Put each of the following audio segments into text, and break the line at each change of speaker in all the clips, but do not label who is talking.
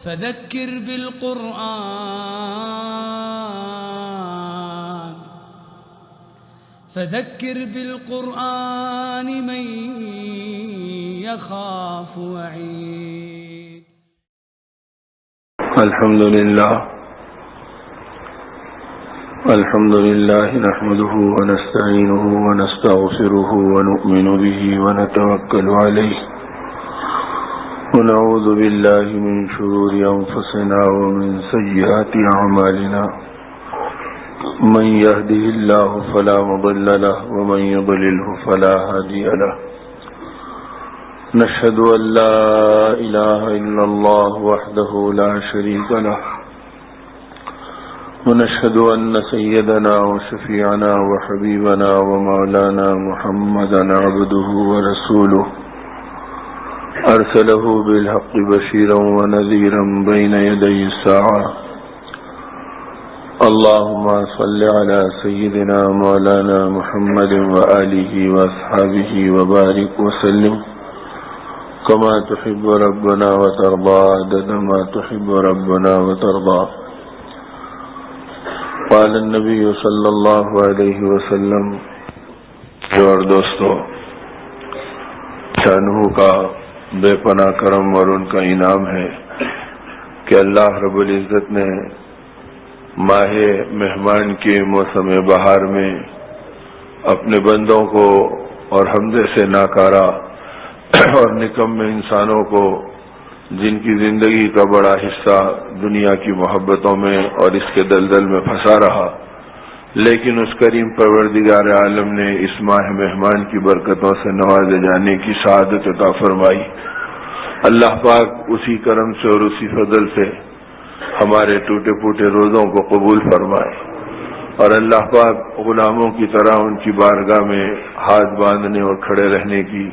فذكر بالقرآن من يخاف وعيد.
الحمد لله نحمده ونستعينه ونستغفره ونؤمن به ونتوكل عليه ونعوذ بالله من شرور أنفسنا ومن سيئات أعمالنا من يهده الله فلا مضل له ومن يضلله فلا هادي له. نشهد أن لا إله إلا الله وحده لا شريك له ونشهد أن سيدنا وشفيعنا وحبيبنا ومولانا محمدا عبده ورسوله أرسله بالحق بشيرا ونذيرا بين يدي الساعة. اللهم صل على سيدنا مولانا محمد وآله وأصحابه وبارك وسلم كما تحب ربنا وترضى عدد ما تحب ربنا وترضى. قال النبي صلی اللہ علیہ وسلم. اور دوستو، شانہ کا بے پناہ کرم اور ان کا انعام ہے کہ اللہ رب العزت نے ماہ مہمان کے موسم بہار میں اپنے بندوں کو اور حمزے سے ناکارہ اور نکمے انسانوں کو، جن کی زندگی کا بڑا حصہ دنیا کی محبتوں میں اور اس کے دلدل میں پھنسا رہا، لیکن اس کریم پروردگار عالم نے اس ماہ مہمان کی برکتوں سے نوازے جانے کی سعادت عطا فرمائی. اللہ پاک اسی کرم سے اور اسی فضل سے ہمارے ٹوٹے پھوٹے روزوں کو قبول فرمائے، اور اللہ پاک غلاموں کی طرح ان کی بارگاہ میں ہاتھ باندھنے اور کھڑے رہنے کی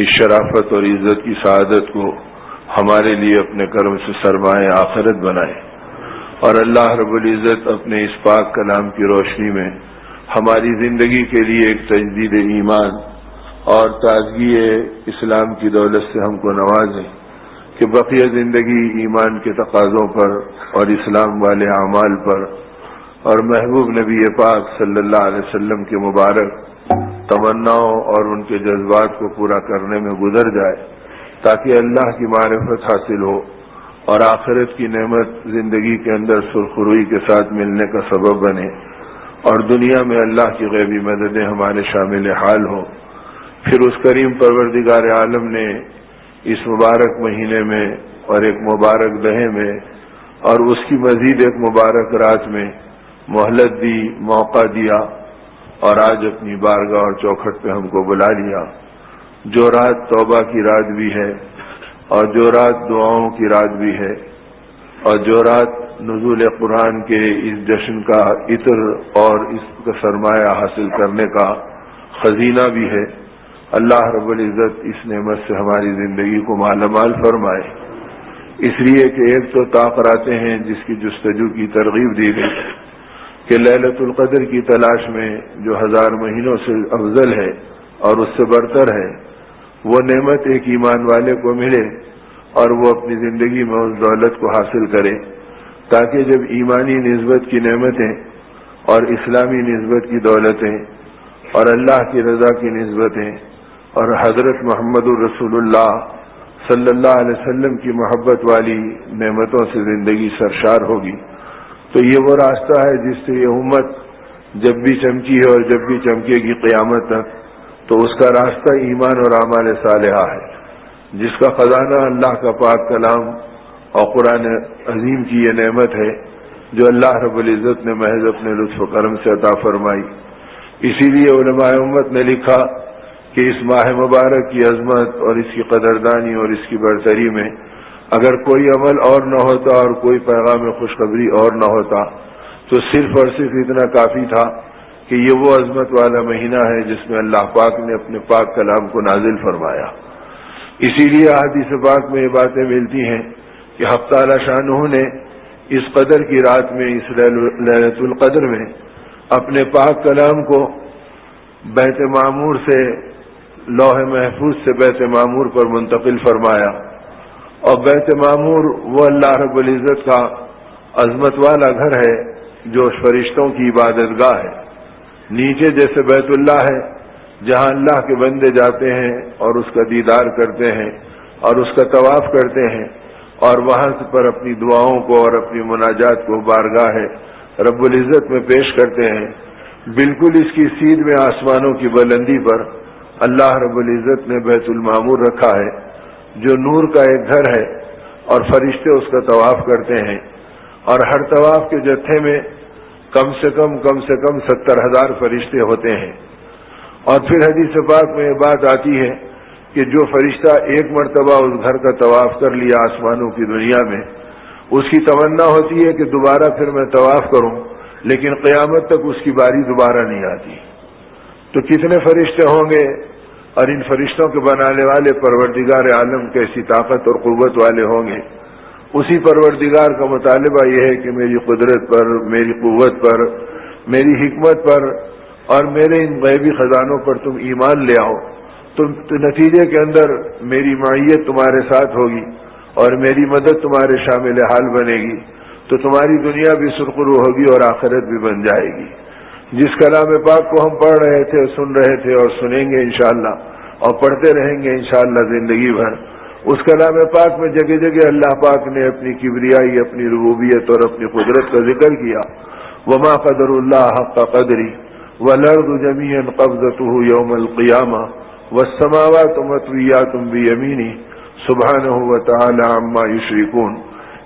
اس شرافت اور عزت کی سعادت کو ہمارے لیے اپنے کرم سے سرمایہ آخرت بنائے. اور اللہ رب العزت اپنے اس پاک کلام کی روشنی میں ہماری زندگی کے لیے ایک تجدید ایمان اور تازگی اسلام کی دولت سے ہم کو نوازے کہ بقیہ زندگی ایمان کے تقاضوں پر اور اسلام والے اعمال پر اور محبوب نبی پاک صلی اللہ علیہ وسلم کے مبارک تمناؤں اور ان کے جذبات کو پورا کرنے میں گزر جائے، تاکہ اللہ کی معرفت حاصل ہو اور آخرت کی نعمت زندگی کے اندر سرخروئی کے ساتھ ملنے کا سبب بنے، اور دنیا میں اللہ کی غیبی مددیں ہمارے شامل حال ہوں. پھر اس کریم پروردگار عالم نے اس مبارک مہینے میں اور ایک مبارک دہے میں اور اس کی مزید ایک مبارک رات میں مہلت دی، موقع دیا، اور آج اپنی بارگاہ اور چوکھٹ پہ ہم کو بلا لیا. جو رات توبہ کی رات بھی ہے، اور جو رات دعاؤں کی رات بھی ہے، اور جو رات نزول قرآن کے اس جشن کا عطر اور اس کا سرمایہ حاصل کرنے کا خزینہ بھی ہے. اللہ رب العزت اس نعمت سے ہماری زندگی کو مالا مال فرمائے. اس لیے کہ ایک تو طاقتیں ہیں جس کی جستجو کی ترغیب دی گئی کہ لیلۃ القدر کی تلاش میں جو 1000 مہینوں سے افضل ہے اور اس سے برتر ہے، وہ نعمت ایک ایمان والے کو ملے اور وہ اپنی زندگی میں اس دولت کو حاصل کرے، تاکہ جب ایمانی نسبت کی نعمتیں اور اسلامی نسبت کی دولتیں اور اللہ کی رضا کی نسبتیں اور حضرت محمد الرسول اللہ صلی اللہ علیہ وسلم کی محبت والی نعمتوں سے زندگی سرشار ہوگی، تو یہ وہ راستہ ہے جس سے یہ امت جب بھی چمکی ہے اور جب بھی چمکے گی قیامت تک، تو اس کا راستہ ایمان اور اعمال صالحہ ہے، جس کا خزانہ اللہ کا پاک کلام اور قرآن عظیم کی یہ نعمت ہے جو اللہ رب العزت نے محض اپنے لطف و کرم سے عطا فرمائی. اسی لیے علماء امت نے لکھا کہ اس ماہ مبارک کی عظمت اور اس کی قدردانی اور اس کی برتری میں اگر کوئی عمل اور نہ ہوتا اور کوئی پیغام خوشخبری اور نہ ہوتا، تو صرف اور صرف اتنا کافی تھا کہ یہ وہ عظمت والا مہینہ ہے جس میں اللہ پاک نے اپنے پاک کلام کو نازل فرمایا. اسی لیے احادیث پاک میں یہ باتیں ملتی ہیں کہ حق تعالی شانہ نے اس قدر کی رات میں، اس لیلۃ القدر میں اپنے پاک کلام کو بیت معمور سے، لوح محفوظ سے بیت معمور پر منتقل فرمایا، اور بیت معمور وہ اللہ رب العزت کا عظمت والا گھر ہے جو فرشتوں کی عبادت گاہ ہے. نیچے جیسے بیت اللہ ہے جہاں اللہ کے بندے جاتے ہیں اور اس کا دیدار کرتے ہیں اور اس کا طواف کرتے ہیں اور وہاں سے پر اپنی دعاؤں کو اور اپنی مناجات کو بارگاہ رب العزت میں پیش کرتے ہیں. بالکل اس کی سیدھ میں آسمانوں کی بلندی پر اللہ رب العزت نے بیت المعمور رکھا ہے جو نور کا ایک گھر ہے اور فرشتے اس کا طواف کرتے ہیں اور ہر طواف کے جتھے میں کم سے کم 70,000 فرشتے ہوتے ہیں. اور پھر حدیث پاک میں یہ بات آتی ہے کہ جو فرشتہ ایک مرتبہ اس گھر کا طواف کر لیا آسمانوں کی دنیا میں اس کی تمنا ہوتی ہے کہ دوبارہ پھر میں طواف کروں، لیکن قیامت تک اس کی باری دوبارہ نہیں آتی. تو کتنے فرشتے ہوں گے اور ان فرشتوں کے بنانے والے پروردگار عالم کیسی طاقت اور قوت والے ہوں گے. اسی پروردگار کا مطالبہ یہ ہے کہ میری قدرت پر، میری قوت پر، میری حکمت پر اور میرے ان غیبی خزانوں پر تم ایمان لے آؤ. تو نتیجے کے اندر میری معیت تمہارے ساتھ ہوگی اور میری مدد تمہارے شامل حال بنے گی، تو تمہاری دنیا بھی سرخرو ہوگی اور آخرت بھی بن جائے گی. جس کلام پاک کو ہم پڑھ رہے تھے، سن رہے تھے اور سنیں گے انشاءاللہ اور پڑھتے رہیں گے انشاءاللہ زندگی بھر، اس کلام پاک میں جگہ جگہ اللہ پاک نے اپنی کبریائی، اپنی ربوبیت اور اپنی قدرت کا ذکر کیا. وما قدر اللہ حق قدری والارض جميعا قبضته يوم القیامہ والسماوات مطویات بیمینہ سبحانہ وتعالی عما یشرکون.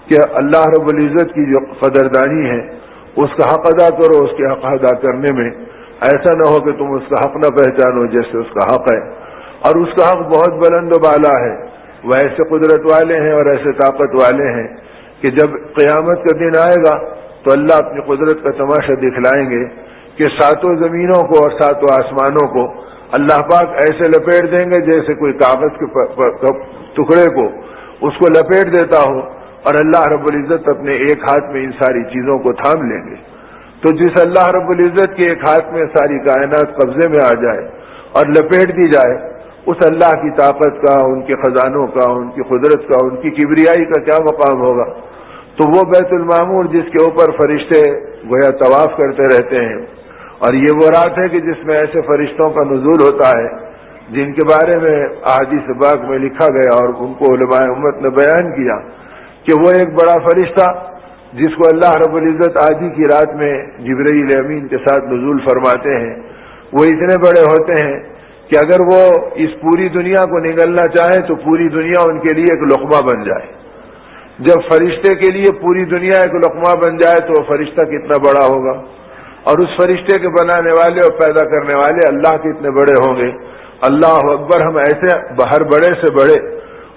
کہ اللہ رب العزت کی جو قدردانی ہے اس کا حق ادا کرو. اس کے حق ادا کرنے میں ایسا نہ ہو کہ تم اس کا حق نہ پہچانو جیسے اس کا حق ہے، اور اس کا حق بہت بلند و بالا ہے. وہ ایسے قدرت والے ہیں اور ایسے طاقت والے ہیں کہ جب قیامت کا دن آئے گا تو اللہ اپنی قدرت کا تماشا دکھلائیں گے کہ 7 زمینوں کو اور 7 آسمانوں کو اللہ پاک ایسے لپیٹ دیں گے جیسے کوئی کاغذ کے ٹکڑے کو اس کو لپیٹ دیتا ہو، اور اللہ رب العزت اپنے ایک ہاتھ میں ان ساری چیزوں کو تھام لیں گے. تو جس اللہ رب العزت کے ایک ہاتھ میں ساری کائنات قبضے میں آ جائے اور لپیٹ دی جائے، اس اللہ کی طاقت کا، ان کے خزانوں کا، ان کی قدرت کا، ان کی کبریائی کا کیا مقام ہوگا. تو وہ بیت المعمور جس کے اوپر فرشتے گویا طواف کرتے رہتے ہیں، اور یہ وہ رات ہے کہ جس میں ایسے فرشتوں کا نزول ہوتا ہے جن کے بارے میں احادیث پاک میں لکھا گیا اور ان کو علماء امت نے بیان کیا کہ وہ ایک بڑا فرشتہ جس کو اللہ رب العزت آدھی کی رات میں جبرائیل امین کے ساتھ نزول فرماتے ہیں، وہ اتنے بڑے ہوتے ہیں کہ اگر وہ اس پوری دنیا کو نگلنا چاہیں تو پوری دنیا ان کے لیے ایک لقمہ بن جائے. جب فرشتے کے لیے پوری دنیا ایک لقمہ بن جائے تو وہ فرشتہ کتنا بڑا ہوگا، اور اس فرشتے کے بنانے والے اور پیدا کرنے والے اللہ کتنے بڑے ہوں گے. اللہ اکبر. ہم ایسے ہر بڑے سے بڑے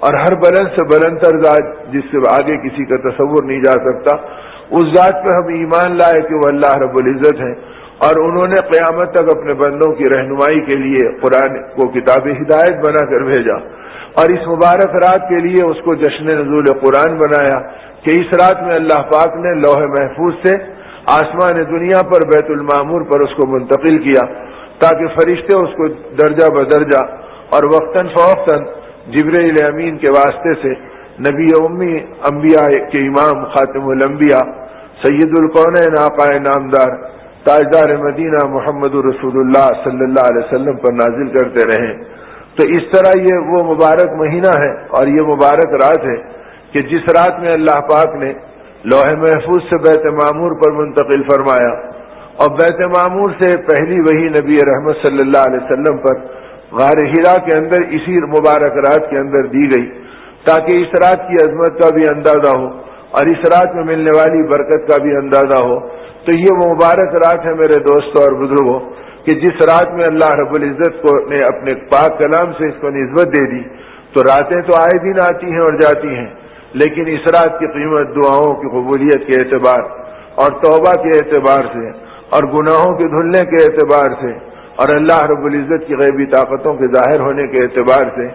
اور ہر بلند سے بلند تر ذات جس سے آگے کسی کا تصور نہیں جا سکتا، اس ذات پہ ہم ایمان لائے کہ وہ اللہ رب العزت ہے، اور انہوں نے قیامت تک اپنے بندوں کی رہنمائی کے لیے قرآن کو کتاب ہدایت بنا کر بھیجا، اور اس مبارک رات کے لیے اس کو جشن نزول قرآن بنایا کہ اس رات میں اللہ پاک نے لوح محفوظ سے آسمان دنیا پر بیت المعمور پر اس کو منتقل کیا تاکہ فرشتے اس کو درجہ بدرجہ اور وقتاً فوقتاً جبرائیل امین کے واسطے سے نبی امی انبیاء کے امام خاتم الانبیاء سید القونین آقا نامدار تاجدار مدینہ محمد رسول اللہ صلی اللہ علیہ وسلم پر نازل کرتے رہیں. تو اس طرح یہ وہ مبارک مہینہ ہے اور یہ مبارک رات ہے کہ جس رات میں اللہ پاک نے لوح محفوظ سے بیت معمور پر منتقل فرمایا، اور بیت معمور سے پہلی وحی نبی رحمت صلی اللہ علیہ وسلم پر غار حرا کے اندر اسی مبارک رات کے اندر دی گئی تاکہ اس رات کی عظمت کا بھی اندازہ ہو اور اس رات میں ملنے والی برکت کا بھی اندازہ ہو. تو یہ وہ مبارک رات ہے میرے دوستوں اور بزرگوں کہ جس رات میں اللہ رب العزت کو نے اپنے پاک کلام سے اس کو نسبت دے دی. تو راتیں تو آئے دن آتی ہیں اور جاتی ہیں، لیکن اس رات کی قیمت دعاؤں کی قبولیت کے اعتبار اور توبہ کے اعتبار سے اور گناہوں کے دھلنے کے اعتبار سے اور اللہ رب العزت کی غیبی طاقتوں کے ظاہر ہونے کے اعتبار سے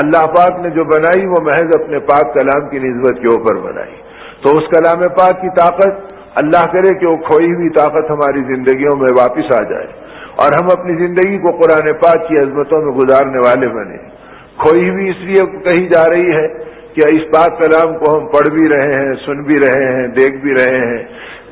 اللہ پاک نے جو بنائی وہ محض اپنے پاک کلام کی نسبت کے اوپر بنائی. تو اس کلام پاک کی طاقت اللہ کرے کہ وہ کھوئی ہوئی طاقت ہماری زندگیوں میں واپس آ جائے اور ہم اپنی زندگی کو قرآن پاک کی عظمتوں میں گزارنے والے بنے. کھوئی ہوئی اس لیے کہی جا رہی ہے کہ اس پاک کلام کو ہم پڑھ بھی رہے ہیں، سن بھی رہے ہیں، دیکھ بھی رہے ہیں،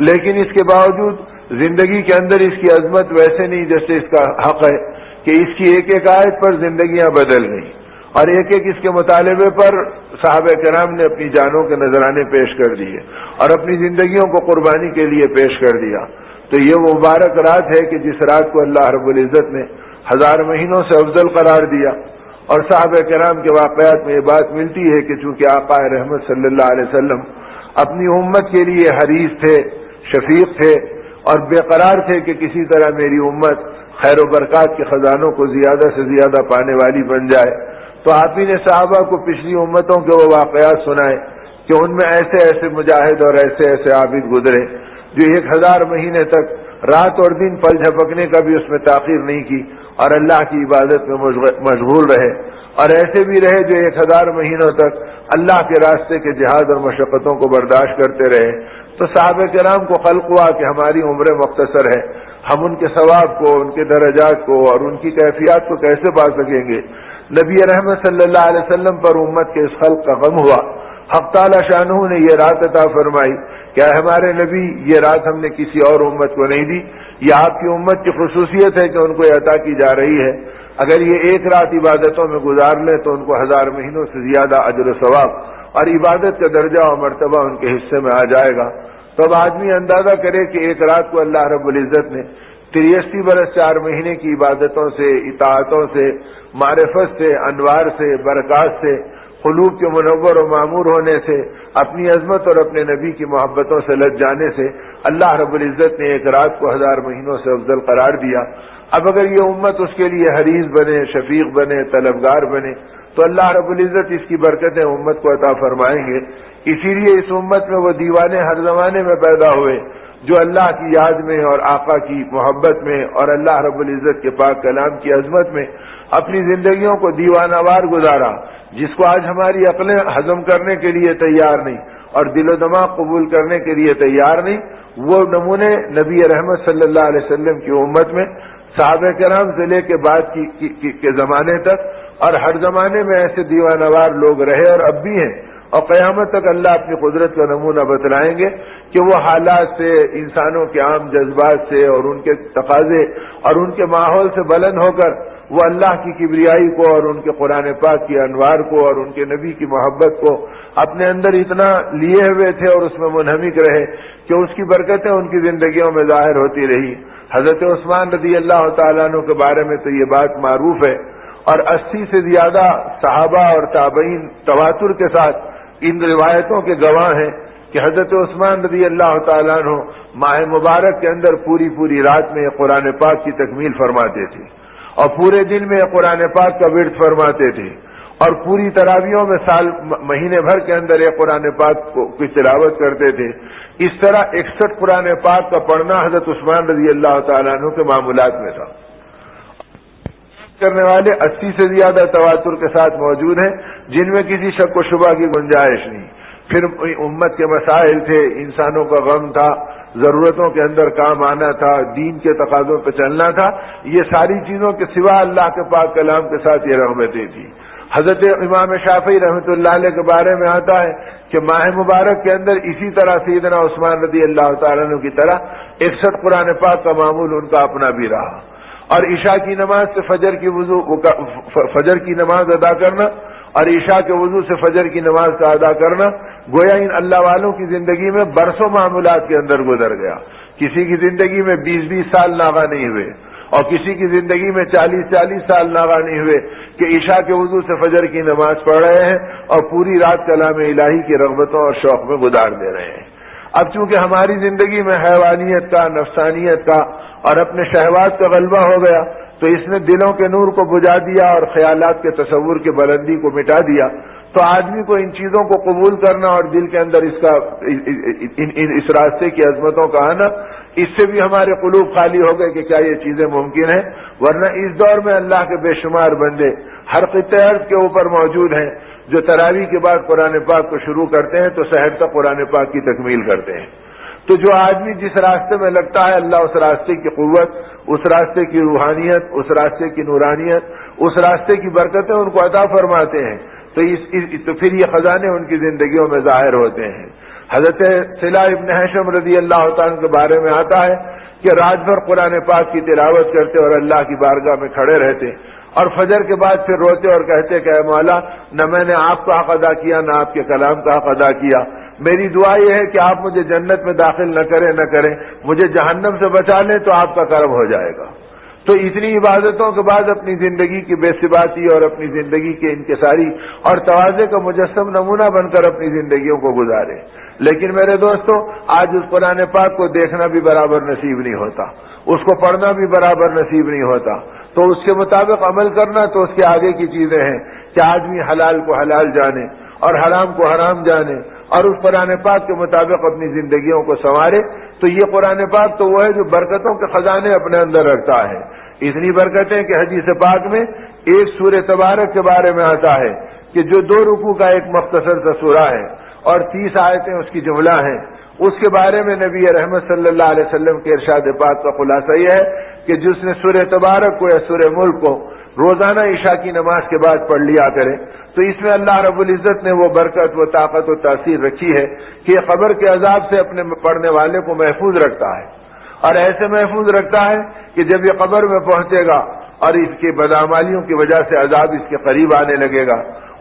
لیکن اس کے باوجود زندگی کے اندر اس کی عظمت ویسے نہیں جیسے اس کا حق ہے کہ اس کی ایک ایک آیت پر زندگیاں بدل گئیں اور ایک ایک اس کے مطالبے پر صحابہ کرام نے اپنی جانوں کے نذرانے پیش کر دیے اور اپنی زندگیوں کو قربانی کے لیے پیش کر دیا۔ تو یہ وہ مبارک رات ہے کہ جس رات کو اللہ رب العزت نے 1000 مہینوں سے افضل قرار دیا، اور صحابہ کرام کے واقعات میں یہ بات ملتی ہے کہ چونکہ آقا رحمت صلی اللہ علیہ وسلم اپنی امت کے لیے حریص تھے، شفیق تھے اور بے قرار تھے کہ کسی طرح میری امت خیر و برکات کے خزانوں کو زیادہ سے زیادہ پانے والی بن جائے، تو آپ ہی نے صحابہ کو پچھلی امتوں کے وہ واقعات سنائے کہ ان میں ایسے ایسے مجاہد اور ایسے ایسے عابد گزرے جو 1000 مہینے تک رات اور دن پل جھپکنے کا بھی اس میں تاخیر نہیں کی اور اللہ کی عبادت میں مشغول رہے، اور ایسے بھی رہے جو 1000 مہینوں تک اللہ کے راستے کے جہاد اور مشقتوں کو برداشت کرتے رہے۔ تو صحابہ کرام کو خلق ہوا کہ ہماری عمریں مختصر ہے، ہم ان کے ثواب کو، ان کے درجات کو اور ان کی کیفیات کو کیسے پا سکیں گے؟ نبی رحمت صلی اللہ علیہ وسلم پر امت کے اس خلق کا غم ہوا۔ حق تعالی شانہ نے یہ رات عطا فرمائی کہ ہمارے نبی یہ رات ہم نے کسی اور امت کو نہیں دی، یہ آپ کی امت کی خصوصیت ہے کہ ان کو یہ عطا کی جا رہی ہے، اگر یہ ایک رات عبادتوں میں گزار لیں تو ان کو 1000 مہینوں سے زیادہ اجر و ثواب اور عبادت کا درجہ اور مرتبہ ان کے حصے میں آ جائے گا۔ تو اب آدمی اندازہ کرے کہ ایک رات کو اللہ رب العزت نے 83 برس 4 مہینے کی عبادتوں سے، اطاعتوں سے، معرفت سے، انوار سے، برکات سے، قلوب کے منور و معمور ہونے سے، اپنی عظمت اور اپنے نبی کی محبتوں سے لج جانے سے اللہ رب العزت نے ایک رات کو 1000 مہینوں سے افضل قرار دیا۔ اب اگر یہ امت اس کے لیے حریص بنے، شفیق بنے، طلبگار بنے تو اللہ رب العزت اس کی برکتیں امت کو عطا فرمائیں گے۔ اسی لیے اس امت میں وہ دیوانے ہر زمانے میں پیدا ہوئے جو اللہ کی یاد میں اور آقا کی محبت میں اور اللہ رب العزت کے پاک کلام کی عظمت میں اپنی زندگیوں کو دیوانہ وار گزارا، جس کو آج ہماری عقلیں ہضم کرنے کے لیے تیار نہیں اور دل و دماغ قبول کرنے کے لیے تیار نہیں۔ وہ نمونے نبی رحمت صلی اللہ علیہ وسلم کی امت میں صحابہ کرام سے لے کے بعد کے زمانے تک اور ہر زمانے میں ایسے دیوانہ وار لوگ رہے اور اب بھی ہیں، اور قیامت تک اللہ اپنی قدرت کا نمونہ بتلائیں گے کہ وہ حالات سے، انسانوں کے عام جذبات سے اور ان کے تقاضے اور ان کے ماحول سے بلند ہو کر وہ اللہ کی کبریائی کو اور ان کے قرآن پاک کی انوار کو اور ان کے نبی کی محبت کو اپنے اندر اتنا لیے ہوئے تھے اور اس میں منہمک رہے کہ اس کی برکتیں ان کی زندگیوں میں ظاہر ہوتی رہی۔ حضرت عثمان رضی اللہ تعالیٰ عنہ کے بارے میں تو یہ بات معروف ہے، اور 80 سے زیادہ صحابہ اور تابعین تواتر کے ساتھ ان روایتوں کے گواہ ہیں کہ حضرت عثمان رضی اللہ تعالیٰ عنہ ماہ مبارک کے اندر پوری رات میں قرآن پاک کی تکمیل فرماتے تھے اور پورے دن میں قرآن پاک کا ورد فرماتے تھے اور پوری تراویحوں میں مہینے بھر کے اندر یہ قرآن پاک کی تلاوت کرتے تھے۔ اس طرح 61 قرآن پاک کا پڑھنا حضرت عثمان رضی اللہ تعالیٰ عنہ کے معمولات میں تھا۔ کرنے والے 80 سے زیادہ تواتر کے ساتھ موجود ہیں جن میں کسی شک و شبہ کی گنجائش نہیں۔ پھر امت کے مسائل تھے، انسانوں کا غم تھا، ضرورتوں کے اندر کام آنا تھا، دین کے تقاضوں پہ چلنا تھا، یہ ساری چیزوں کے سوا اللہ کے پاک کلام کے ساتھ یہ رغبتیں تھیں۔ حضرت امام شافعی رحمۃ اللہ علیہ کے بارے میں آتا ہے کہ ماہ مبارک کے اندر اسی طرح سیدنا عثمان رضی اللہ تعالیٰ عنہ کی طرح 61 قرآن پاک کا معمول ان کا اپنا بھی رہا، اور عشاء کی نماز سے فجر کی نماز ادا کرنا اور عشاء کے وضو سے فجر کی نماز کا ادا کرنا گویا ان اللہ والوں کی زندگی میں برسوں معمولات کے اندر گزر گیا۔ کسی کی زندگی میں 20 سال ناغہ نہیں ہوئے اور کسی کی زندگی میں 40 سال ناغہ نہیں ہوئے کہ عشاء کے وضو سے فجر کی نماز پڑھ رہے ہیں اور پوری رات کلام الہی کی رغبتوں اور شوق میں گزار دے رہے ہیں۔ اب چونکہ ہماری زندگی میں حیوانیت کا، نفسانیت کا اور اپنے شہوات کا غلبہ ہو گیا تو اس نے دلوں کے نور کو بجھا دیا اور خیالات کے تصور کی بلندی کو مٹا دیا، تو آدمی کو ان چیزوں کو قبول کرنا اور دل کے اندر اس راستے کی عظمتوں کا آنا، اس سے بھی ہمارے قلوب خالی ہو گئے کہ کیا یہ چیزیں ممکن ہیں۔ ورنہ اس دور میں اللہ کے بے شمار بندے ہر خطے ارض کے اوپر موجود ہیں جو تراویح کے بعد قرآن پاک کو شروع کرتے ہیں تو سحر تک قرآن پاک کی تکمیل کرتے ہیں۔ تو جو آدمی جس راستے میں لگتا ہے اللہ اس راستے کی قوت، اس راستے کی روحانیت، اس راستے کی نورانیت، اس راستے کی برکتیں ان کو عطا فرماتے ہیں۔ تو پھر یہ خزانے ان کی زندگیوں میں ظاہر ہوتے ہیں۔ حضرت صلہ ابن حشم رضی اللہ تعالیٰ کے بارے میں آتا ہے کہ رات بھر قرآن پاک کی تلاوت کرتے اور اللہ کی بارگاہ میں کھڑے رہتے، اور فجر کے بعد پھر روتے اور کہتے کہ اے مولا، نہ میں نے آپ کا حق ادا کیا نہ آپ کے کلام کا حق ادا کیا، میری دعا یہ ہے کہ آپ مجھے جنت میں داخل نہ کریں، مجھے جہنم سے بچا لیں تو آپ کا کرم ہو جائے گا۔ تو اتنی عبادتوں کے بعد اپنی زندگی کی بے ثباتی اور اپنی زندگی کے انکساری اور تواضع کا مجسم نمونہ بن کر اپنی زندگیوں کو گزارے۔ لیکن میرے دوستو، آج اس قرآن پاک کو دیکھنا بھی برابر نصیب نہیں ہوتا، اس کو پڑھنا بھی برابر نصیب نہیں ہوتا، تو اس کے مطابق عمل کرنا تو اس کے آگے کی چیزیں ہیں کہ آدمی حلال کو حلال جانے اور حرام کو حرام جانے اور اس قرآن پاک کے مطابق اپنی زندگیوں کو سنوارے۔ تو یہ قرآن پاک تو وہ ہے جو برکتوں کے خزانے اپنے اندر رکھتا ہے، اتنی برکتیں کہ حدیث پاک میں ایک سورہ تبارک کے بارے میں آتا ہے کہ جو 2 رکوع کا ایک مختصر سا سورہ ہے اور 30 آیتیں اس کی جملہ ہیں، اس کے بارے میں نبی رحمت صلی اللہ علیہ وسلم کے ارشاد پاک کا خلاصہ یہ ہے کہ جس نے سورہ تبارک کو یا سورہ ملک کو روزانہ عشاء کی نماز کے بعد پڑھ لیا کرے تو اس میں اللہ رب العزت نے وہ برکت، وہ طاقت و تاثیر رکھی ہے کہ یہ قبر کے عذاب سے اپنے پڑھنے والے کو محفوظ رکھتا ہے، اور ایسے محفوظ رکھتا ہے کہ جب یہ قبر میں پہنچے گا اور اس کی بدعمالیوں کی وجہ سے عذاب اس کے قریب آنے لگے گا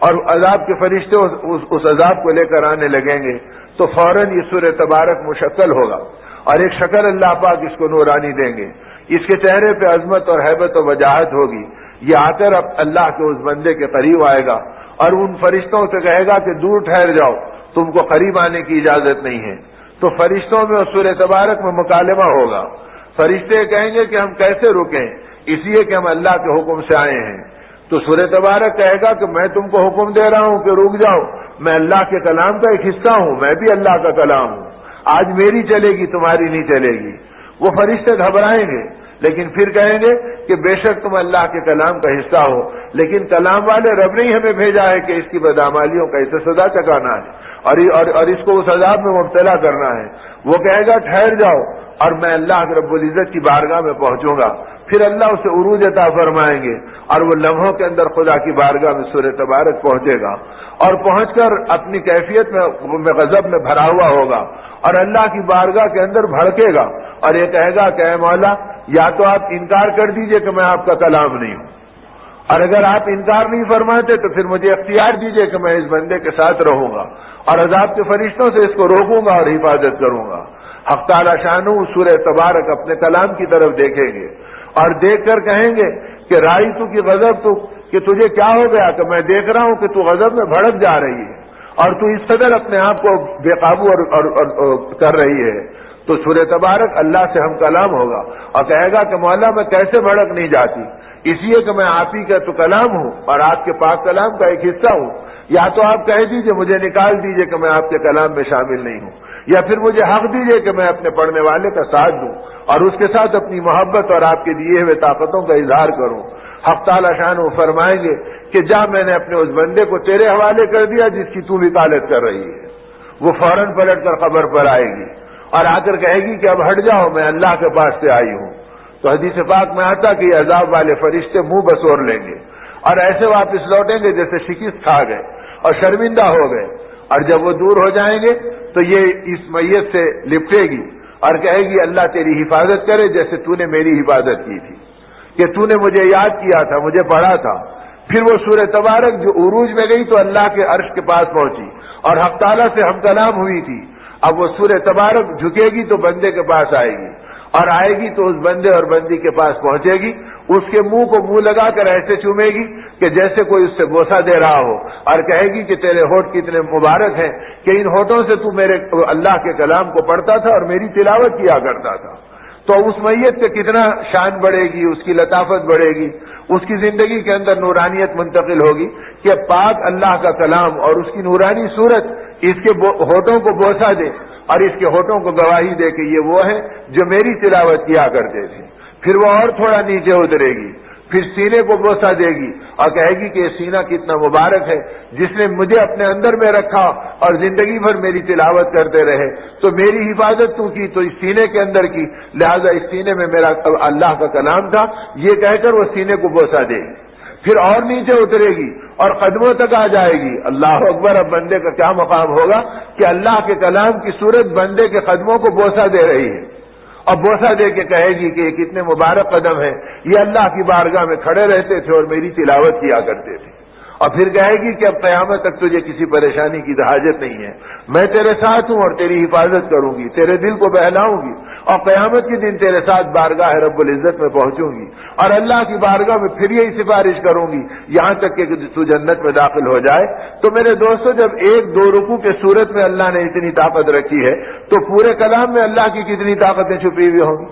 اور عذاب کے فرشتے اس عذاب کو لے کر آنے لگیں گے تو فوراً یہ سورہ تبارک مشکل ہوگا اور ایک شکل اللہ پاک اس کو نورانی دیں گے، اس کے چہرے پہ عظمت اور ہیبت و وجاہت ہوگی، یہ آ کر اب اللہ کے اس بندے کے قریب آئے گا اور ان فرشتوں سے کہے گا کہ دور ٹھہر جاؤ، تم کو قریب آنے کی اجازت نہیں ہے۔ تو فرشتوں میں اور سورہ تبارک میں مکالمہ ہوگا، فرشتے کہیں گے کہ ہم کیسے رکیں، اس لیے کہ ہم اللہ کے حکم سے آئے ہیں۔ تو سورہ تبارک کہے گا کہ میں تم کو حکم دے رہا ہوں کہ رک جاؤ، میں اللہ کے کلام کا ایک حصہ ہوں، میں بھی اللہ کا کلام ہوں، آج میری چلے گی تمہاری نہیں چلے گی۔ وہ فرشتے گھبرائیں گے لیکن پھر کہیں گے کہ بے شک تم اللہ کے کلام کا حصہ ہو، لیکن کلام والے رب نے ہمیں بھیجا ہے کہ اس کی بدعمالیوں کا اسے سزا چکانا ہے اور اس کو اس عذاب میں مبتلا کرنا ہے۔ وہ کہے گا ٹھہر جاؤ اور میں اللہ رب العزت کی بارگاہ میں پہنچوں گا، پھر اللہ اسے عروج عطا فرمائیں گے اور وہ لمحوں کے اندر خدا کی بارگاہ میں سورہ تبارک پہنچے گا اور پہنچ کر اپنی کیفیت میں غضب میں بھرا ہوا ہوگا اور اللہ کی بارگاہ کے اندر بھڑکے گا اور یہ کہے گا کہ اے مولا، یا تو آپ انکار کر دیجئے کہ میں آپ کا کلام نہیں ہوں، اور اگر آپ انکار نہیں فرماتے تو پھر مجھے اختیار دیجئے کہ میں اس بندے کے ساتھ رہوں گا اور عذاب کے فرشتوں سے اس کو روکوں گا اور حفاظت کروں گا۔ حق تعالی شانہ سورہ تبارک اپنے کلام کی طرف دیکھیں گے اور دیکھ کر کہیں گے کہ رائی تو کی غضب تو کہ تجھے کیا ہو گیا کہ میں دیکھ رہا ہوں کہ تو غضب میں بھڑک جا رہی ہے اور تو اس قدر اپنے آپ کو بے قابو اور کر رہی ہے۔ تو سورہ تبارک اللہ سے ہم کلام ہوگا اور کہے گا کہ مولا میں کیسے بھڑک نہیں جاتی، اس لیے کہ میں آپ ہی کا تو کلام ہوں اور آپ کے پاک کلام کا ایک حصہ ہوں، یا تو آپ کہہ دیجئے مجھے نکال دیجئے کہ میں آپ کے کلام میں شامل نہیں ہوں، یا پھر مجھے حق دیجئے کہ میں اپنے پڑھنے والے کا ساتھ دوں اور اس کے ساتھ اپنی محبت اور آپ کے دیے ہوئے طاقتوں کا اظہار کروں۔ حق تعالی شانہ فرمائیں گے کہ جا میں نے اپنے اس بندے کو تیرے حوالے کر دیا جس کی تو وکالت کر رہی ہے۔ وہ فوراً پلٹ کر خبر پر آئے گی اور آ کر کہے گی کہ اب ہٹ جاؤ، میں اللہ کے پاس سے آئی ہوں۔ تو حدیث پاک میں آتا کہ یہ عذاب والے فرشتے منہ بسور لیں گے اور ایسے واپس لوٹیں گے جیسے شکست کھا گئے اور شرمندہ ہو گئے، اور جب وہ دور ہو جائیں گے تو یہ اس میت سے لپٹے گی اور کہے گی اللہ تیری حفاظت کرے جیسے تو نے میری حفاظت کی تھی کہ تو نے مجھے یاد کیا تھا، مجھے پڑھا تھا۔ پھر وہ سورہ تبارک جو عروج میں گئی تو اللہ کے عرش کے پاس پہنچی اور حق تعالیٰ سے ہم کلام ہوئی تھی، اب وہ سورہ تبارک جھکے گی تو بندے کے پاس آئے گی اور آئے گی تو اس بندے اور بندی کے پاس پہنچے گی، اس کے منہ کو منہ لگا کر ایسے چومے گی کہ جیسے کوئی اس سے بوسہ دے رہا ہو اور کہے گی کہ تیرے ہونٹ کتنے مبارک ہیں کہ ان ہونٹوں سے تو میرے اللہ کے کلام کو پڑھتا تھا اور میری تلاوت کیا کرتا تھا۔ تو اس میت سے کتنا شان بڑھے گی، اس کی لطافت بڑھے گی، اس کی زندگی کے اندر نورانیت منتقل ہوگی کہ پاک اللہ کا کلام اور اس کی نورانی صورت اس کے ہونٹوں کو بوسہ دے اور اس کے ہونٹوں کو گواہی دے کہ یہ وہ ہے جو میری تلاوت کیا کرتے تھے۔ پھر وہ اور تھوڑا نیچے اترے گی، پھر سینے کو بوسہ دے گی اور کہے گی کہ یہ سینہ کتنا مبارک ہے جس نے مجھے اپنے اندر میں رکھا اور زندگی بھر میری تلاوت کرتے رہے، تو میری حفاظت تو کی تو اس سینے کے اندر کی، لہذا اس سینے میں میرا اللہ کا کلام تھا، یہ کہہ کر وہ سینے کو بوسہ دے گی۔ پھر اور نیچے اترے گی اور قدموں تک آ جائے گی. اللہ اکبر. اب بندے کا کیا مقام ہوگا کہ اللہ کے کلام کی صورت بندے کے قدموں کو بوسہ دے رہی ہے اور بوسہ دے کے کہے گی کہ یہ کتنے مبارک قدم ہیں, یہ اللہ کی بارگاہ میں کھڑے رہتے تھے اور میری تلاوت کیا کرتے تھے. اور پھر کہے گی کہ اب قیامت تک تجھے کسی پریشانی کی حاجت نہیں ہے, میں تیرے ساتھ ہوں اور تیری حفاظت کروں گی, تیرے دل کو بہلاؤں گی اور قیامت کے دن تیرے ساتھ بارگاہ رب العزت میں پہنچوں گی اور اللہ کی بارگاہ میں پھر یہی سفارش کروں گی یہاں تک کہ تو جنت میں داخل ہو جائے. تو میرے دوستو, جب ایک دو رکوع کے صورت میں اللہ نے اتنی طاقت رکھی ہے تو پورے کلام میں اللہ کی کتنی طاقتیں چھپی ہوئی ہوں گی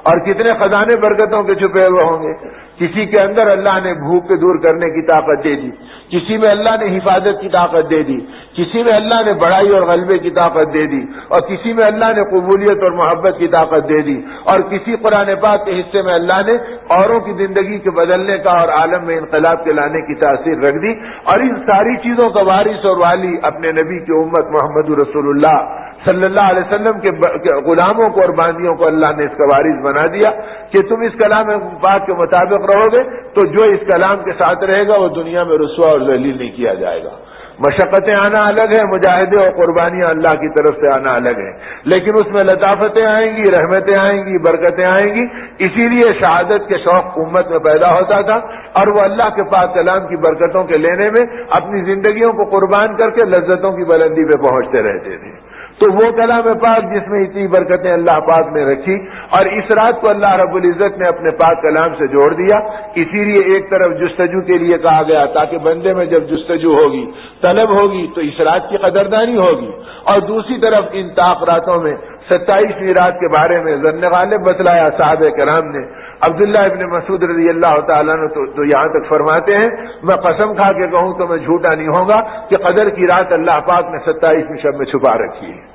اور کتنے خزانے برکتوں کے چھپے ہوئے ہوں گے. کسی کے اندر اللہ نے بھوک کے دور کرنے کی طاقت دے دی, کسی میں اللہ نے حفاظت کی طاقت دے دی, کسی میں اللہ نے بڑائی اور غلبے کی طاقت دے دی, اور کسی میں اللہ نے قبولیت اور محبت کی طاقت دے دی, اور کسی قرآن پاک کے حصے میں اللہ نے اوروں کی زندگی کے بدلنے کا اور عالم میں انقلاب کے لانے کی تاثیر رکھ دی. اور ان ساری چیزوں کا وارث اور والی اپنے نبی کی امت محمد رسول اللہ صلی اللہ علیہ وسلم کے غلاموں کو اور باندیوں کو اللہ نے اس کا وارث بنا دیا کہ تم اس کلام پاک کے مطابق رہو گے تو جو اس کلام کے ساتھ رہے گا وہ دنیا میں رسوا اور ذلیل نہیں کیا جائے گا. مشقتیں آنا الگ ہے, مجاہدے اور قربانیاں اللہ کی طرف سے آنا الگ ہے, لیکن اس میں لطافتیں آئیں گی, رحمتیں آئیں گی, برکتیں آئیں گی. اسی لیے شہادت کے شوق امت میں پیدا ہوتا تھا اور وہ اللہ کے پاک کلام کی برکتوں کے لینے میں اپنی زندگیوں کو قربان کر کے لذتوں کی بلندی پہ پہنچتے رہتے تھے. تو وہ کلام پاک جس میں اتنی برکتیں اللہ پاک نے رکھی اور اس رات کو اللہ رب العزت نے اپنے پاک کلام سے جوڑ دیا. اسی لیے ایک طرف جستجو کے لیے کہا گیا تاکہ بندے میں جب جستجو ہوگی, طلب ہوگی تو اس رات کی قدردانی ہوگی, اور دوسری طرف ان طاق راتوں میں 27ویں رات کے بارے میں ظن غالب بتلایا صحابہ کرام نے. عبداللہ ابن مسعود رضی اللہ تعالیٰ نے تو یہاں تک فرماتے ہیں, میں قسم کھا کے کہوں تو میں جھوٹا نہیں ہوگا کہ قدر کی رات اللہ پاک نے 27ویں شب میں چھپا رکھی ہے.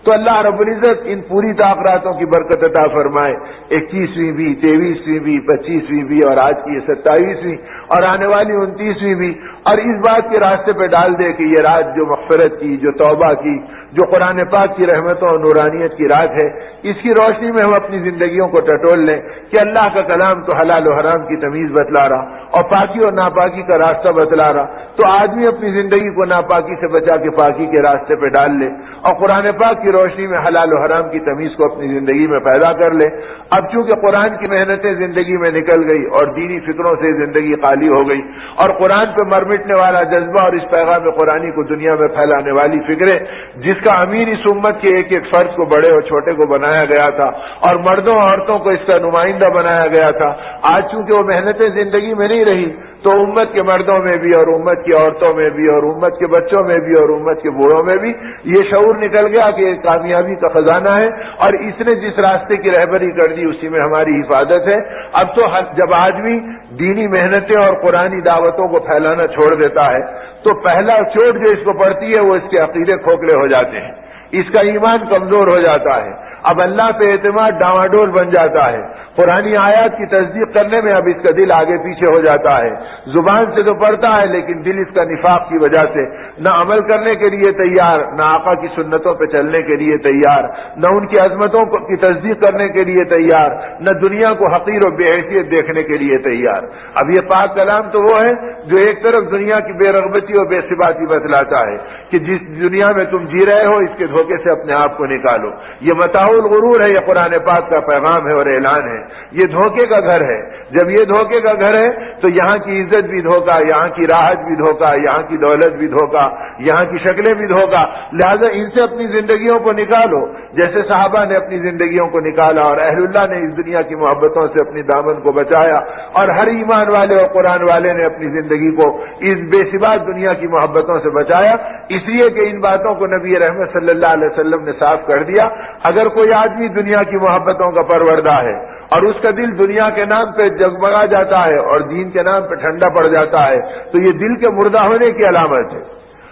تو اللہ رب العزت ان پوری طاق راتوں کی برکت عطا فرمائے. 21ویں بھی, 23ویں بھی, 25ویں بھی, اور آج کی یہ 27ویں اور آنے والی 29ویں بھی, اور اس بات کے راستے پہ ڈال دے کہ یہ رات جو مغفرت کی, جو توبہ کی, جو قرآن پاک کی رحمتوں اور نورانیت کی رات ہے, اس کی روشنی میں ہم اپنی زندگیوں کو ٹٹول لیں کہ اللہ کا کلام تو حلال و حرام کی تمیز بتلا رہا اور پاکی اور ناپاکی کا راستہ بتلا رہا. تو آدمی اپنی زندگی کو ناپاکی سے بچا کے پاکی کے راستے پہ ڈال لے اور قرآن پاک کی روشنی میں حلال و حرام کی تمیز کو اپنی زندگی میں پیدا کر لے. اب چونکہ قرآن کی محنتیں زندگی میں نکل گئی اور دینی فکروں سے زندگی خالی ہو گئی اور قرآن پہ مر مٹنے والا جذبہ اور اس پیغام قرآنی کو دنیا میں پھیلانے والی فکریں, جس کا امیر اس امت کے ایک ایک فرد کو, بڑے اور چھوٹے کو بنایا گیا تھا اور مردوں عورتوں کو اس کا نمائندہ بنایا گیا تھا, آج چونکہ وہ محنتیں زندگی میں نہیں رہی تو امت کے مردوں میں بھی اور امت کی عورتوں میں بھی اور امت کے بچوں میں بھی اور امت کے بوڑھوں میں بھی یہ شعور نکل گیا کہ یہ کامیابی کا خزانہ ہے اور اس نے جس راستے کی رہبری کر دی اسی میں ہماری حفاظت ہے. اب تو جب آدمی دینی محنتیں اور قرآنی دعوتوں کو پھیلانا چھوڑ دیتا ہے تو پہلا چوٹ جو اس کو پڑتی ہے وہ اس کے عقیدے کھوکھلے ہو جاتے ہیں, اس کا ایمان کمزور ہو جاتا ہے, اب اللہ پہ اعتماد ڈاواڈول بن جاتا ہے, قرآنی آیات کی تصدیق کرنے میں اب اس کا دل آگے پیچھے ہو جاتا ہے. زبان سے تو پڑھتا ہے لیکن دل اس کا نفاق کی وجہ سے نہ عمل کرنے کے لیے تیار, نہ آقا کی سنتوں پہ چلنے کے لیے تیار, نہ ان کی عظمتوں کی تصدیق کرنے کے لیے تیار, نہ دنیا کو حقیر و بے حیثیت دیکھنے کے لیے تیار. اب یہ پاک کلام تو وہ ہے جو ایک طرف دنیا کی بے رغبتی اور بے ثباتی بتلاتا ہے کہ جس دنیا میں تم جی رہے ہو اس کے دھوکے سے اپنے آپ کو نکالو. یہ متاع الغرور ہے, یہ قرآن پاک کا پیغام ہے اور اعلان ہے. یہ دھوکے کا گھر ہے. جب یہ دھوکے کا گھر ہے تو یہاں کی عزت بھی دھوکا, یہاں کی راحت بھی دھوکا, یہاں کی دولت بھی دھوکا, یہاں کی شکلیں بھی دھوکا. لہذا ان سے اپنی زندگیوں کو نکالو جیسے صحابہ نے اپنی زندگیوں کو نکالا اور اہل اللہ نے اس دنیا کی محبتوں سے اپنی دامن کو بچایا اور ہر ایمان والے اور قرآن والے نے اپنی زندگی کو اس بے ثبات دنیا کی محبتوں سے بچایا. اس لیے کہ ان باتوں کو نبی رحمت صلی اللہ علیہ وسلم نے صاف کر دیا. اگر کوئی آدمی دنیا کی محبتوں کا پروردہ ہے اور اس کا دل دنیا کے نام پہ جگمگا جاتا ہے اور دین کے نام پہ ٹھنڈا پڑ جاتا ہے تو یہ دل کے مردہ ہونے کی علامت ہے.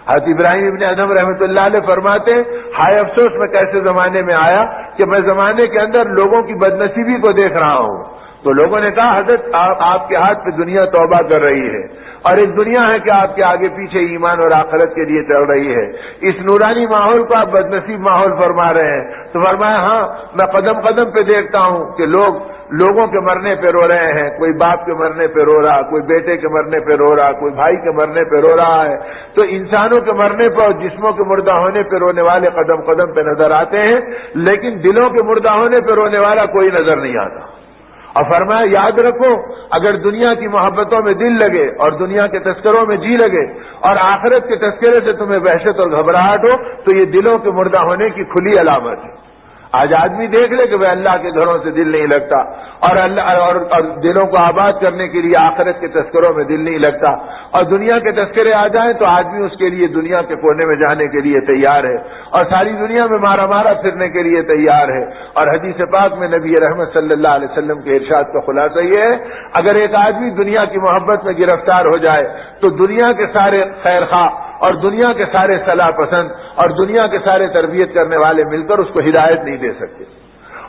حضرت ابراہیم ابن ادھم رحمۃ اللہ علیہ فرماتے ہیں, ہائے افسوس میں کیسے زمانے میں آیا کہ میں زمانے کے اندر لوگوں کی بدنصیبی کو دیکھ رہا ہوں. تو لوگوں نے کہا حضرت آپ کے ہاتھ پہ دنیا توبہ کر رہی ہے اور ایک دنیا ہے کہ آپ کے آگے پیچھے ایمان اور آخرت کے لیے چل رہی ہے. اس نورانی ماحول کو آپ بدنصیب ماحول فرما رہے ہیں. تو فرمایا ہاں, میں قدم قدم پہ دیکھتا ہوں کہ لوگ لوگوں کے مرنے پہ رو رہے ہیں، کوئی باپ کے مرنے پہ رو رہا، کوئی بیٹے کے مرنے پہ رو رہا، کوئی بھائی کے مرنے پہ رو رہا ہے، تو انسانوں کے مرنے پہ اور جسموں کے مردہ ہونے پہ رونے والے قدم قدم پہ نظر آتے ہیں، لیکن دلوں کے مردہ ہونے پہ رونے والا کوئی نظر نہیں آتا۔ اور فرمایا یاد رکھو، اگر دنیا کی محبتوں میں دل لگے اور دنیا کے تذکروں میں جی لگے اور آخرت کے تذکرے سے تمہیں وحشت اور گھبراہٹ ہو تو یہ دلوں کے مردہ ہونے کی کھلی علامت ہے۔ آج آدمی دیکھ لے کہ وہ اللہ کے گھروں سے دل نہیں لگتا اور اور دلوں کو آباد کرنے کے لیے آخرت کے تذکروں میں دل نہیں لگتا، اور دنیا کے تذکرے آ جائیں تو آدمی اس کے لیے دنیا کے کونے میں جانے کے لیے تیار ہے اور ساری دنیا میں مارا مارا پھرنے کے لیے تیار ہے۔ اور حدیث پاک میں نبی رحمت صلی اللہ علیہ وسلم کے ارشاد کا خلاصہ یہ ہے، اگر ایک آدمی دنیا کی محبت میں گرفتار ہو جائے تو دنیا کے سارے خیر خواہ اور دنیا کے سارے صلاح پسند اور دنیا کے سارے تربیت کرنے والے مل کر اس کو ہدایت نہیں دے سکتے،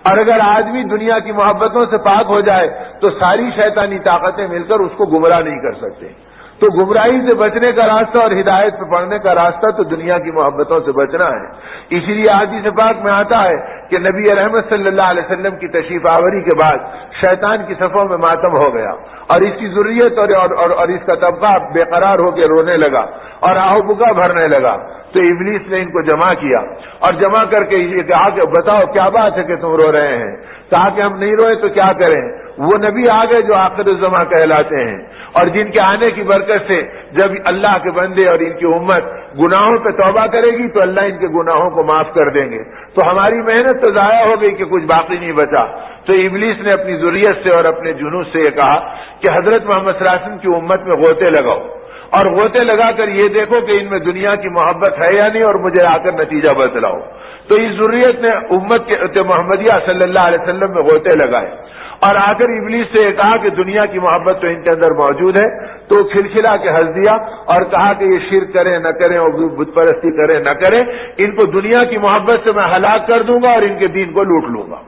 اور اگر آدمی دنیا کی محبتوں سے پاک ہو جائے تو ساری شیطانی طاقتیں مل کر اس کو گمراہ نہیں کر سکتے۔ تو گمراہی سے بچنے کا راستہ اور ہدایت پہ پڑھنے کا راستہ تو دنیا کی محبتوں سے بچنا ہے۔ اسی لیے حدیث پاک میں آتا ہے کہ نبی رحمت صلی اللہ علیہ وسلم کی تشریف آوری کے بعد شیطان کی صفوں میں ماتم ہو گیا اور اس کی ذریت اور اس کا طبقہ بے قرار ہو کے رونے لگا اور آہو بکا بھرنے لگا۔ تو ابلیس نے ان کو جمع کیا اور جمع کر کے یہ کہا کہ بتاؤ کیا بات ہے کہ تم رو رہے ہیں؟ کہا کہ ہم نہیں روئے تو کیا کریں؟ وہ نبی آ گئے جو آخر الزماں کہلاتے ہیں اور جن کے آنے کی برکت سے جب اللہ کے بندے اور ان کی امت گناہوں پہ توبہ کرے گی تو اللہ ان کے گناہوں کو معاف کر دیں گے۔ تو ہماری محنت تو ضائع ہو گئی کہ کچھ باقی نہیں بچا۔ تو ابلیس نے اپنی ذریت سے اور اپنے جنود سے یہ کہا کہ حضرت محمد صلی اللہ علیہ وسلم کی امت میں غوطے لگاؤ اور غوطے لگا کر یہ دیکھو کہ ان میں دنیا کی محبت ہے یا نہیں اور مجھے آ کر نتیجہ بتلاؤ۔ تو اس ذریت نے امت کے محمدیہ صلی اللہ علیہ وسلم میں غوطے لگائے اور آ کر ابلیس سے کہا کہ دنیا کی محبت تو ان کے اندر موجود ہے، تو کھلکھلا کے ہنس دیا اور کہا کہ یہ شرک کریں نہ کریں اور بت پرستی کریں نہ کریں، ان کو دنیا کی محبت سے میں ہلاک کر دوں گا اور ان کے دین کو لوٹ لوں گا۔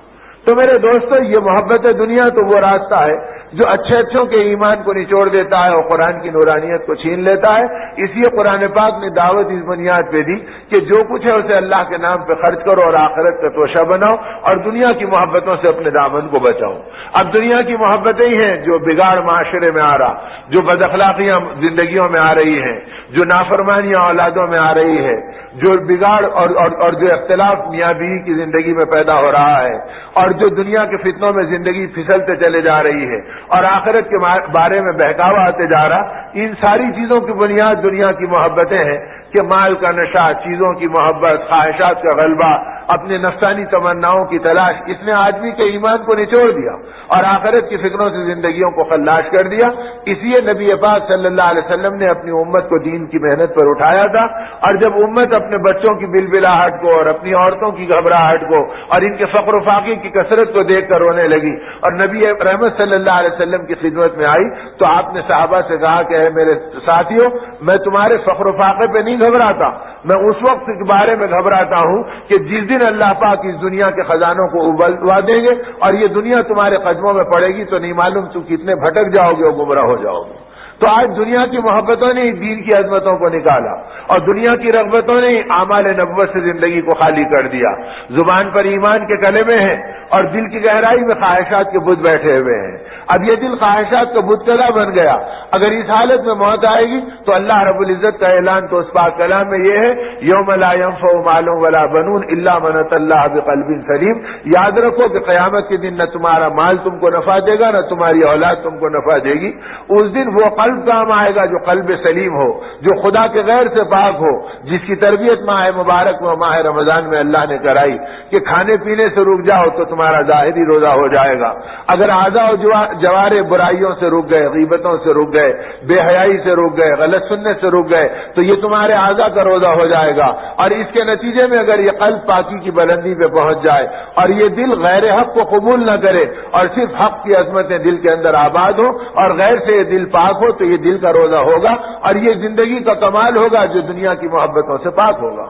تو میرے دوستو، یہ محبت دنیا تو وہ راستہ ہے جو اچھے اچھوں کے ایمان کو نچوڑ دیتا ہے اور قرآن کی نورانیت کو چھین لیتا ہے۔ اس لیے قرآن پاک نے دعوت اس بنیاد پہ دی کہ جو کچھ ہے اسے اللہ کے نام پہ خرچ کرو اور آخرت کا توشہ بناؤ اور دنیا کی محبتوں سے اپنے دامن کو بچاؤ۔ اب دنیا کی محبتیں ہی ہیں جو بگاڑ معاشرے میں آ رہا، جو بد اخلاقیاں زندگیوں میں آ رہی ہیں، جو نافرمانیاں اولادوں میں آ رہی ہے، جو بگاڑ اور جو اختلاف میاں بیوی کی زندگی میں پیدا ہو رہا ہے اور جو دنیا کے فتنوں میں زندگی پھسلتے چلے جا رہی ہے اور آخرت کے بارے میں بہکاوا آتے جا رہا، ان ساری چیزوں کی بنیاد دنیا کی محبتیں ہیں کہ مال کا نشہ، چیزوں کی محبت، خواہشات کا غلبہ، اپنے نفسانی تمناؤں کی تلاش، اس نے آدمی کے ایمان کو نچوڑ دیا اور آخرت کی فکروں سے زندگیوں کو خلاش کر دیا۔ اس لیے نبی پاک صلی اللہ علیہ وسلم نے اپنی امت کو دین کی محنت پر اٹھایا تھا، اور جب امت اپنے بچوں کی بلبلاہٹ کو اور اپنی عورتوں کی گھبراہٹ کو اور ان کے فقر و فاقے کی کثرت کو دیکھ کر رونے لگی اور نبی رحمت صلی اللہ علیہ وسلم کی خدمت میں آئی تو آپ نے صحابہ سے کہا کہ اے میرے ساتھیوں، میں تمہارے فقر و فاقے پہ نہیں گھبراتا، میں اس وقت کے بارے میں گھبراتا ہوں کہ جس دن اللہ پاک اس دنیا کے خزانوں کو ابلوا دیں گے اور یہ دنیا تمہارے قدموں میں پڑے گی تو نہیں معلوم تم کتنے بھٹک جاؤ گے اور گمراہ ہو جاؤ گے۔ تو آج دنیا کی محبتوں نے دین کی عظمتوں کو نکالا اور دنیا کی رغبتوں نے اعمال نبوت سے زندگی کو خالی کر دیا۔ زبان پر ایمان کے کلمے ہیں اور دل کی گہرائی میں خواہشات کے بت بیٹھے ہوئے ہیں۔ اب یہ دل خواہشات کا بت کلا بن گیا۔ اگر اس حالت میں موت آئے گی تو اللہ رب العزت کا اعلان تو اس پاک کلام میں یہ ہے، یوم لا ينفع مال ولا بنون الا من اتى الله بقلب سلیم۔ یاد رکھو کہ قیامت کے دن نہ تمہارا مال تم کو نفع دے گا، نہ تمہاری اولاد تم کو نفع دے گی۔ اس دن وہ قلب کام آئے گا جو قلب سلیم ہو، جو خدا کے غیر سے پاک ہو، جس کی تربیت ماہ مبارک میں ماہ رمضان میں اللہ نے کرائی کہ کھانے پینے سے رک جاؤ تو تمہارا ظاہری روزہ ہو جائے گا۔ اگر اعضاء و جوارے برائیوں سے رک گئے، غیبتوں سے رک گئے، بے حیائی سے رک گئے، غلط سننے سے رک گئے تو یہ تمہارے اعضاء کا روزہ ہو جائے گا، اور اس کے نتیجے میں اگر یہ قلب پاکی کی بلندی پہ پہنچ جائے اور یہ دل غیر حق کو قبول نہ کرے اور صرف حق کی عظمتیں دل کے اندر آباد ہو اور غیر سے یہ دل پاک ہو تو یہ دل کا روزہ ہوگا اور یہ زندگی کا کمال ہوگا جو دنیا کی محبتوں سے پاک ہوگا۔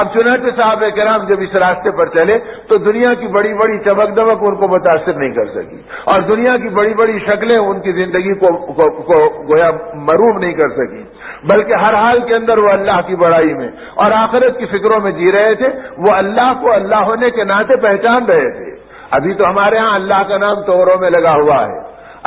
اب چنانچہ صحابہ کرام جب اس راستے پر چلے تو دنیا کی بڑی بڑی چمک دمک ان کو متاثر نہیں کر سکی اور دنیا کی بڑی بڑی شکلیں ان کی زندگی کو گویا مروب نہیں کر سکی، بلکہ ہر حال کے اندر وہ اللہ کی بڑائی میں اور آخرت کی فکروں میں جی رہے تھے۔ وہ اللہ کو اللہ ہونے کے ناطے پہچان رہے تھے۔ ابھی تو ہمارے ہاں اللہ کا نام توڑوں میں لگا ہوا ہے،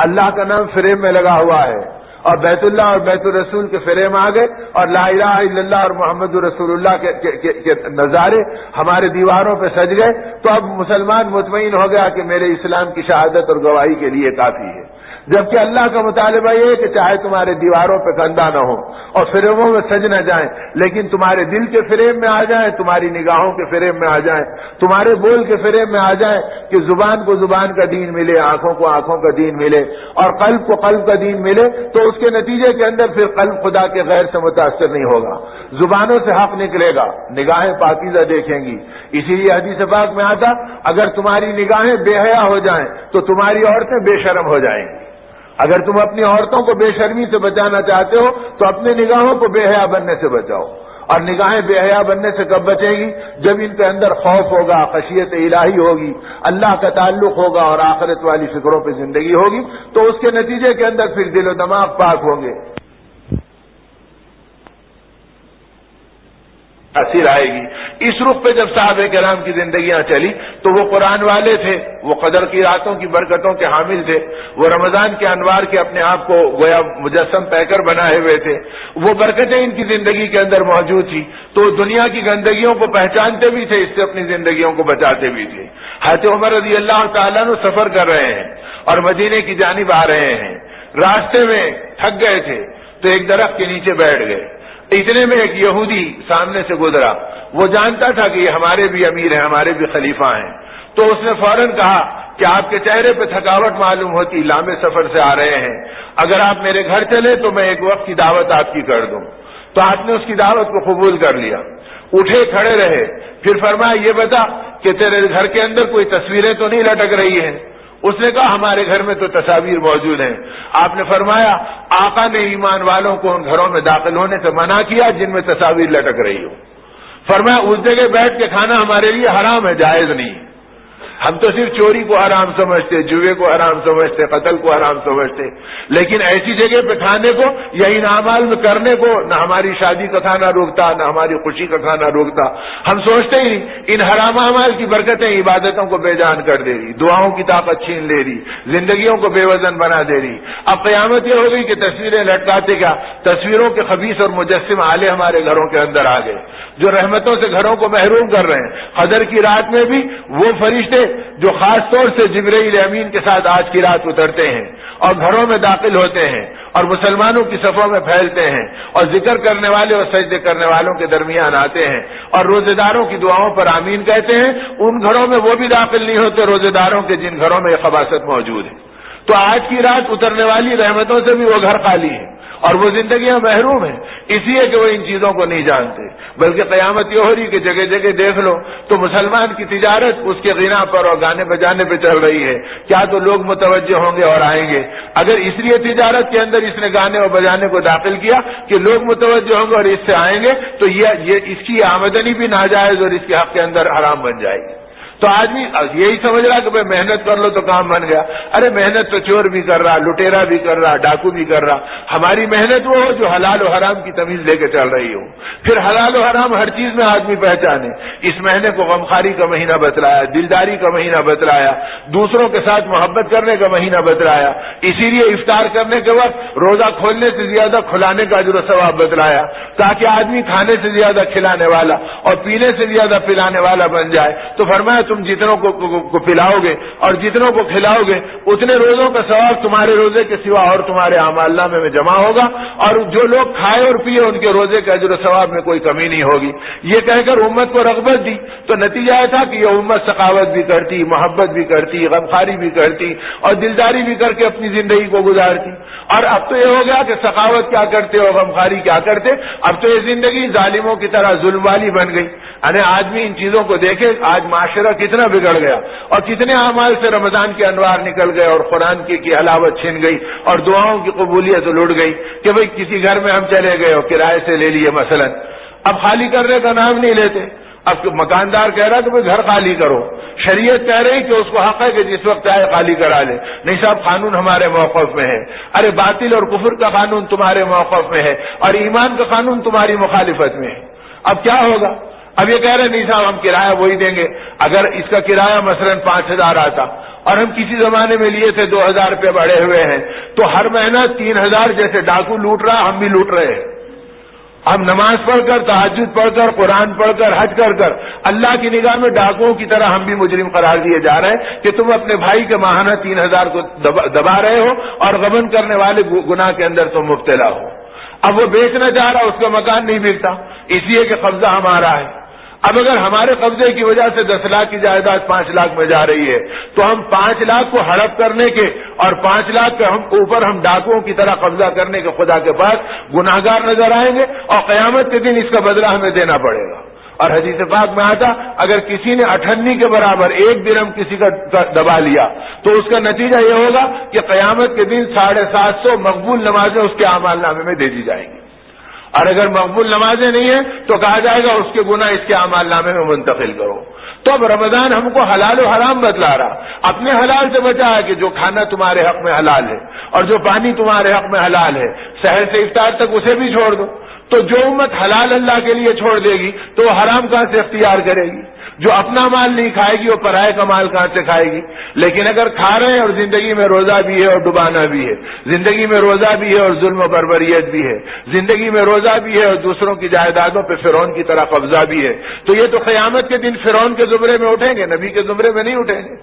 اللہ کا نام فریم میں لگا ہوا ہے، اور بیت اللہ اور بیت الرسول کے فریم آ گئے، اور لا الہ الا اللہ اور محمد رسول اللہ کے نظارے ہمارے دیواروں پہ سج گئے، تو اب مسلمان مطمئن ہو گیا کہ میرے اسلام کی شہادت اور گواہی کے لیے کافی ہے۔ جبکہ اللہ کا مطالبہ یہ ہے کہ چاہے تمہارے دیواروں پہ گندہ نہ ہو اور فریموں میں سج نہ جائیں، لیکن تمہارے دل کے فریم میں آ جائیں، تمہاری نگاہوں کے فریم میں آ جائیں، تمہارے بول کے فریم میں آ جائیں، کہ زبان کو زبان کا دین ملے، آنکھوں کو آنکھوں کا دین ملے، اور قلب کو قلب کا دین ملے، تو اس کے نتیجے کے اندر پھر قلب خدا کے غیر سے متاثر نہیں ہوگا، زبانوں سے حق نکلے گا، نگاہیں پاکیزہ دیکھیں گی۔ اسی لیے حدیث پاک میں آتا، اگر تمہاری نگاہیں بے حیا ہو جائیں تو تمہاری عورتیں بے شرم ہو جائیں گی۔ اگر تم اپنی عورتوں کو بے شرمی سے بچانا چاہتے ہو تو اپنی نگاہوں کو بے حیا بننے سے بچاؤ، اور نگاہیں بے حیا بننے سے کب بچیں گی؟ جب ان کے اندر خوف ہوگا، خشیت الہی ہوگی، اللہ کا تعلق ہوگا اور آخرت والی فکروں پہ زندگی ہوگی، تو اس کے نتیجے کے اندر پھر دل و دماغ پاک ہوں گے، تاثیر آئے گی۔ اس رخ پہ جب صحابہ کرام کی زندگیاں چلی تو وہ قرآن والے تھے، وہ قدر کی راتوں کی برکتوں کے حامل تھے، وہ رمضان کے انوار کے اپنے آپ کو گویا مجسم پیکر بنائے ہوئے تھے، وہ برکتیں ان کی زندگی کے اندر موجود تھی، تو دنیا کی گندگیوں کو پہچانتے بھی تھے، اس سے اپنی زندگیوں کو بچاتے بھی تھے۔ حضرت عمر رضی اللہ تعالیٰ عنہ سفر کر رہے ہیں اور مدینے کی جانب آ رہے ہیں، راستے میں تھک گئے تھے تو ایک درخت کے نیچے بیٹھ گئے، اتنے میں ایک یہودی سامنے سے گزرا، وہ جانتا تھا کہ یہ ہمارے بھی امیر ہیں، ہمارے بھی خلیفہ ہیں، تو اس نے فوراً کہا کہ آپ کے چہرے پہ تھکاوٹ معلوم ہوتی، لمبے سفر سے آ رہے ہیں، اگر آپ میرے گھر چلے تو میں ایک وقت کی دعوت آپ کی کر دوں۔ تو آپ نے اس کی دعوت کو قبول کر لیا، اٹھے کھڑے رہے، پھر فرمایا یہ بتا کہ تیرے گھر کے اندر کوئی تصویریں تو نہیں لٹک رہی ہیں؟ اس نے کہا ہمارے گھر میں تو تصاویر موجود ہیں۔ آپ نے فرمایا آقا نے ایمان والوں کو ان گھروں میں داخل ہونے سے منع کیا جن میں تصاویر لٹک رہی ہو۔ فرمایا اس جگہ بیٹھ کے کھانا ہمارے لیے حرام ہے، جائز نہیں۔ ہم تو صرف چوری کو حرام سمجھتے، جوئے کو حرام سمجھتے، قتل کو حرام سمجھتے، لیکن ایسی جگہ پہ کھانے کو یا ان اعمال میں کرنے کو نہ ہماری شادی کا کھانا روکتا، نہ ہماری خوشی کا کھانا روکتا۔ ہم سوچتے ہی نہیں، ان حرام اعمال کی برکتیں عبادتوں کو بے جان کر دے رہی، دعاؤں کی طاقت چھین لے رہی، زندگیوں کو بے وزن بنا دے رہی۔ اب قیامت یہ ہو گئی کہ تصویریں لٹکاتے کیا، تصویروں کے خبیث اور مجسم آلے ہمارے گھروں کے اندر آ گئے، جو رحمتوں سے گھروں کو محروم کر رہے ہیں۔ قدر کی رات میں بھی وہ فرشتے جو خاص طور سے جبرائیل امین کے ساتھ آج کی رات اترتے ہیں اور گھروں میں داخل ہوتے ہیں اور مسلمانوں کی صفوں میں پھیلتے ہیں اور ذکر کرنے والے اور سجدے کرنے والوں کے درمیان آتے ہیں اور روزے داروں کی دعاؤں پر آمین کہتے ہیں، ان گھروں میں وہ بھی داخل نہیں ہوتے روزے داروں کے جن گھروں میں یہ خباثت موجود ہے۔ تو آج کی رات اترنے والی رحمتوں سے بھی وہ گھر خالی ہیں اور وہ زندگیاں محروم ہیں، اس لیے کہ وہ ان چیزوں کو نہیں جانتے۔ بلکہ قیامت یہ ہو رہی کہ جگہ جگہ دیکھ لو تو مسلمان کی تجارت اس کے غنا پر اور گانے بجانے پہ چل رہی ہے، کیا تو لوگ متوجہ ہوں گے اور آئیں گے۔ اگر اس لیے تجارت کے اندر اس نے گانے اور بجانے کو داخل کیا کہ لوگ متوجہ ہوں گے اور اس سے آئیں گے، تو یہ اس کی آمدنی بھی ناجائز اور اس کے حق کے اندر حرام بن جائے گی۔ تو آدمی یہی سمجھ رہا کہ بھائی محنت کر لو تو کام بن گیا۔ ارے محنت تو چور بھی کر رہا، لٹیرا بھی کر رہا، ڈاکو بھی کر رہا۔ ہماری محنت وہ ہو جو حلال و حرام کی تمیز لے کے چل رہی ہو، پھر حلال و حرام ہر چیز میں آدمی پہچانے۔ اس مہینے کو غمخواری کا مہینہ بتلایا، دلداری کا مہینہ بتلایا، دوسروں کے ساتھ محبت کرنے کا مہینہ بتلایا، اسی لیے افطار کرنے کے وقت روزہ کھولنے سے زیادہ کھلانے کا اجر و ثواب بتلایا، تاکہ آدمی کھانے سے زیادہ کھلانے والا اور پینے سے زیادہ پلانے والا بن جائے۔ تو فرمایا تم جتنوں کو پلاؤ گے اور جتنوں کو کھلاؤ گے اتنے روزوں کا ثواب تمہارے روزے کے سوا اور تمہارے اعمال نامے میں جمع ہوگا، اور جو لوگ کھائے اور پیے ان کے روزے کے اجر و ثواب میں کوئی کمی نہیں ہوگی۔ یہ کہہ کر امت کو رغبت دی تو نتیجہ یہ تھا کہ یہ امت سخاوت بھی کرتی، محبت بھی کرتی، غمخواری بھی کرتی اور دلداری بھی کر کے اپنی زندگی کو گزارتی۔ اور اب تو یہ ہو گیا کہ سخاوت کیا کرتے اور غمخواری کیا کرتے، اب تو یہ زندگی ظالموں کی طرح ظلم والی بن گئی۔ یعنی آدمی ان چیزوں کو دیکھے، آج معاشرہ کتنا بگڑ گیا اور کتنے اعمال سے رمضان کے انوار نکل گئے اور قرآن کی حلاوت چھن گئی اور دعاؤں کی قبولیت لٹ گئی کہ بھئی کسی گھر میں ہم چلے گئے اور کرائے سے لے لیے مثلا، اب خالی کرنے کا نام نہیں لیتے۔ اب مکاندار کہہ رہا کہ بھئی گھر خالی کرو، شریعت کہہ رہی کہ اس کو حق ہے کہ جس وقت چاہے خالی کرا لے۔ نہیں صاحب، قانون ہمارے موقف میں ہے۔ ارے باطل اور کفر کا قانون تمہارے موقف میں ہے اور ایمان کا قانون تمہاری مخالفت میں ہے۔ اب کیا ہوگا؟ اب یہ کہہ رہے نہیں صاحب ہم کرایہ وہی دیں گے. اگر اس کا کرایہ مثلاً 5,000 آتا اور ہم کسی زمانے میں لیے تھے 2,000 روپے بڑھے ہوئے ہیں, تو ہر مہینہ 3,000 جیسے ڈاکو لوٹ رہا ہم بھی لوٹ رہے ہیں. ہم نماز پڑھ کر, تہجد پڑھ کر, قرآن پڑھ کر, حج کر کر اللہ کی نگاہ میں ڈاکوؤں کی طرح ہم بھی مجرم قرار دیے جا رہے ہیں کہ تم اپنے بھائی کے ماہانہ 3,000 کو دبا رہے ہو اور غبن کرنے والے گناہ کے اندر تم مبتلا ہو. اب وہ بیچنا چاہ رہا, اس کا مکان نہیں بکتا اس لیے کہ قبضہ ہمارا ہے. اب اگر ہمارے قبضے کی وجہ سے 10 لاکھ کی جائیداد 5 لاکھ میں جا رہی ہے تو ہم 5 لاکھ کو ہڑپ کرنے کے اور 5 لاکھ کے اوپر ہم ڈاکوؤں کی طرح قبضہ کرنے کے خدا کے پاس گناہگار نظر آئیں گے اور قیامت کے دن اس کا بدلہ ہمیں دینا پڑے گا. اور حدیث پاک میں آتا اگر کسی نے 98 کے برابر 1 درہم کسی کا دبا لیا تو اس کا نتیجہ یہ ہوگا کہ قیامت کے دن 750 مقبول نمازیں اس کے اعمال نامے میں دے دی جائیں گی. اور اگر مقبول نمازیں نہیں ہیں تو کہا جائے گا اس کے گناہ اس کے اعمال نامے میں منتقل کرو. تو اب رمضان ہم کو حلال و حرام بتلا رہا, اپنے حلال سے بچا ہے کہ جو کھانا تمہارے حق میں حلال ہے اور جو پانی تمہارے حق میں حلال ہے سحر سے افطار تک اسے بھی چھوڑ دو. تو جو امت حلال اللہ کے لیے چھوڑ دے گی تو وہ حرام کہاں سے اختیار کرے گی؟ جو اپنا مال نہیں کھائے گی وہ پرائے کا مال کہاں سے کھائے گی؟ لیکن اگر کھا رہے ہیں اور زندگی میں روزہ بھی ہے اور ڈبانا بھی ہے, زندگی میں روزہ بھی ہے اور ظلم و بربریت بھی ہے, زندگی میں روزہ بھی ہے اور دوسروں کی جائیدادوں پہ فرعون کی طرح قبضہ بھی ہے, تو یہ تو قیامت کے دن فرعون کے زمرے میں اٹھیں گے, نبی کے زمرے میں نہیں اٹھیں گے.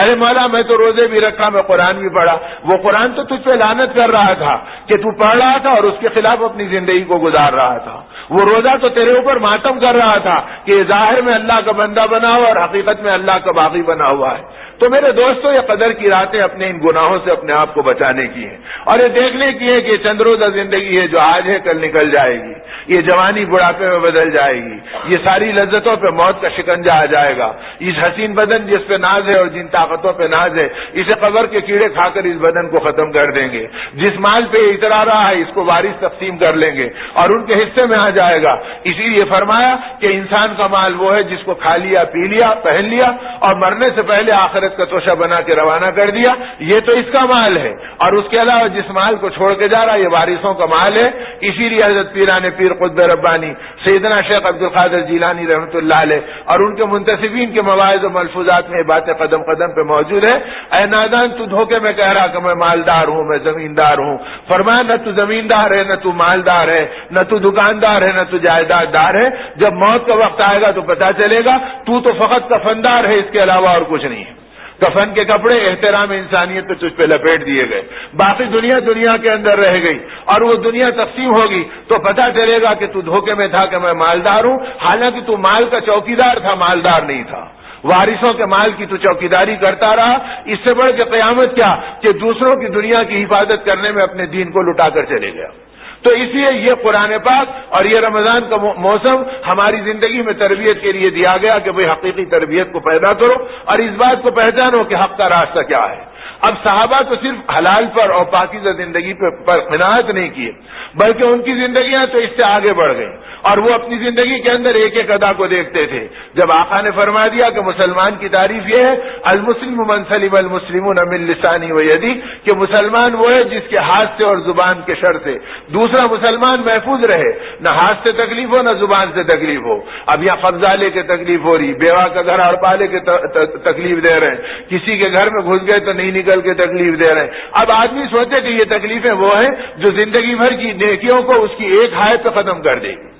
ارے مولا میں تو روزے بھی رکھا, میں قرآن بھی پڑھا. وہ قرآن تو تجھ پہ لعنت کر رہا تھا کہ تو پڑھ رہا تھا اور اس کے خلاف اپنی زندگی کو گزار رہا تھا. وہ روزہ تو تیرے اوپر ماتم کر رہا تھا کہ ظاہر میں اللہ کا بندہ بنا ہوا اور حقیقت میں اللہ کا باغی بنا ہوا ہے. تو میرے دوستو یہ قدر کی راتیں اپنے ان گناہوں سے اپنے آپ کو بچانے کی ہیں اور یہ دیکھنے کی ہے کہ چند روزہ زندگی ہے جو آج ہے کل نکل جائے گی. یہ جوانی بڑھاپے میں بدل جائے گی. یہ ساری لذتوں پہ موت کا شکنجہ آ جائے گا. اس حسین بدن جس پہ ناز ہے اور جن طاقتوں پہ ناز ہے اسے قبر کے کیڑے کھا کر اس بدن کو ختم کر دیں گے. جس مال پہ اترا رہا ہے اس کو وارث تقسیم کر لیں گے اور ان کے حصے میں آ جائے گا. اسی لیے فرمایا کہ انسان کا مال وہ ہے جس کو کھا لیا, پی لیا, پہن لیا اور مرنے سے پہلے آخرت کا توشہ بنا کے روانہ کر دیا. یہ تو اس کا مال ہے. اور اس کے علاوہ جس مال کو چھوڑ کے جا رہا یہ وارثوں کا مال ہے. اسی لیے حضرت پیران پیر قطب ربانی سیدنا شیخ عبد القادر جیلانی رحمۃ اللہ علیہ اور ان کے منتسبین کے مواعظ و ملفوظات میں باتیں قدم قدم پہ موجود ہے. اے نادان تو دھوکے میں کہہ رہا کہ میں مالدار ہوں, میں زمیندار ہوں. فرمایا نہ تو زمیندار ہے, نہ تو مالدار ہے, نہ تو دکاندار ہے, نہ تو جائیداد دار ہے. جب موت کا وقت آئے گا تو پتہ چلے گا تو فقط کفندار ہے, اس کے علاوہ اور کچھ نہیں ہے. کفن کے کپڑے احترام انسانیت پہ تجھ پہ لپیٹ دیے گئے. باقی دنیا کے اندر رہ گئی اور وہ دنیا تقسیم ہوگی تو پتہ چلے گا کہ تو دھوکے میں تھا کہ میں مالدار ہوں, حالانکہ تو مال کا چوکیدار تھا, مالدار نہیں تھا. وارثوں کے مال کی تو چوکیداری کرتا رہا. اس سے بڑھ کے قیامت کیا کہ دوسروں کی دنیا کی حفاظت کرنے میں اپنے دین کو لٹا کر چلے گیا. تو اس لیے یہ قرآن پاک اور یہ رمضان کا موسم ہماری زندگی میں تربیت کے لیے دیا گیا کہ بھئی حقیقی تربیت کو پیدا کرو اور اس بات کو پہچانو کہ حق کا راستہ کیا ہے. اب صحابہ تو صرف حلال پر اور پاکیزہ زندگی پر قناعت نہیں کیے بلکہ ان کی زندگیاں تو اس سے آگے بڑھ گئیں اور وہ اپنی زندگی کے اندر ایک ایک ادا کو دیکھتے تھے. جب آقا نے فرما دیا کہ مسلمان کی تعریف یہ ہے المسلم من سلم المسلمون من لسانی و یدی, کہ مسلمان وہ ہے جس کے ہاتھ سے اور زبان کے شر سے دوسرا مسلمان محفوظ رہے, نہ ہاتھ سے تکلیف ہو نہ زبان سے تکلیف ہو. اب یہاں قبضہ لے کے تکلیف ہو رہی, بیوہ کا گھر ہڑپا لے کے تکلیف دے رہے ہیں, کسی کے گھر میں گھس گئے تو نہیں نکل کے تکلیف دے رہے ہیں. اب آدمی سوچے کہ یہ تکلیفیں وہ ہیں جو زندگی بھر کی نیکیوں کو اس کی ایک ہائے پہ ختم کر دے گی.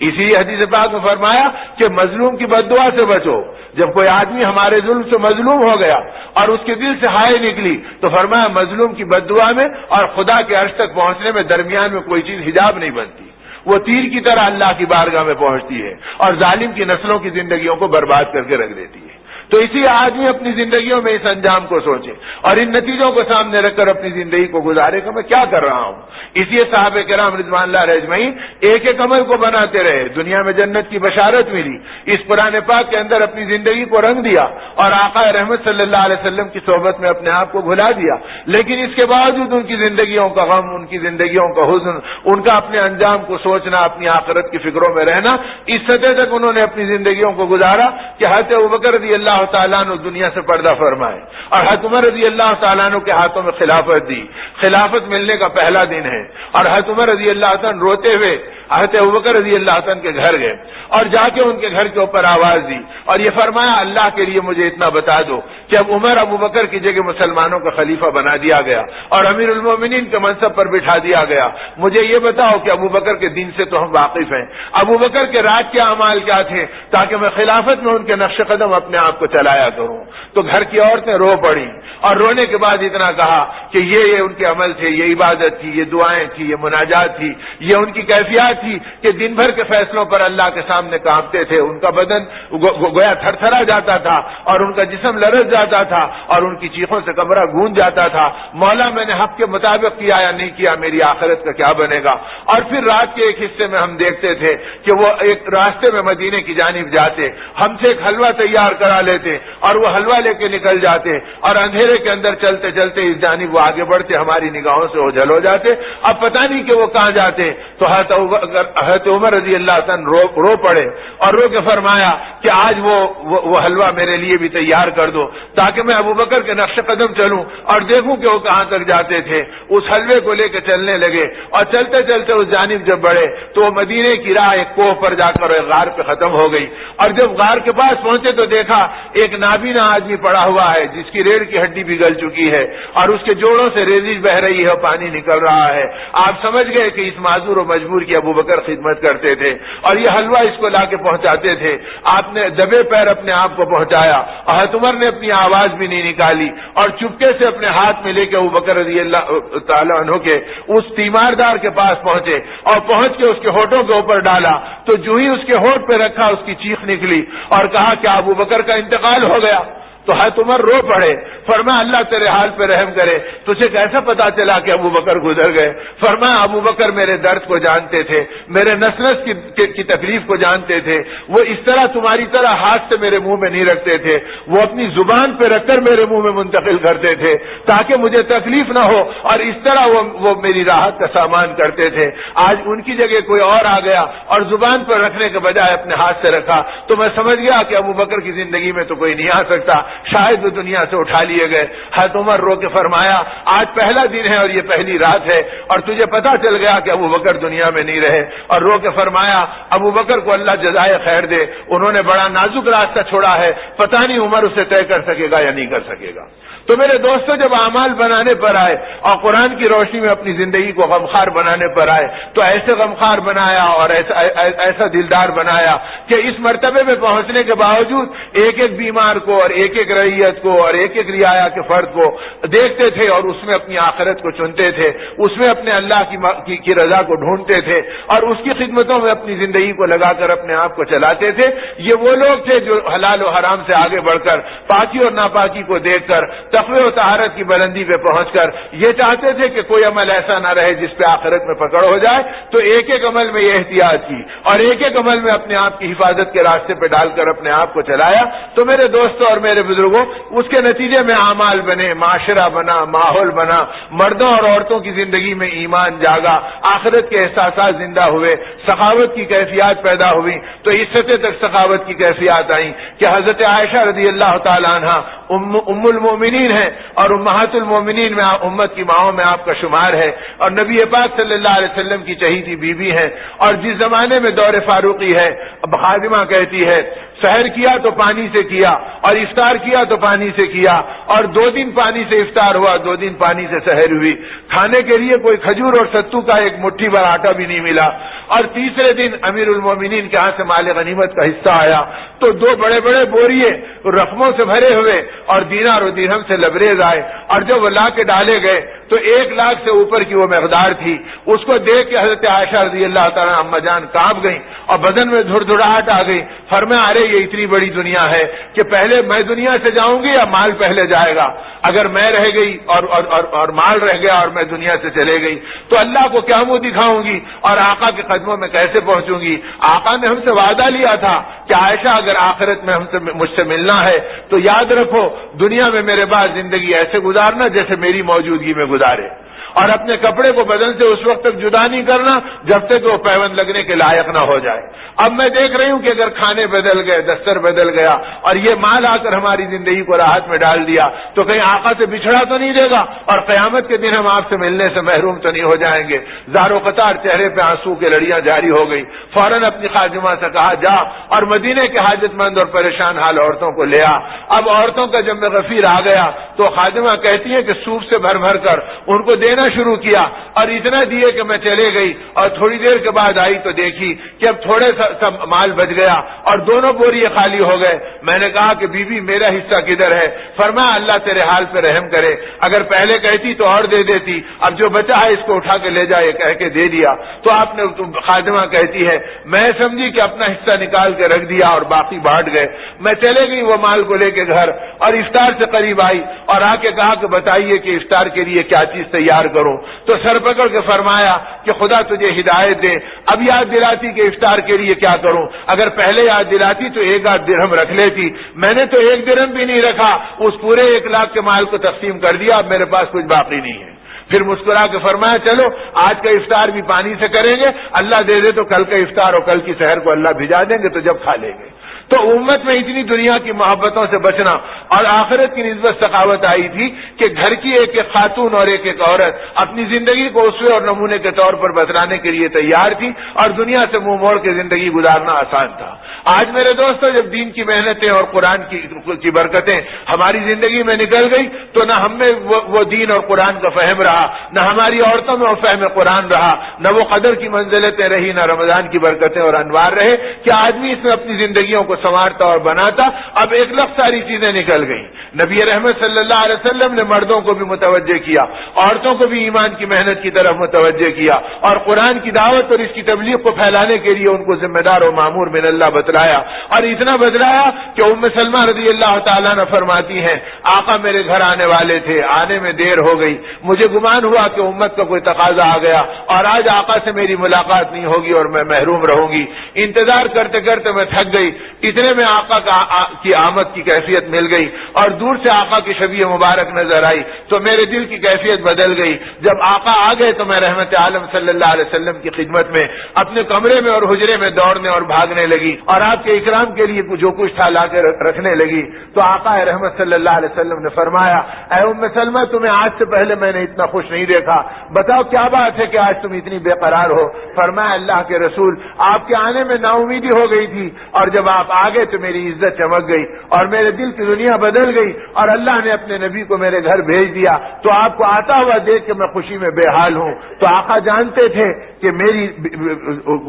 اسی لیے حدیث پاک میں فرمایا کہ مظلوم کی بد دعا سے بچو. جب کوئی آدمی ہمارے ظلم سے مظلوم ہو گیا اور اس کے دل سے ہائے نکلی تو فرمایا مظلوم کی بد دعا میں اور خدا کے عرش تک پہنچنے میں درمیان میں کوئی چیز حجاب نہیں بنتی. وہ تیر کی طرح اللہ کی بارگاہ میں پہنچتی ہے اور ظالم کی نسلوں کی زندگیوں کو برباد کر کے رکھ دیتی ہے. تو اسی آدمی اپنی زندگیوں میں اس انجام کو سوچے اور ان نتیجوں کو سامنے رکھ کر اپنی زندگی کو گزارے کہ میں کیا کر رہا ہوں. اس لیے صحابہ کرام رضوان اللہ علیہ اجمعین ایک ایک عمل کو بناتے رہے. دنیا میں جنت کی بشارت ملی, اس قرآن پاک کے اندر اپنی زندگی کو رنگ دیا اور آقا رحمت صلی اللہ علیہ وسلم کی صحبت میں اپنے آپ کو بھلا دیا. لیکن اس کے باوجود ان کی زندگیوں کا غم, ان کی زندگیوں کا حزن, ان کا اپنے انجام کو سوچنا, اپنی آخرت کی فکروں میں رہنا, اس سطح تک انہوں نے اپنی زندگیوں کو گزارا کہ حضرت ابوبکر رضی اللہ تعالیٰ عنہ دنیا سے پردہ فرمائے اور حضرت عمر رضی اللہ تعالیٰ عنہ کے ہاتھوں میں خلافت دی. خلافت ملنے کا پہلا دن ہے اور حضرت عمر رضی اللہ عنہ روتے ہوئے حضرت ابوبکر رضی اللہ عنہ کے گھر گئے اور جا کے ان کے گھر کے اوپر آواز دی اور یہ فرمایا اللہ کے لیے مجھے اتنا بتا دو کہ اب عمر ابوبکر کی جگہ مسلمانوں کا خلیفہ بنا دیا گیا اور امیر المومنین کے منصب پر بٹھا دیا گیا، مجھے یہ بتاؤ کہ ابوبکر کے دین سے تو ہم واقف ہیں، ابوبکر کے رات کے اعمال کیا تھے تاکہ میں خلافت میں ان کے نقش قدم اپنے آپ کو چلایا کروں۔ تو گھر کی عورتیں رو پڑی اور رونے کے بعد اتنا کہا کہ یہ ان کے عمل تھے، یہ عبادت تھی، یہ دعائیں تھی، یہ مناجات تھی، یہ ان کی کیفیات تھی کہ دن بھر کے فیصلوں پر اللہ کے سامنے کانپتے تھے، ان کا بدن گویا تھر تھرا جاتا تھا اور ان کا جسم لرز جاتا تھا اور ان کی چیخوں سے کمرہ گونج جاتا تھا، مولا میں نے حق کے مطابق کیا یا نہیں کیا، میری آخرت کا کیا بنے گا۔ اور پھر رات کے ایک حصے میں ہم دیکھتے تھے کہ وہ ایک راستے میں مدینے کی جانب جاتے، ہم سے ایک حلوہ تیار کرا لیتے اور وہ حلوہ لے کے نکل جاتے اور اندھیرے کے اندر چلتے چلتے اس جانب وہ آگے بڑھتے، ہماری نگاہوں سے اوجھل ہو جاتے، اب پتہ نہیں کہ وہ کہاں جاتے۔ تو حضرت عمر رضی اللہ عنہ رو پڑے اور رو کے فرمایا کہ آج وہ حلوہ میرے لیے بھی تیار کر دو تاکہ میں ابوبکر کے نقش قدم چلوں اور دیکھوں کہ وہ کہاں تک جاتے تھے۔ اس حلوے کو لے کے چلنے لگے اور چلتے چلتے اس جانب جب بڑھے تو وہ مدینے کی راہ ایک کوہ پر جا کر ایک غار پہ ختم ہو گئی اور جب غار کے پاس پہنچے تو دیکھا ایک نابینا آدمی پڑا ہوا ہے جس کی ریڑھ کی ہڈی بھی گل چکی ہے اور اس کے جوڑوں سے ریزش بہ رہی ہے اور پانی نکل رہا ہے۔ آپ سمجھ گئے کہ اس معذور و مجبور کی ابوبکر خدمت کرتے تھے اور یہ حلوہ اس کو لا کے پہنچاتے تھے۔ آپ نے دبے پیر اپنے آپ کو پہنچایا اور حضرت عمر نے اپنی آواز بھی نہیں نکالی اور چپکے سے اپنے ہاتھ میں لے کے ابوبکر رضی اللہ تعالیٰ عنہ کے اس تیماردار کے پاس پہنچے اور پہنچ کے اس کے ہونٹوں کے اوپر ڈالا تو جو ہی اس کے ہونٹ پہ رکھا اس کی چیخ نکلی اور کہا کہ ابوبکر کا انتقال ہو گیا۔ تو حضرت عمر رو پڑے، فرمایا اللہ تیرے حال پہ رحم کرے، تجھے کیسا پتا چلا کہ ابوبکر گزر گئے؟ فرمایا ابوبکر میرے درد کو جانتے تھے، میرے نس نس کی تکلیف کو جانتے تھے، وہ اس طرح تمہاری طرح ہاتھ سے میرے منہ میں نہیں رکھتے تھے، وہ اپنی زبان پہ رکھ کر میرے منہ میں منتقل کرتے تھے تاکہ مجھے تکلیف نہ ہو اور اس طرح وہ میری راحت کا سامان کرتے تھے۔ آج ان کی جگہ کوئی اور آ گیا اور زبان پر رکھنے کے بجائے اپنے ہاتھ سے رکھا تو میں سمجھ گیا کہ ابوبکر کی زندگی میں تو کوئی نہیں آ سکتا، شاید وہ دنیا سے اٹھا لیے گئے۔ حضرت عمر رو کے فرمایا آج پہلا دن ہے اور یہ پہلی رات ہے اور تجھے پتا چل گیا کہ ابوبکر دنیا میں نہیں رہے، اور رو کے فرمایا ابوبکر کو اللہ جزائے خیر دے، انہوں نے بڑا نازک راستہ چھوڑا ہے، پتہ نہیں عمر اسے طے کر سکے گا یا نہیں کر سکے گا۔ تو میرے دوستوں جب اعمال بنانے پر آئے اور قرآن کی روشنی میں اپنی زندگی کو غمخوار بنانے پر آئے تو ایسے غمخوار بنایا اور ایسا دلدار بنایا کہ اس مرتبے میں پہنچنے کے باوجود ایک ایک بیمار کو اور ایک ایک رعیت کو اور ایک ایک رعایا کے فرد کو دیکھتے تھے اور اس میں اپنی آخرت کو چنتے تھے، اس میں اپنے اللہ کی رضا کو ڈھونڈتے تھے اور اس کی خدمتوں میں اپنی زندگی کو لگا کر اپنے آپ کو چلاتے تھے۔ یہ وہ لوگ تھے جو حلال و حرام سے آگے بڑھ کر پاکی اور ناپاکی کو دیکھ کر تقوی و طہارت کی بلندی پہ پہنچ کر یہ چاہتے تھے کہ کوئی عمل ایسا نہ رہے جس پہ آخرت میں پکڑ ہو جائے، تو ایک ایک عمل میں یہ احتیاط کی اور ایک ایک عمل میں اپنے آپ کی حفاظت کے راستے پہ ڈال کر اپنے آپ کو چلایا۔ تو میرے دوستوں اور میرے بزرگوں اس کے نتیجے میں اعمال بنے، معاشرہ بنا، ماحول بنا، مردوں اور عورتوں کی زندگی میں ایمان جاگا، آخرت کے احساسات زندہ ہوئے، سخاوت کی کیفیات پیدا ہوئی، تو اس سطح تک سخاوت کی کیفیات آئیں کہ حضرت عائشہ رضی اللہ تعالی عنہ ام المومنین ہیں اور امہات المومنین میں امت کی ماؤں میں آپ کا شمار ہے اور نبی پاک صلی اللہ علیہ وسلم کی چہیتی بیوی ہیں، اور جس زمانے میں دور فاروقی ہے خادمہ کہتی ہے سحر کیا تو پانی سے کیا اور افطار کیا تو پانی سے کیا، اور 2 دن پانی سے افطار ہوا، 2 دن پانی سے سحر ہوئی، کھانے کے لیے کوئی کھجور اور ستو کا ایک مٹھی بھر آٹا بھی نہیں ملا، اور تیسرے دن امیر المومنین کے ہاں سے مال غنیمت کا حصہ آیا تو 2 بڑے بڑے بوریے رقموں سے بھرے ہوئے اور دینار و درہم سے لبریز آئے، اور جب وہ لا کے ڈالے گئے تو 1 لاکھ سے اوپر کی وہ مقدار تھی۔ اس کو دیکھ کے حضرت عائشہ رضی اللہ تعالیٰ اما جان کانپ گئیں اور بدن میں دھڑدھڑاہٹ آ گئی، فرمایا ارے یہ اتنی بڑی دنیا ہے کہ پہلے میں دنیا سے جاؤں گی یا مال پہلے جائے گا؟ اگر میں رہ گئی اور مال رہ گیا اور میں دنیا سے چلے گئی تو اللہ کو کیا منہ دکھاؤں گی اور آقا کے قدموں میں کیسے پہنچوں گی؟ آقا نے ہم سے وعدہ لیا تھا کہ عائشہ اگر آخرت میں مجھ سے ملنا ہے تو یاد رکھو دنیا میں میرے بعد زندگی ایسے گزارنا جیسے میری موجودگی میں گزارے۔ اور اپنے کپڑے کو بدن سے اس وقت تک جدا نہیں کرنا جب تک وہ پیوند لگنے کے لائق نہ ہو جائے۔ اب میں دیکھ رہی ہوں کہ اگر کھانے بدل گئے، دستر بدل گیا اور یہ مال آ کر ہماری زندگی کو راحت میں ڈال دیا تو کہیں آقا سے بچھڑا تو نہیں دے گا اور قیامت کے دن ہم آپ سے ملنے سے محروم تو نہیں ہو جائیں گے۔ زار و قطار چہرے پہ آنسو کی لڑیاں جاری ہو گئی۔ فوراً اپنی خادمہ سے کہا جا اور مدینے کے حاجت مند اور پریشان حال عورتوں کو لے آ۔ اب عورتوں کا جب میں غفیر آ گیا تو خادمہ کہتی ہے کہ سوپ سے بھر بھر کر ان کو دینا شروع کیا اور اتنا دیے کہ میں چلے گئی اور تھوڑی دیر کے بعد آئی تو دیکھی کہ اب تھوڑے سا مال بچ گیا اور دونوں بوری خالی ہو گئے۔ میں نے کہا کہ بی بی میرا حصہ کدھر ہے؟ فرمایا اللہ تیرے حال پہ رحم کرے، اگر پہلے کہتی تو اور دے دیتی، اب جو بچا ہے اس کو اٹھا کے لے جائے کہہ کے دے دیا۔ تو آپ نے خادمہ کہتی ہے میں سمجھی کہ اپنا حصہ نکال کے رکھ دیا اور باقی بانٹ گئے۔ میں چلے گئی وہ مال کو لے کے گھر اور افطار سے قریب آئی اور آ کے کہا کہ بتائیے کہ افطار کے لیے کیا چیز تیار کروں؟ تو سر پکڑ کے فرمایا کہ خدا تجھے ہدایت دے، اب یاد دلاتی کہ افطار کے لیے کیا کروں، اگر پہلے یاد دلاتی تو 1 درہم رکھ لیتی، میں نے تو 1 درہم بھی نہیں رکھا، اس پورے 1 لاکھ کے مال کو تقسیم کر دیا، اب میرے پاس کچھ باقی نہیں ہے۔ پھر مسکرا کے فرمایا چلو آج کا افطار بھی پانی سے کریں گے، اللہ دے دے تو کل کا افطار اور کل کی سحر کو اللہ بھجا دیں گے تو جب کھا لیں گے۔ تو امت میں اتنی دنیا کی محبتوں سے بچنا اور آخرت کی نسبت سخاوت آئی تھی کہ گھر کی ایک ایک خاتون اور ایک ایک عورت اپنی زندگی کو اسوے اور نمونے کے طور پر بتلانے کے لیے تیار تھی اور دنیا سے منہ موڑ کے زندگی گزارنا آسان تھا۔ آج میرے دوستوں جب دین کی محنتیں اور قرآن کی برکتیں ہماری زندگی میں نکل گئی تو نہ ہم میں وہ دین اور قرآن کا فہم رہا، نہ ہماری عورتوں میں وہ فہم قرآن رہا، نہ وہ قدر کی منزلتیں رہی، نہ رمضان کی برکتیں اور انوار رہے کہ آدمی اس میں اپنی زندگیوں کو سنوارتا اور بناتا۔ اب ایک لفظ ساری چیزیں نکل گئیں۔ نبی رحمت صلی اللہ علیہ وسلم نے مردوں کو بھی متوجہ کیا، عورتوں کو بھی ایمان کی محنت کی طرف متوجہ کیا اور قرآن کی دعوت اور اس کی تبلیغ کو پھیلانے کے لیے ان کو ذمہ دار و مامور من اللہ بتلایا اور اتنا بتلایا کہ ام سلمہ رضی اللہ تعالیٰ نے فرماتی ہیں آقا میرے گھر آنے والے تھے، آنے میں دیر ہو گئی، مجھے گمان ہوا کہ امت کا کوئی تقاضا آ گیا اور آج آقا سے میری ملاقات نہیں ہوگی اور میں محروم رہوں گی۔ انتظار کرتے کرتے میں تھک گئی، اتنے میں آقا کی آمد کی کیفیت مل گئی اور دور سے آقا کی شبیہ مبارک نظر آئی تو میرے دل کی کیفیت بدل گئی۔ جب آقا آ گئے تو میں رحمت عالم صلی اللہ علیہ وسلم کی خدمت میں اپنے کمرے میں اور حجرے میں دوڑنے اور بھاگنے لگی اور آپ کے اکرام کے لیے جو کچھ تھا لا کے رکھنے لگی تو آقا رحمت صلی اللہ علیہ وسلم نے فرمایا اے ام سلمہ تمہیں آج سے پہلے میں نے اتنا خوش نہیں دیکھا، بتاؤ کیا بات ہے کہ آج تم اتنی بے قرار ہو؟ فرمایا اللہ کے رسول آپ کے آنے میں نا امیدی ہو گئی تھی اور جب آپ آ گئے تو میری عزت چمک گئی اور میرے دل کی دنیا بدل گئی اور اللہ نے اپنے نبی کو میرے گھر بھیج دیا تو آپ کو آتا ہوا دیکھ کے میں خوشی میں بے حال ہوں۔ تو آقا جانتے تھے کہ میری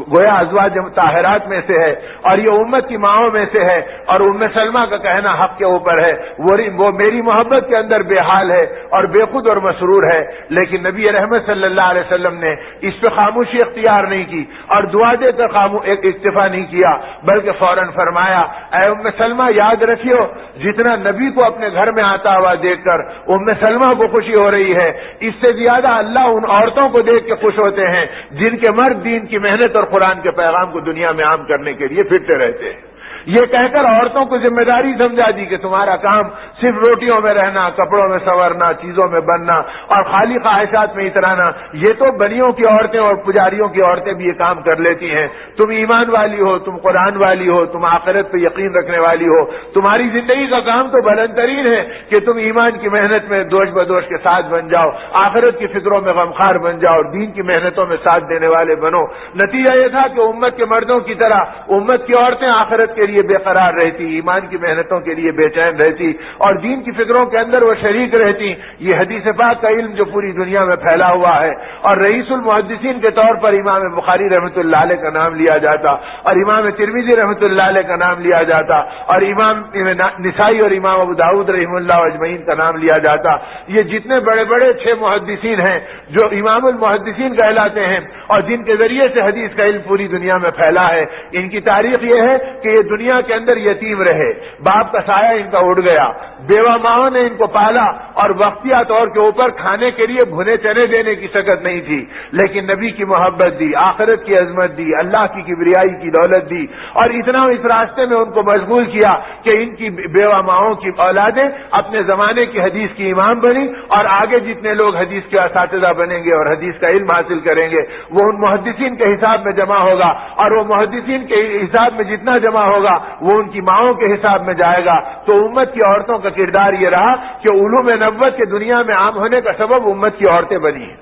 گویا ازواج طاہرات میں سے ہے اور یہ امت کی ماؤں میں سے ہے اور ام سلمہ کا کہنا حق کے اوپر ہے، وہ میری محبت کے اندر بے حال ہے اور بے خود اور مسرور ہے، لیکن نبی رحمت صلی اللہ علیہ وسلم نے اس پہ خاموشی اختیار نہیں کی اور دعا دے کر اکتفا نہیں کیا بلکہ فوراً فرمایا اے ام سلمہ یاد رکھیو جتنا نبی کو اپنے گھر میں آتا ہوا دیکھ کر ام سلمہ کو خوشی ہو رہی ہے اس سے زیادہ اللہ ان عورتوں کو دیکھ کے خوش ہوتے ہیں جن کے مرد دین کی محنت اور قرآن کے پیغام کو دنیا میں عام کرنے کے لیے پھرتے رہتے ہیں۔ یہ کہہ کر عورتوں کو ذمہ داری سمجھا دی کہ تمہارا کام صرف روٹیوں میں رہنا، کپڑوں میں سنورنا، چیزوں میں بننا اور خالی خواہشات میں اترانا، یہ تو بنیوں کی عورتیں اور پجاریوں کی عورتیں بھی یہ کام کر لیتی ہیں۔ تم ایمان والی ہو، تم قرآن والی ہو، تم آخرت پہ یقین رکھنے والی ہو، تمہاری زندگی کا کام تو بلند ترین ہے کہ تم ایمان کی محنت میں دوش بدوش کے ساتھ بن جاؤ، آخرت کی فکروں میں غمخوار بن جاؤ اور دین کی محنتوں میں ساتھ دینے والے بنو۔ نتیجہ یہ تھا کہ امت کے مردوں کی طرح امت کی عورتیں آخرت کے لیے بے قرار رہتی، ایمان کی محنتوں کے لیے بے چین رہتی اور دین کی فکروں کے اندر وہ شریک رہتی۔ یہ حدیث پاک کا علم جو پوری دنیا میں پھیلا ہوا ہے اور رئیس المحدثین کے طور پر امام بخاری رحمۃ اللہ علیہ کا نام لیا جاتا اور امام ترمذی رحمۃ اللہ علیہ کا نام لیا جاتا اور امام نسائی اور امام ابو داؤد رحمہ اللہ اجمعین کا نام لیا جاتا، یہ جتنے بڑے بڑے 6 محدثین ہیں جو امام المحدثین کہلاتے ہیں اور جن کے ذریعے سے حدیث کا علم پوری دنیا میں پھیلا ہے، ان کی تاریخ یہ ہے کہ یہ دنیا کے اندر یتیم رہے، باپ کا سایہ ان کا اڑ گیا، بیوہ ماں نے ان کو پالا اور وقتیہ طور کے اوپر کھانے کے لیے بھنے چنے دینے کی سکت نہیں تھی، لیکن نبی کی محبت دی، آخرت کی عظمت دی، اللہ کی کبریائی کی دولت دی اور اتنا اس راستے میں ان کو مشغول کیا کہ ان کی بیوہ ماؤں کی اولادیں اپنے زمانے کی حدیث کی امام بنی، اور آگے جتنے لوگ حدیث کے اساتذہ بنیں گے اور حدیث کا علم حاصل کریں گے وہ ان محدثین کے حساب میں جمع ہوگا، اور وہ محدثین کے حساب میں جتنا جمع ہوگا وہ ان کی ماؤں کے حساب میں جائے گا۔ تو امت کی عورتوں کا کردار یہ رہا کہ علوم نبوت کے دنیا میں عام ہونے کا سبب امت کی عورتیں بنی ہیں،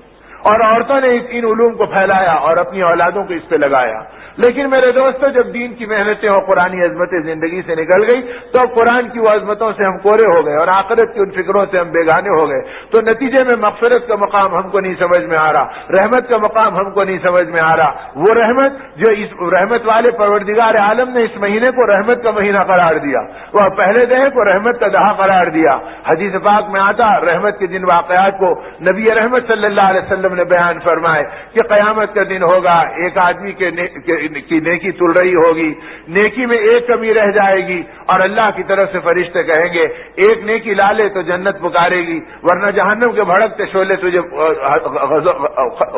اور عورتوں نے ان علوم کو پھیلایا اور اپنی اولادوں کو اس پہ لگایا۔ لیکن میرے دوستو، جب دین کی محنتیں اور قرآنی عظمتیں زندگی سے نکل گئی تو اب قرآن کی وہ عظمتوں سے ہم کورے ہو گئے اور آخرت کی ان فکروں سے ہم بیگانے ہو گئے، تو نتیجے میں مغفرت کا مقام ہم کو نہیں سمجھ میں آ رہا، رحمت کا مقام ہم کو نہیں سمجھ میں آ رہا۔ وہ رحمت جو اس رحمت والے پروردگار عالم نے اس مہینے کو رحمت کا مہینہ قرار دیا، وہ پہلے دن کو رحمت کا دہا قرار دیا۔ حدیث پاک میں آتا رحمت کے جن واقعات کو نبی رحمت صلی اللہ علیہ وسلم نے بیان فرمائے کہ قیامت کا دن ہوگا، ایک آدمی کی نیکی تل رہی ہوگی، نیکی میں ایک کمی رہ جائے گی اور اللہ کی طرف سے فرشتے کہیں گے ایک نیکی لا لے تو جنت پکارے گی، ورنہ جہنم کے بھڑکتے شعلے تجھے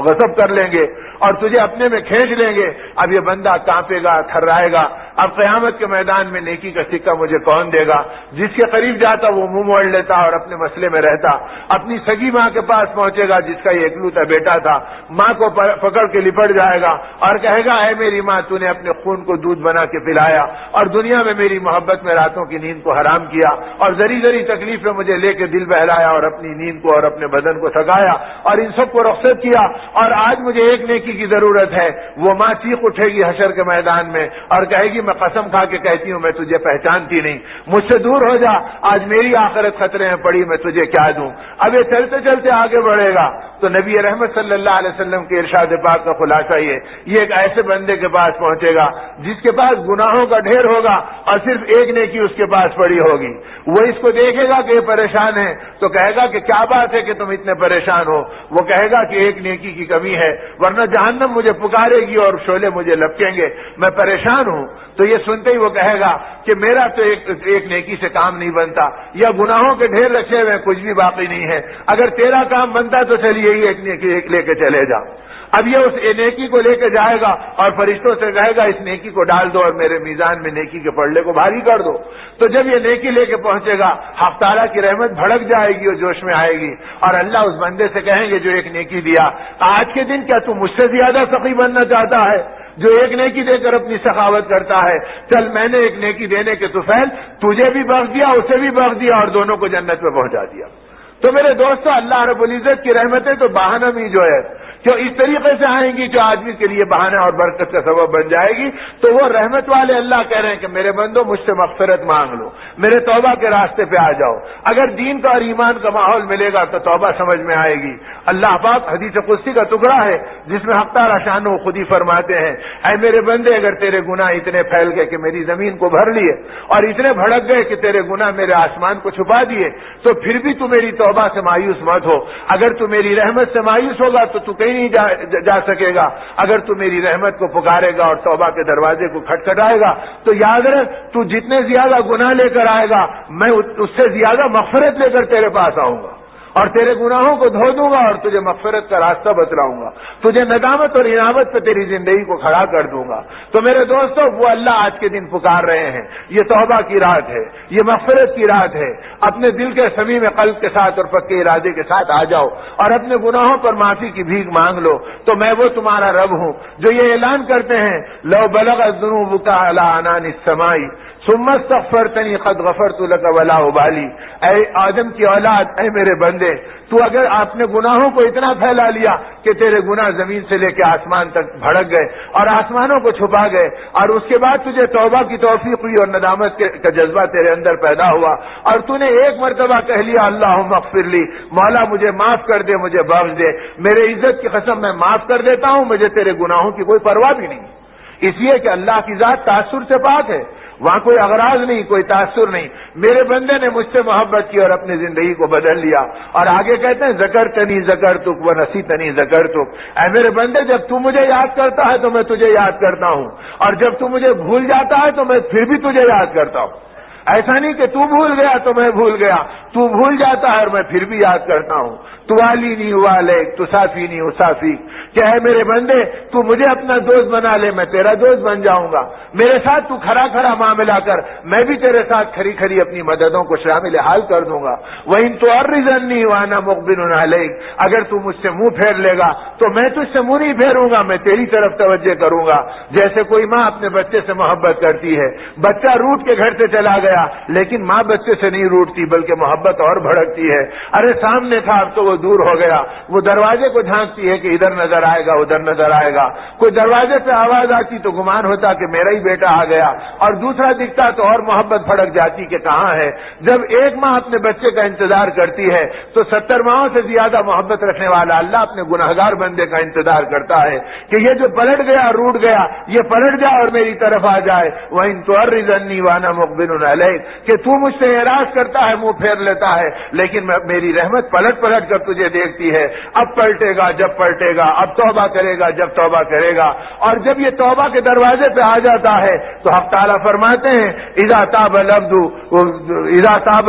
غضب کر لیں گے اور تجھے اپنے میں کھینچ لیں گے۔ اب یہ بندہ کانپے گا، تھرائے گا، اب قیامت کے میدان میں نیکی کا سکہ مجھے کون دے گا؟ جس کے قریب جاتا وہ منہ موڑ لیتا اور اپنے مسئلے میں رہتا، اپنی سگی ماں کے پاس پہنچے گا جس کا یہ اکلوتا بیٹا تھا، ماں کو پکڑ کے لپٹ جائے گا اور کہے گا اے میری ماں، تو نے اپنے خون کو دودھ بنا کے پلایا اور دنیا میں میری محبت میں راتوں کی نیند کو حرام کیا اور ذری ذری تکلیف میں مجھے لے کے دل بہلایا اور اپنی نیند کو اور اپنے بدن کو تھکایا اور ان سب کو رخصت کیا، اور آج مجھے ایک نیکی کی ضرورت ہے۔ وہ ماں چیخ اٹھے گی حشر کے میدان میں اور کہے گی میں قسم کھا کے کہتی ہوں میں تجھے پہچانتی نہیں، مجھ سے دور ہو جا، آج میری آخرت خطرے میں پڑی، میں تجھے کیا دوں؟ اب یہ چلتے چلتے آگے بڑھے گا تو نبی رحمت صلی اللہ علیہ وسلم کے ارشاد پاک کا خلاصہ یہ ایک ایسے بندے کے پاس پہنچے گا جس کے پاس گناہوں کا ڈھیر ہوگا اور صرف ایک نیکی اس کے پاس پڑی ہوگی۔ وہ اس کو دیکھے گا کہ یہ پریشان ہے تو کہے گا کہ کیا بات ہے کہ تم اتنے پریشان ہو؟ وہ کہے گا کہ ایک نیکی کی کمی ہے، ورنہ جہنم مجھے پکارے گی اور شعلے مجھے لپکیں گے، میں پریشان ہوں۔ تو یہ سنتے ہی وہ کہے گا کہ میرا تو ایک نیکی سے کام نہیں بنتا، یا گناہوں کے ڈھیر رکھے ہوئے کچھ بھی باقی نہیں ہے، اگر تیرا کام بنتا تو چلیے ایک نیکی لے کے چلے جا۔ اب یہ اس نیکی کو لے کے جائے گا اور فرشتوں سے کہے گا اس نیکی کو ڈال دو اور میرے میزان میں نیکی کے پلڑے کو بھاری کر دو۔ تو جب یہ نیکی لے کے پہنچے گا حق تعالیٰ کی رحمت بھڑک جائے گی اور جوش میں آئے گی اور اللہ اس بندے سے کہیں گے جو ایک نیکی دیا، آج کے دن کیا تو مجھ سے زیادہ سخی بننا چاہتا ہے جو ایک نیکی دے کر اپنی سخاوت کرتا ہے؟ چل میں نے ایک نیکی دینے کے طفیل تجھے بھی بخش دیا، اسے بھی بخش دیا اور دونوں کو جنت میں پہنچا دیا۔ تو میرے دوستو، اللہ رب العزت کی رحمتیں تو بہانہ بھی جو ہے جو اس طریقے سے آئیں گی جو آدمی کے لیے بہانہ اور برکت کا سبب بن جائے گی، تو وہ رحمت والے اللہ کہہ رہے ہیں کہ میرے بندو مجھ سے مغفرت مانگ لو، میرے توبہ کے راستے پہ آ جاؤ۔ اگر دین کا اور ایمان کا ماحول ملے گا تو توبہ سمجھ میں آئے گی۔ اللہ پاک حدیث قدسی کا ٹکڑا ہے جس میں حق تعالی شانہ خود ہی فرماتے ہیں اے میرے بندے، اگر تیرے گناہ اتنے پھیل گئے کہ میری زمین کو بھر لیے اور اتنے بھڑک گئے کہ تیرے گناہ میرے آسمان کو چھپا دیے، تو پھر بھی تو میری توبہ سے مایوس مت ہو۔ اگر تو میری رحمت سے مایوس ہوگا تو تو کہیں نہیں جا سکے گا۔ اگر تو میری رحمت کو پکارے گا اور توبہ کے دروازے کو کھٹکھٹائے گا تو یاد رکھ تو جتنے زیادہ گناہ لے کر آئے گا میں اس سے زیادہ مغفرت لے کر تیرے پاس آؤں گا اور تیرے گناہوں کو دھو دوں گا اور تجھے مغفرت کا راستہ بتلاؤں گا، تجھے ندامت اور عنابت پہ تیری زندگی کو کھڑا کر دوں گا۔ تو میرے دوستو، وہ اللہ آج کے دن پکار رہے ہیں۔ یہ توبہ کی رات ہے، یہ مغفرت کی رات ہے۔ اپنے دل کے صمیم قلب کے ساتھ اور پکے ارادے کے ساتھ آ جاؤ اور اپنے گناہوں پر معافی کی بھیک مانگ لو، تو میں وہ تمہارا رب ہوں جو یہ اعلان کرتے ہیں لو بلغت ذنوبک علی عنان السماء ثم استغفرتنی قد غفرت لک ولا ابالی۔ اے آدم کی اولاد، اے میرے بندے، تو اگر آپ نے گناہوں کو اتنا پھیلا لیا کہ تیرے گناہ زمین سے لے کے آسمان تک بھڑک گئے اور آسمانوں کو چھپا گئے، اور اس کے بعد تجھے توبہ کی توفیق ہوئی اور ندامت کا جذبہ تیرے اندر پیدا ہوا اور تو نے ایک مرتبہ کہہ لیا اللہم اغفر لی، مولا مجھے معاف کر دے، مجھے بخش دے، میرے عزت کی قسم میں معاف کر دیتا ہوں، مجھے تیرے گناہوں کی کوئی پرواہ بھی نہیں، اس لیے کہ اللہ کی ذات تاثر سے پاک ہے، وہاں کوئی اغراض نہیں، کوئی تاثر نہیں۔ میرے بندے نے مجھ سے محبت کی اور اپنی زندگی کو بدل لیا، اور آگے کہتے ہیں ذکرتنی ذکرتک ونسیتنی ذکرتک۔ اے میرے بندے، جب تو مجھے یاد کرتا ہے تو میں تجھے یاد کرتا ہوں، اور جب تو مجھے بھول جاتا ہے تو میں پھر بھی تجھے یاد کرتا ہوں۔ ایسا نہیں کہ تو بھول گیا تو میں بھول گیا، تو بھول جاتا ہے اور میں پھر بھی یاد کرتا ہوں۔
توالینی والیک تسافینی اسافیک، کہ اے میرے بندے تو مجھے اپنا دوست بنا لے، میں تیرا دوست بن جاؤں گا، میرے ساتھ تو کھڑا کھڑا معاملہ کر، میں بھی تیرے ساتھ کھڑی کھڑی اپنی مددوں کو شامل حال کر دوں گا۔ وَإِن تُعْرِضْنِي وَأَنَا مُقْبِلٌ عَلَيْكَ، اگر تو مجھ سے منہ پھیر لے گا تو میں تجھ سے منہ نہیں پھیروں گا، میں تیری طرف توجہ کروں گا۔ جیسے کوئی ماں اپنے بچے سے محبت کرتی ہے، بچہ روٹ کے گھر سے چلا گیا لیکن ماں بچے سے نہیں روٹتی بلکہ محبت اور بھڑکتی ہے، ارے سامنے تھا اب تو وہ دور ہو گیا، وہ دروازے کو جھانکتی ہے کہ ادھر نظر آئے گا ادھر نظر آئے گا، کوئی دروازے پہ آواز آتی تو گمان ہوتا کہ میرا ہی بیٹا آ گیا، اور دوسرا دکھتا تو اور محبت بھڑک جاتی کہ کہاں ہے۔ جب ایک ماں اپنے بچے کا انتظار کرتی ہے تو 70 ماہوں سے زیادہ محبت رکھنے والا اللہ اپنے گنہگار بندے کا انتظار کرتا ہے کہ یہ جو پلٹ گیا روٹ گیا یہ پلٹ جائے اور میری طرف آ جائے۔ وَإِن تُعْرِضْنِي وَأَنَا مُقْبِلٌ عَلَيْكَ، کہ تو مجھ سے اعراض کرتا ہے منہ پھیر لیتا ہے لیکن میری رحمت پلٹ پلٹ کر تجھے دیکھتی ہے، اب پلٹے گا جب پلٹے گا، اب توبہ کرے گا جب توبہ کرے گا، اور جب یہ توبہ کے دروازے پہ آ جاتا ہے تو حق تعالیٰ فرماتے ہیں اذا تاب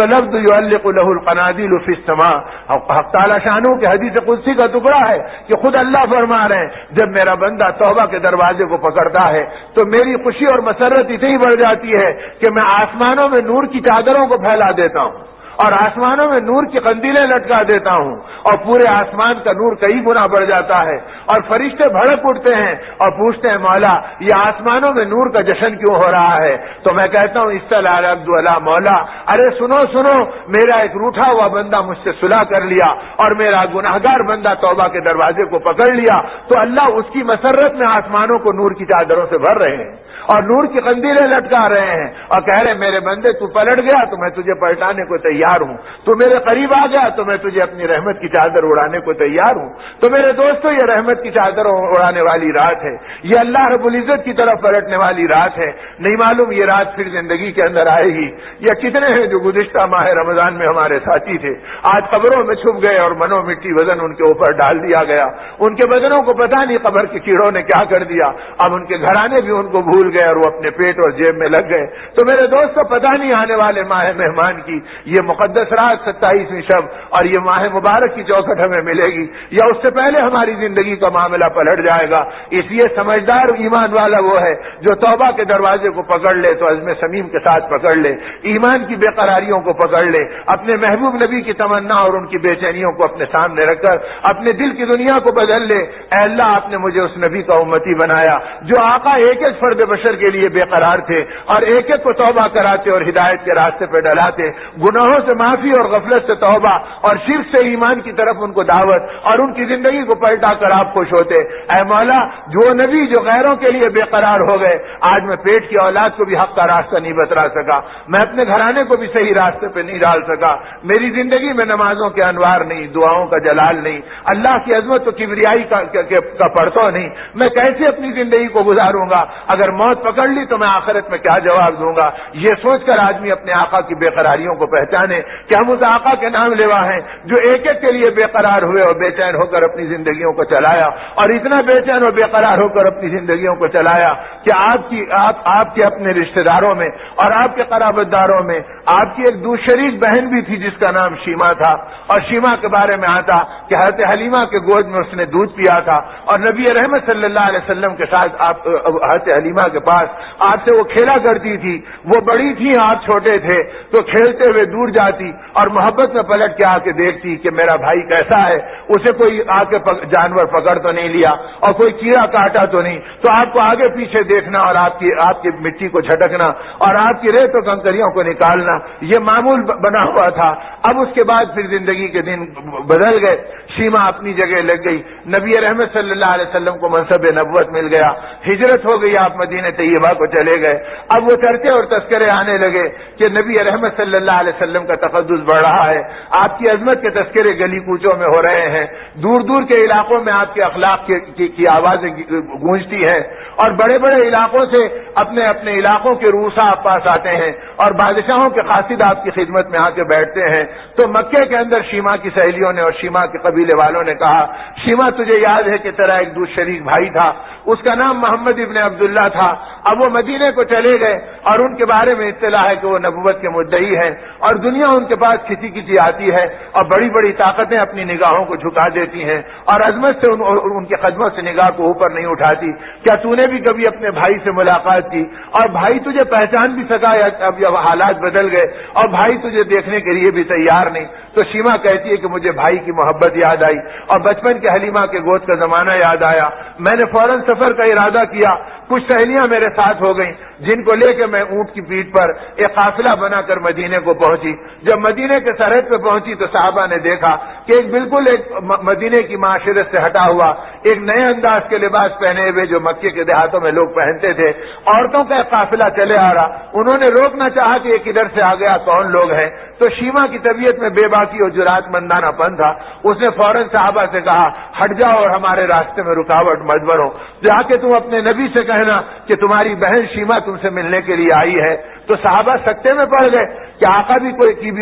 العبد يعلق له القناديل في السماء۔ حق تعالیٰ شانو کہ حدیث قدسی کا ٹکڑا ہے کہ خود اللہ فرما رہے ہیں جب میرا بندہ توبہ کے دروازے کو پکڑتا ہے تو میری خوشی اور مسرت اتنی بڑھ جاتی ہے کہ میں آسمانوں میں نور کی چادروں کو پھیلا دیتا ہوں اور آسمانوں میں نور کی قندیلیں لٹکا دیتا ہوں اور پورے آسمان کا نور کئی گنا بڑھ جاتا ہے، اور فرشتے بھڑک اٹھتے ہیں اور پوچھتے ہیں مولا یہ آسمانوں میں نور کا جشن کیوں ہو رہا ہے؟ تو میں کہتا ہوں اصطلاح عبد اللہ مولا، ارے سنو سنو، میرا ایک روٹھا ہوا بندہ مجھ سے صلح کر لیا اور میرا گناہگار بندہ توبہ کے دروازے کو پکڑ لیا، تو اللہ اس کی مسرت میں آسمانوں کو نور کی چادروں سے بھر رہے ہیں اور نور کی قندیلیں لٹکا رہے ہیں اور کہہ رہے ہیں میرے بندے تو پلٹ گیا تو میں تجھے پلٹانے کو تیار ہوں، تو میرے قریب آ گیا تو میں تجھے اپنی رحمت کی چادر اڑانے کو تیار ہوں۔ تو میرے دوستو یہ رحمت کی چادر اڑانے والی رات ہے، یہ اللہ رب العزت کی طرف پلٹنے والی رات ہے، نہیں معلوم یہ رات پھر زندگی کے اندر آئے گی یا کتنے ہیں جو گزشتہ ماہ رمضان میں ہمارے ساتھی تھے آج قبروں میں چھپ گئے اور منو مٹی وزن ان کے اوپر ڈال دیا گیا، ان کے بدنوں کو پتہ نہیں قبر کے کیڑوں نے کیا کر دیا، اب ان کے گھرانے بھی ان کو بھول گئے اور وہ اپنے پیٹ اور جیب میں لگ گئے۔ تو میرے دوستو پتہ نہیں آنے والے ماہ مہمان کی یہ مقدس رات 27ویں شب اور یہ ماہ مبارک کی چوکھٹ ہمیں ملے گی یا اس سے پہلے ہماری زندگی کا معاملہ پلٹ جائے گا۔ اس لیے سمجھدار ایمان والا وہ ہے جو توبہ کے دروازے کو پکڑ لے تو عزم صمیم کے ساتھ پکڑ لے، ایمان کی بے قراریوں کو پکڑ لے، اپنے محبوب نبی کی تمنا اور ان کی بے چینیوں کو اپنے سامنے رکھ کر اپنے دل کی دنیا کو بدل لے۔ اے اللہ آپ نے مجھے اس نبی کا امتی بنایا جو آقا ایک ایک فرد بشر کے لیے بے قرار تھے اور ایک ایک کو توبہ کراتے اور ہدایت کے راستے پہ ڈلاتے، گناہوں سے معافی اور غفلت سے توبہ اور شرک سے ایمان کی طرف ان کو دعوت اور ان کی زندگی کو پلٹا کر آپ خوش ہوتے۔ اے مولا جو نبی جو غیروں کے لیے بے قرار ہو گئے، آج میں پیٹ کی اولاد کو بھی حق کا راستہ نہیں بتلا سکا، میں اپنے گھرانے کو بھی صحیح راستے پہ نہیں ڈال سکا، میری زندگی میں نمازوں کے انوار نہیں، دعاؤں کا جلال نہیں، اللہ کی عظمت و کبریائی کا پرتو نہیں، میں کیسے اپنی زندگی کو گزاروں گا؟ اگر موت پکڑ لی تو میں آخرت میں کیا جواب دوں گا؟ یہ سوچ کر آدمی اپنے آقا کی بے قراریوں کو پہچانے کہ ہم اس آقا کے نام لیوا ہیں جو ایک ایک کے لیے بے قرار ہوئے اور بے چین ہو کر اپنی زندگیوں کو چلایا، اور اتنا بے چین اور بے قرار ہو کر اپنی زندگیوں کو چلایا کہ آپ کے اپنے رشتہ داروں میں اور آپ کے قرابت داروں میں آپ کی ایک شریک بہن بھی تھی جس کا نام شیما تھا، اور شیما کے بارے میں آتا کہ حضرت حلیمہ کے گود میں اس نے دودھ پیا تھا اور نبی رحمت صلی اللہ علیہ وسلم کے ساتھ حضرت حلیمہ کے پاس آپ سے وہ کھیلا کرتی تھی، وہ بڑی تھی آپ چھوٹے تھے تو کھیلتے ہوئے دور جاتی اور محبت میں پلٹ کے آ کے دیکھتی کہ میرا بھائی کیسا ہے، اسے کوئی آ کے جانور پکڑ تو نہیں لیا اور کوئی کیڑا کاٹا تو نہیں، تو آپ کو آگے پیچھے دیکھنا اور آپ کی مٹی کو جھٹکنا اور آپ کی ریت و کنکریوں کو نکالنا یہ معمول بنا ہوا تھا۔ اب اس کے بعد پھر زندگی کے دن بدل گئے، شیما اپنی جگہ لگ گئی، نبی رحمت صلی اللہ علیہ وسلم کو منصب نبوت مل گیا، ہجرت ہو گئی، آپ مدینہ طیبہ کو چلے گئے۔ اب وہ چرچے اور تذکرے آنے لگے کہ نبی رحمت صلی اللہ علیہ وسلم کا تقدس بڑھ رہا ہے، آپ کی عظمت کے تذکرے گلی کوچوں میں ہو رہے ہیں، دور دور کے علاقوں میں آپ کے اخلاق کی آوازیں گونجتی ہیں، اور بڑے بڑے علاقوں سے اپنے اپنے علاقوں کے روسا آپ پاس آتے ہیں اور بادشاہوں کے قاصد آپ کی خدمت میں آ کے بیٹھتے ہیں۔ تو مکے کے اندر شیما کی سہیلیوں نے اور شیما کے قبیلے والوں نے کہا، شیما تجھے یاد ہے کہ تیرا ایک دوسرا شریک بھائی تھا، اس کا نام محمد ابن عبداللہ تھا، اب وہ مدینے کو چلے گئے اور ان کے بارے میں اطلاع ہے کہ وہ نبوت کے مدعی ہیں اور دنیا ان کے پاس کسی کسی آتی ہے اور بڑی بڑی طاقتیں اپنی نگاہوں کو جھکا دیتی ہیں اور عظمت سے ان کے قدموں سے نگاہ کو اوپر نہیں اٹھاتی. کیا تو نے بھی کبھی اپنے بھائی سے ملاقات کی اور بھائی تجھے پہچان بھی سکا یا اب حالات بدل گئے اور بھائی تجھے دیکھنے کے لیے بھی تیار نہیں؟ تو شیما کہتی ہے کہ مجھے بھائی کی محبت یاد آئی اور بچپن کے حلیمہ کے گود کا زمانہ یاد آیا. میں نے فوراً سفر کا ارادہ کیا. کچھ سہیلیاں میرے ساتھ ہو گئیں جن کو لے کے میں اونٹ کی پیٹھ پر ایک قافلہ بنا کر مدینے کو پہنچی. جب مدینے کے سرحد پہ پہنچی تو صحابہ نے دیکھا کہ بالکل ایک مدینے کی معاشرت سے ہٹا ہوا ایک نئے انداز کے لباس پہنے ہوئے جو مکے کے دیہاتوں میں لوگ پہنتے تھے عورتوں کا ایک قافلہ چلے آ رہا. انہوں نے روکنا چاہا کہ یہ کدھر سے آ گیا, کون لوگ ہیں. تو شیما کی طبیعت میں بے باکی اور جرات مندانہ پن تھا. اس نے فوراً صحابہ سے کہا ہٹ جاؤ اور ہمارے راستے میں رکاوٹ مت بنو. جا کے تم اپنے نبی سے کہنا کہ تمہاری بہن شیما تم سے ملنے کے لیے آئی ہے. تو صحابہ سکتے میں پڑ گئے کہ آقا بھی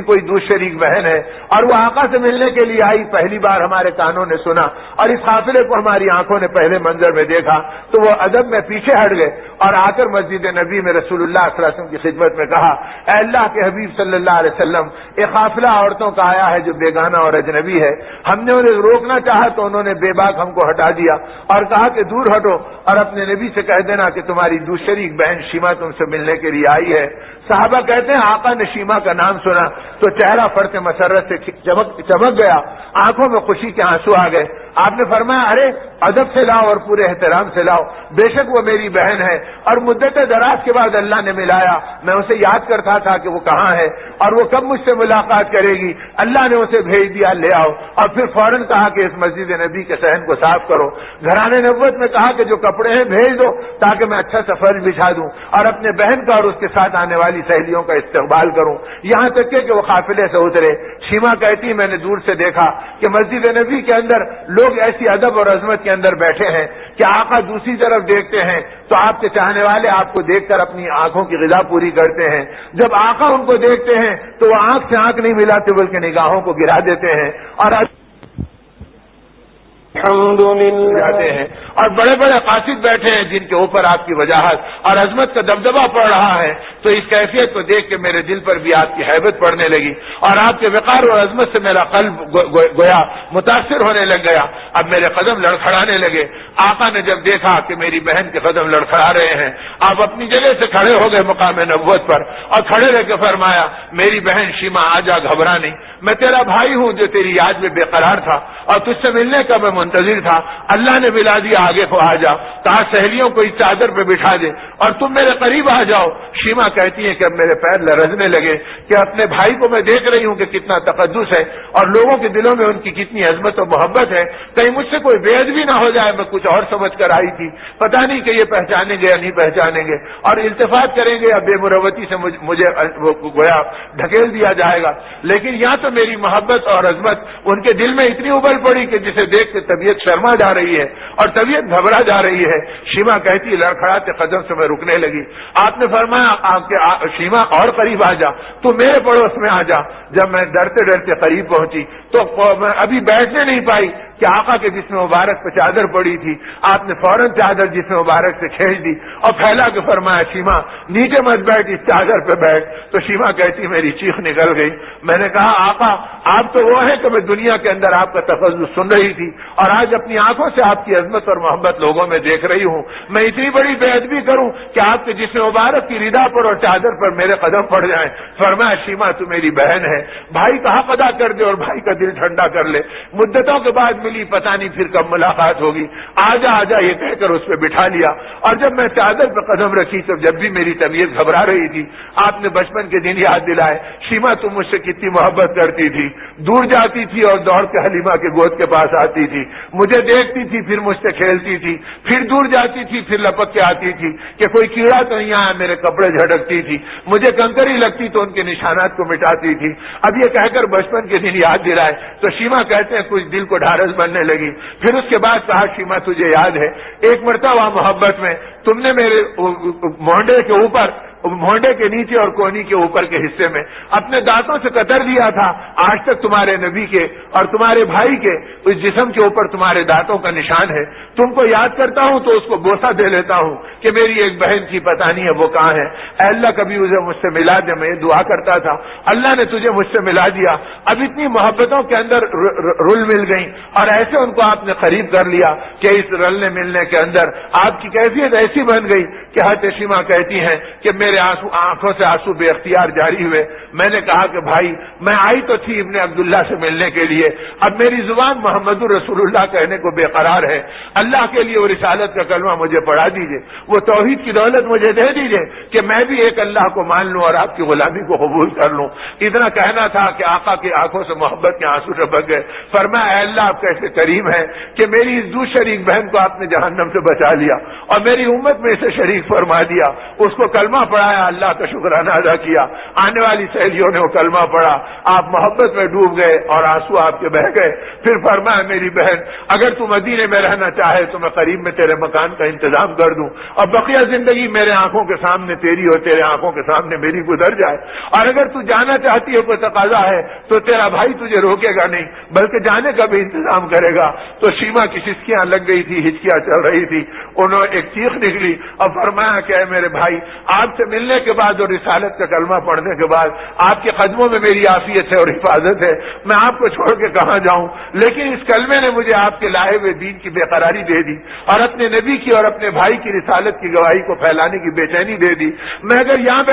کوئی دوسری شریک بہن ہے اور وہ آقا سے ملنے کے لیے آئی. پہلی بار ہمارے کانوں نے سنا اور اس قافلے کو ہماری آنکھوں نے پہلے منظر میں دیکھا تو وہ ادب میں پیچھے ہٹ گئے اور آ کر مسجد نبی میں رسول اللہ صلی اللہ علیہ وسلم کی خدمت میں کہا اے اللہ کے حبیب صلی اللہ علیہ وسلم, ایک قافلہ عورتوں کا آیا ہے جو بیگانہ اور اجنبی ہے. ہم نے انہیں روکنا چاہا تو انہوں نے بے باک ہم کو ہٹا دیا اور کہا کہ دور ہٹو اور اپنے نبی سے کہہ دینا کہ تمہاری دوسری بہن شیما تم سے ملنے کے لیے آئی ہے. صحابہ کہتے ہیں آقا نے شیما کا نام سنا تو چہرہ فرط مسرت سے چمک گیا, آنکھوں میں خوشی کے آنسو آ گئے. آپ نے فرمایا ارے ادب سے لاؤ اور پورے احترام سے لاؤ, بے شک وہ میری بہن ہے اور مدت دراز کے بعد اللہ نے ملایا. میں اسے یاد کرتا تھا کہ وہ کہاں ہے اور وہ کب مجھ سے ملاقات کرے گی. اللہ نے اسے بھیج دیا, لے آؤ. اور پھر فوراً کہا کہ اس مسجد نبی کے صحن کو صاف کرو. گھرانے نبوت میں کہا کہ جو کپڑے ہیں بھیج دو تاکہ میں اچھا سفر بچھا دوں اور اپنے بہن کا اور اس کے ساتھ آنے والی سہیلیوں کا استقبال کروں. یہاں تک کہ وہ قافلے سے اترے. شیما کہتی میں نے دور سے دیکھا کہ مسجد نبی کے اندر لوگ ایسی ادب اور عظمت کے اندر بیٹھے ہیں کہ آقا دوسری طرف دیکھتے ہیں تو آپ کے چاہنے والے آپ کو دیکھ کر اپنی آنکھوں کی غذا پوری کرتے ہیں. جب آقا ان کو دیکھتے ہیں تو وہ آنکھ سے آنکھ نہیں ملاتے بلکہ نگاہوں کو گرا دیتے ہیں اور جاتے ہیں. اور بڑے بڑے قاصد بیٹھے ہیں جن کے اوپر آپ کی وجاہت اور عظمت کا دبدبہ پڑ رہا ہے. تو اس کیفیت کو دیکھ کے میرے دل پر بھی آپ کی حیبت پڑنے لگی اور آپ کے وقار اور عظمت سے میرا قلب گویا متاثر ہونے لگ گیا. اب میرے قدم لڑکھڑانے لگے. آقا نے جب دیکھا کہ میری بہن کے قدم لڑکھڑا رہے ہیں آپ اپنی جگہ سے کھڑے ہو گئے مقام نبوت پر اور کھڑے رہ کے فرمایا میری بہن شیما آ جا, گھبرا نہیں, میں تیرا بھائی ہوں جو تیری یاد میں بے قرار تھا اور تجھ سے ملنے کا میں منتظر تھا. اللہ نے ملا دیا, آگے کو آ جا. کہا سہیلیوں کو اس چادر پہ بٹھا دے اور تم میرے قریب آ جاؤ. شیما کہتی ہے کہ اب میرے پیر لرزنے لگے کہ اپنے بھائی کو میں دیکھ رہی ہوں کہ کتنا تقدس ہے اور لوگوں کے دلوں میں ان کی کتنی عظمت و محبت ہے. کہیں مجھ سے کوئی بے ادبی نہ ہو جائے. میں کچھ اور سمجھ کر آئی تھی, پتہ نہیں کہ یہ پہچانیں گے یا نہیں پہچانیں گے اور التفات کریں گے یا بے مروتی سے مجھے گویا ڈھکیل دیا جائے گا. لیکن یہاں تو میری محبت اور عظمت ان کے دل میں اتنی ابل پڑی کہ جسے دیکھ کے طبیعت شرما جا رہی ہے اور طبیعت گھبرا جا رہی ہے. شیما کہتی لڑکھڑاتے قدم سے میں رکنے لگی. آپ نے فرمایا آپ کے شیما اور قریب آ جا, تو میرے پڑوس میں آ جا. جب میں ڈرتے ڈرتے قریب پہنچی تو میں ابھی بیٹھنے نہیں پائی کہ آقا کے جسم مبارک پہ چادر پڑی تھی. آپ نے فوراً چادر جسم مبارک سے کھینچ دی اور پھیلا کے فرمایا شیما نیچے مت بیٹھ, اس چادر پہ بیٹھ. تو شیما کہتی میری چیخ نکل گئی. میں نے کہا آقا آپ تو وہ ہیں کہ میں دنیا کے اندر آپ کا تفضل سن رہی تھی اور آج اپنی آنکھوں سے آپ کی عظمت اور محبت لوگوں میں دیکھ رہی ہوں. میں اتنی بڑی بے ادبی کروں کہ آپ کے جسم مبارک کی ردا پر اور چادر پر میرے قدم پڑ جائیں. فرمایا شیما تو میری بہن ہے, بھائی کا حق ادا کر دے اور بھائی کا دل ٹھنڈا کر لے. مدتوں کے بعد ملی, پتہ نہیں پھر کب ملاقات ہوگی. آجا آجا یہ کہہ کر اس پہ بٹھا لیا اور جب میں چادر پہ قدم رکھی تو جب بھی میری طبیعت گھبرا رہی تھی آپ نے بچپن کے دن یاد دلائے. شیما تم مجھ سے کتنی محبت کرتی تھی, دور جاتی تھی اور دوڑ کے حلیمہ کے گود کے پاس آتی تھی, مجھے دیکھتی تھی پھر مجھ سے کھیلتی تھی, پھر دور جاتی تھی پھر لپک کے آتی تھی کہ کوئی کیڑا تو نہیں آیا, میرے کپڑے جھڑکتی تھی, مجھے کنکری لگتی تو ان کے نشانات کو مٹاتی تھی. اب یہ کہہ کر بچپن کے دن یاد دلائے تو شیما کہتے ہیں کچھ دل کو ڈھارس بننے لگی. پھر اس کے بعد کہا شیما تجھے یاد ہے ایک مرتبہ محبت میں تم نے میرے مونڈے کے اوپر مونڈے کے نیچے اور کونی کے اوپر کے حصے میں اپنے دانتوں سے کتر دیا تھا. آج تک تمہارے نبی کے اور تمہارے بھائی کے اس جسم کے اوپر تمہارے دانتوں کا نشان ہے. تم کو یاد کرتا ہوں تو اس کو بوسہ دے لیتا ہوں کہ میری ایک بہن کی پتہ نہیں ہے وہ کہاں ہے. اے اللہ کبھی اسے مجھ سے ملا دے. میں یہ دعا کرتا تھا, اللہ نے تجھے مجھ سے ملا دیا. اب اتنی محبتوں کے اندر رل مل گئی اور ایسے ان کو آپ نے قریب کر لیا کہ اس رلنے ملنے کے اندر آپ کی کیفیت ایسی بن گئی کہ حضرت شیما کہتی ہیں کہ میرے آنکھوں سے آنسو بے اختیار جاری ہوئے. میں نے کہا کہ بھائی میں آئی تو تھی ابن عبداللہ سے ملنے کے لیے, اب میری زبان محمد رسول اللہ کہنے کو بے قرار ہے. اللہ کے لیے وہ رسالت کا کلمہ مجھے پڑھا دیجئے, وہ توحید کی دولت مجھے دے دیجئے کہ میں بھی ایک اللہ کو مان لوں اور آپ کی غلامی کو قبول کر لوں. اتنا کہنا تھا کہ آقا کی آنکھوں سے محبت کے آنسو ٹپک گئے. فرمایا اے اللہ آپ کیسے کریم ہیں کہ میری اس دوسری شریک بہن کو آپ نے جہنم سے بچا لیا اور میری امت میں اسے شریک فرما دیا. اس کو کلمہ پڑھایا, اللہ کا شکرانہ ادا کیا. آنے والی سہیلیوں نے وہ کلمہ پڑھا, آپ محبت میں ڈوب گئے اور آنسو آپ کے بہ گئے. پھر فرمایا میری بہن اگر تو مدینے میں رہنا چاہے تو میں قریب میں تیرے مکان کا انتظام کر دوں اور بقیہ زندگی میرے آنکھوں کے سامنے تیری اور تیرے آنکھوں کے سامنے میری گزر جائے. اور اگر تو جانا چاہتی ہے کوئی تقاضا ہے تو تیرا بھائی تجھے روکے گا نہیں بلکہ جانے کا بھی انتظام کرے گا. تو شیما کی سسکیاں لگ گئی تھی, ہچکیاں چل رہی تھی. انہوں نے ایک چیخ نکلی اور فرمایا کہ اے میرے بھائی آپ سے ملنے کے بعد اور رسالت کا کلمہ پڑھنے کے بعد آپ کے قدموں میں میری عافیت ہے اور حفاظت ہے, میں آپ کو چھوڑ کے کہاں جاؤں. لیکن اس کلمے نے مجھے آپ کے لائے ہوئے دین کی بے قراری دے دی اور اپنے نبی کی اور اپنے بھائی کی رسالت کی گواہی کو پھیلانے کی بے چینی دے دی. میں اگر یہاں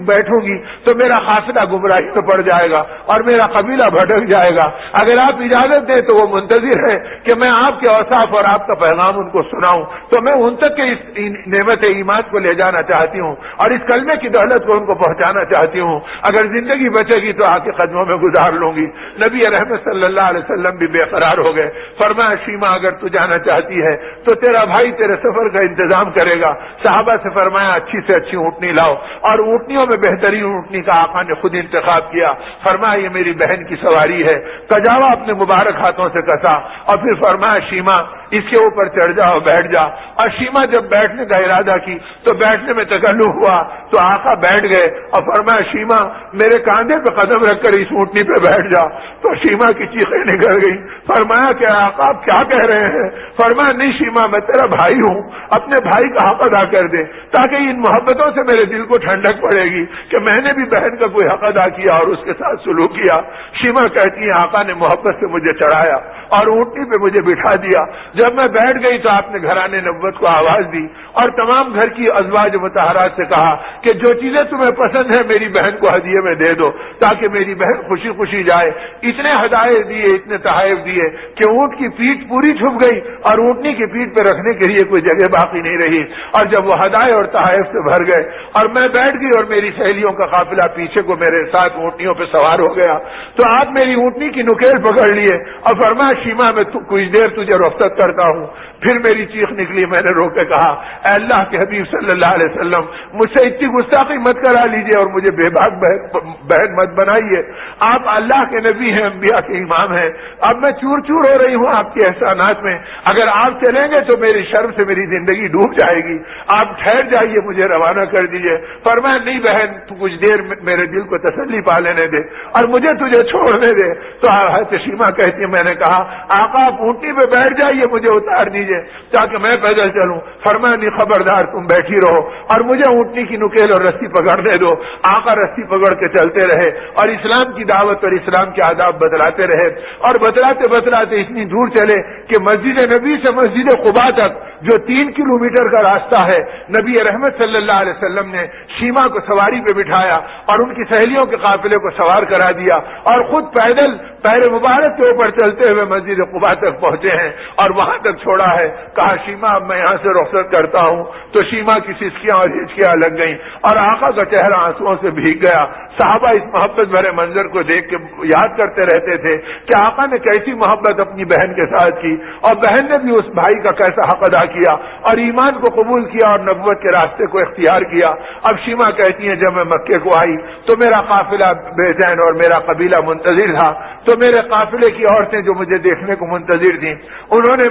بیٹھوں گی تو میرا قافلہ گمراہی میں پڑ جائے گا اور میرا قبیلہ بھٹک جائے گا. اگر آپ اجازت دیں تو وہ منتظر ہے کہ میں آپ کے اوصاف اور آپ کا پیغام ان کو سناؤں, تو میں ان تک کے اس نعمت ایمان کو لے جانا چاہتی ہوں اور اس کلمے کی دولت کو ان کو پہنچانا چاہتی ہوں. اگر زندگی بچے گی تو آپ کے قدموں میں گزار لوں گی. نبی رحمت صلی اللہ علیہ وسلم بھی بے قرار ہو گئے. فرمایا شیما اگر تو جانا چاہتی ہے تو تیرا بھائی تیرے سفر کا انتظام کرے گا. صحابہ سے فرمایا اچھی سے اچھی اونٹنی لاؤ, اور اونٹنیوں میں بہترین اونٹنی کا آقا نے خود انتخاب کیا. فرمایا یہ میری بہن کی سواری ہے. کجاوا اپنے مبارک ہاتھوں سے کسا اور پھر فرمایا شیما اس کے اوپر چڑھ جا اور بیٹھ جا. اور شیما جب بیٹھنے کا ارادہ کی تو بیٹھنے میں تکلف ہوا تو آقا بیٹھ گئے اور فرمایا شیما میرے کاندھے پہ قدم رکھ کر اس اونٹنی پہ بیٹھ جا. تو شیما کی چیخیں نکل گئی. فرمایا کہ آقا آپ کیا کہہ رہے ہیں؟ فرمایا نہیں شیما میں تیرا بھائی ہوں, اپنے بھائی کا حق ادا کر دے تاکہ ان محبتوں سے میرے دل کو ٹھنڈک پڑے گی کہ میں نے بھی بہن کا کوئی حق ادا کیا اور اس کے ساتھ سلوک کیا. شیما کہتی ہے آقا نے محبت سے مجھے چڑھایا اور اونٹنی پہ مجھے بٹھا دیا. جب میں بیٹھ گئی تو آپ نے گھرانے نبوت کو آواز دی اور تمام گھر کی ازواج مطہرات سے کہا کہ جو چیزیں تمہیں پسند ہیں میری بہن کو ہدیے میں دے دو تاکہ میری بہن خوشی خوشی جائے. اتنے ہدایت دیے, اتنے تحائف دیے کہ اونٹ کی پیٹھ پوری چھپ گئی اور اونٹنی کی پیٹھ پہ رکھنے کے لیے کوئی جگہ باقی نہیں رہی. اور جب وہ ہدایت اور تحائف سے بھر گئے اور میں بیٹھ گئی اور میری سہیلیوں کا قافلہ پیچھے کو میرے ساتھ اونٹنیوں پہ سوار ہو گیا تو آپ میری اونٹنی کی نکیل پکڑ لیے اور فرمایا شیما میں کچھ دیر تجھے رخصت کرتا ہوں. پھر میری چیخ نکلی, میں نے رو کے کہا اے اللہ کے حبیب صلی اللہ علیہ وسلم مجھ سے اتنی گستاخی مت کرا لیجئے اور مجھے بے باک بہن مت بنائیے. آپ اللہ کے نبی ہیں, انبیاء کے امام ہیں. اب میں چور چور ہو رہی ہوں آپ کے احسانات میں. اگر آپ چلیں گے تو میری شرم سے میری زندگی ڈوب جائے گی. آپ ٹھہر جائیے, مجھے روانہ کر دیجئے. فرمایا نہیں بہن تو کچھ دیر میرے دل کو تسلی پا لینے دے اور مجھے تجھے چھوڑنے دے. تو حضرت شیما کہتی ہے میں نے کہا آقا آپ اونٹنی پہ بیٹھ جائیے, مجھے اتار دیجئے تاکہ میں پیدل چلوں. فرمایا نہیں خبردار تم بیٹھی رہو اور مجھے اونٹنی کی نکیل اور رسی پکڑنے دو. آقا رسی پکڑ کے چلتے رہے اور اسلام کی دعوت اور اسلام کے آداب بتلاتے رہے اور بتلاتے بتلاتے اتنی دور چلے کہ مسجد نبی سے مسجد قباء تک جو 3 کلومیٹر کا راستہ ہے نبی رحمت صلی اللہ علیہ وسلم نے شیما کو سواری پہ بٹھایا اور ان کی سہیلیوں کے قافلے کو سوار کرا دیا اور خود پیدل پیر مبارک کے اوپر چلتے ہوئے مسجد قباء تک پہنچے ہیں اور وہاں تک چھوڑا ہے. کہا شیما اب میں یہاں سے رخصت کرتا ہوں. تو شیما کی سسکیاں اور ہچکیاں لگ گئیں اور آقا کا چہرہ آنسوؤں سے بھیگ گیا. صحابہ اس محبت بھرے منظر کو دیکھ کے یاد کرتے رہتے تھے کہ آقا نے کیسی محبت اپنی بہن کے ساتھ کی اور بہن نے بھی اس بھائی کا کیسا حق ادا کیا اور ایمان کو قبول کیا اور نبوت کے راستے کو اختیار کیا. اب شیما کہتی ہیں جب میں مکے کو آئی تو میرا قافلہ بے چین اور میرا قبیلہ منتظر تھا. تو میرے قافلے کی عورتیں جو مجھے دیکھنے کو منتظر تھیں انہوں نے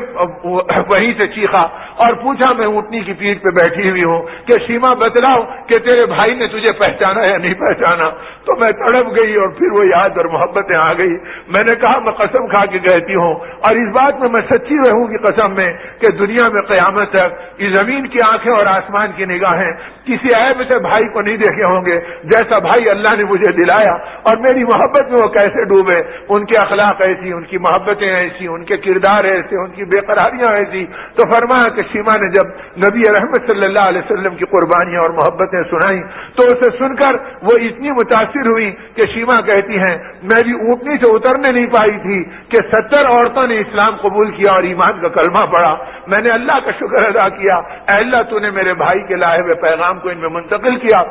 وہیں سے چیخا اور پوچھا، میں اونٹنی کی پیٹھ پہ بیٹھی ہوئی ہوں، کہ شیما بتلاؤ کہ تیرے بھائی نے تجھے پہچانا یا نہیں پہچانا؟ تو میں تڑپ گئی اور پھر وہ یاد اور محبتیں آ گئی۔ میں نے کہا میں قسم کھا کے کہتی ہوں اور اس بات میں سچی رہوں گی قسم میں کہ دنیا میں قیامت تک اس زمین کی آنکھیں اور آسمان کی نگاہیں کسی عیب سے بھائی کو نہیں دیکھے ہوں گے جیسا بھائی اللہ نے مجھے دلایا، اور میری محبت میں وہ کیسے ڈوبے، ان کے اخلاق ایسی، ان کی محبتیں ایسی، ان کے کردار ایسے، ان کی بے قراریاں ایسی۔ تو فرمایا کہ شیما نے جب نبی رحمت صلی اللہ علیہ وسلم کی قربانیاں اور محبتیں سنائیں تو اسے سن کر وہ اتنی متاثر ہوئی کہ شیما کہتی ہیں میں بھی اونٹنی سے اترنے نہیں پائی تھی کہ 70 عورتوں نے اسلام قبول کیا اور ایمان کا کلمہ پڑھا۔ میں نے اللہ کا شکر ادا کیا، اے اللہ تو نے میرے بھائی کے لائے ہوئے پیغام کو ان میں منتقل کیا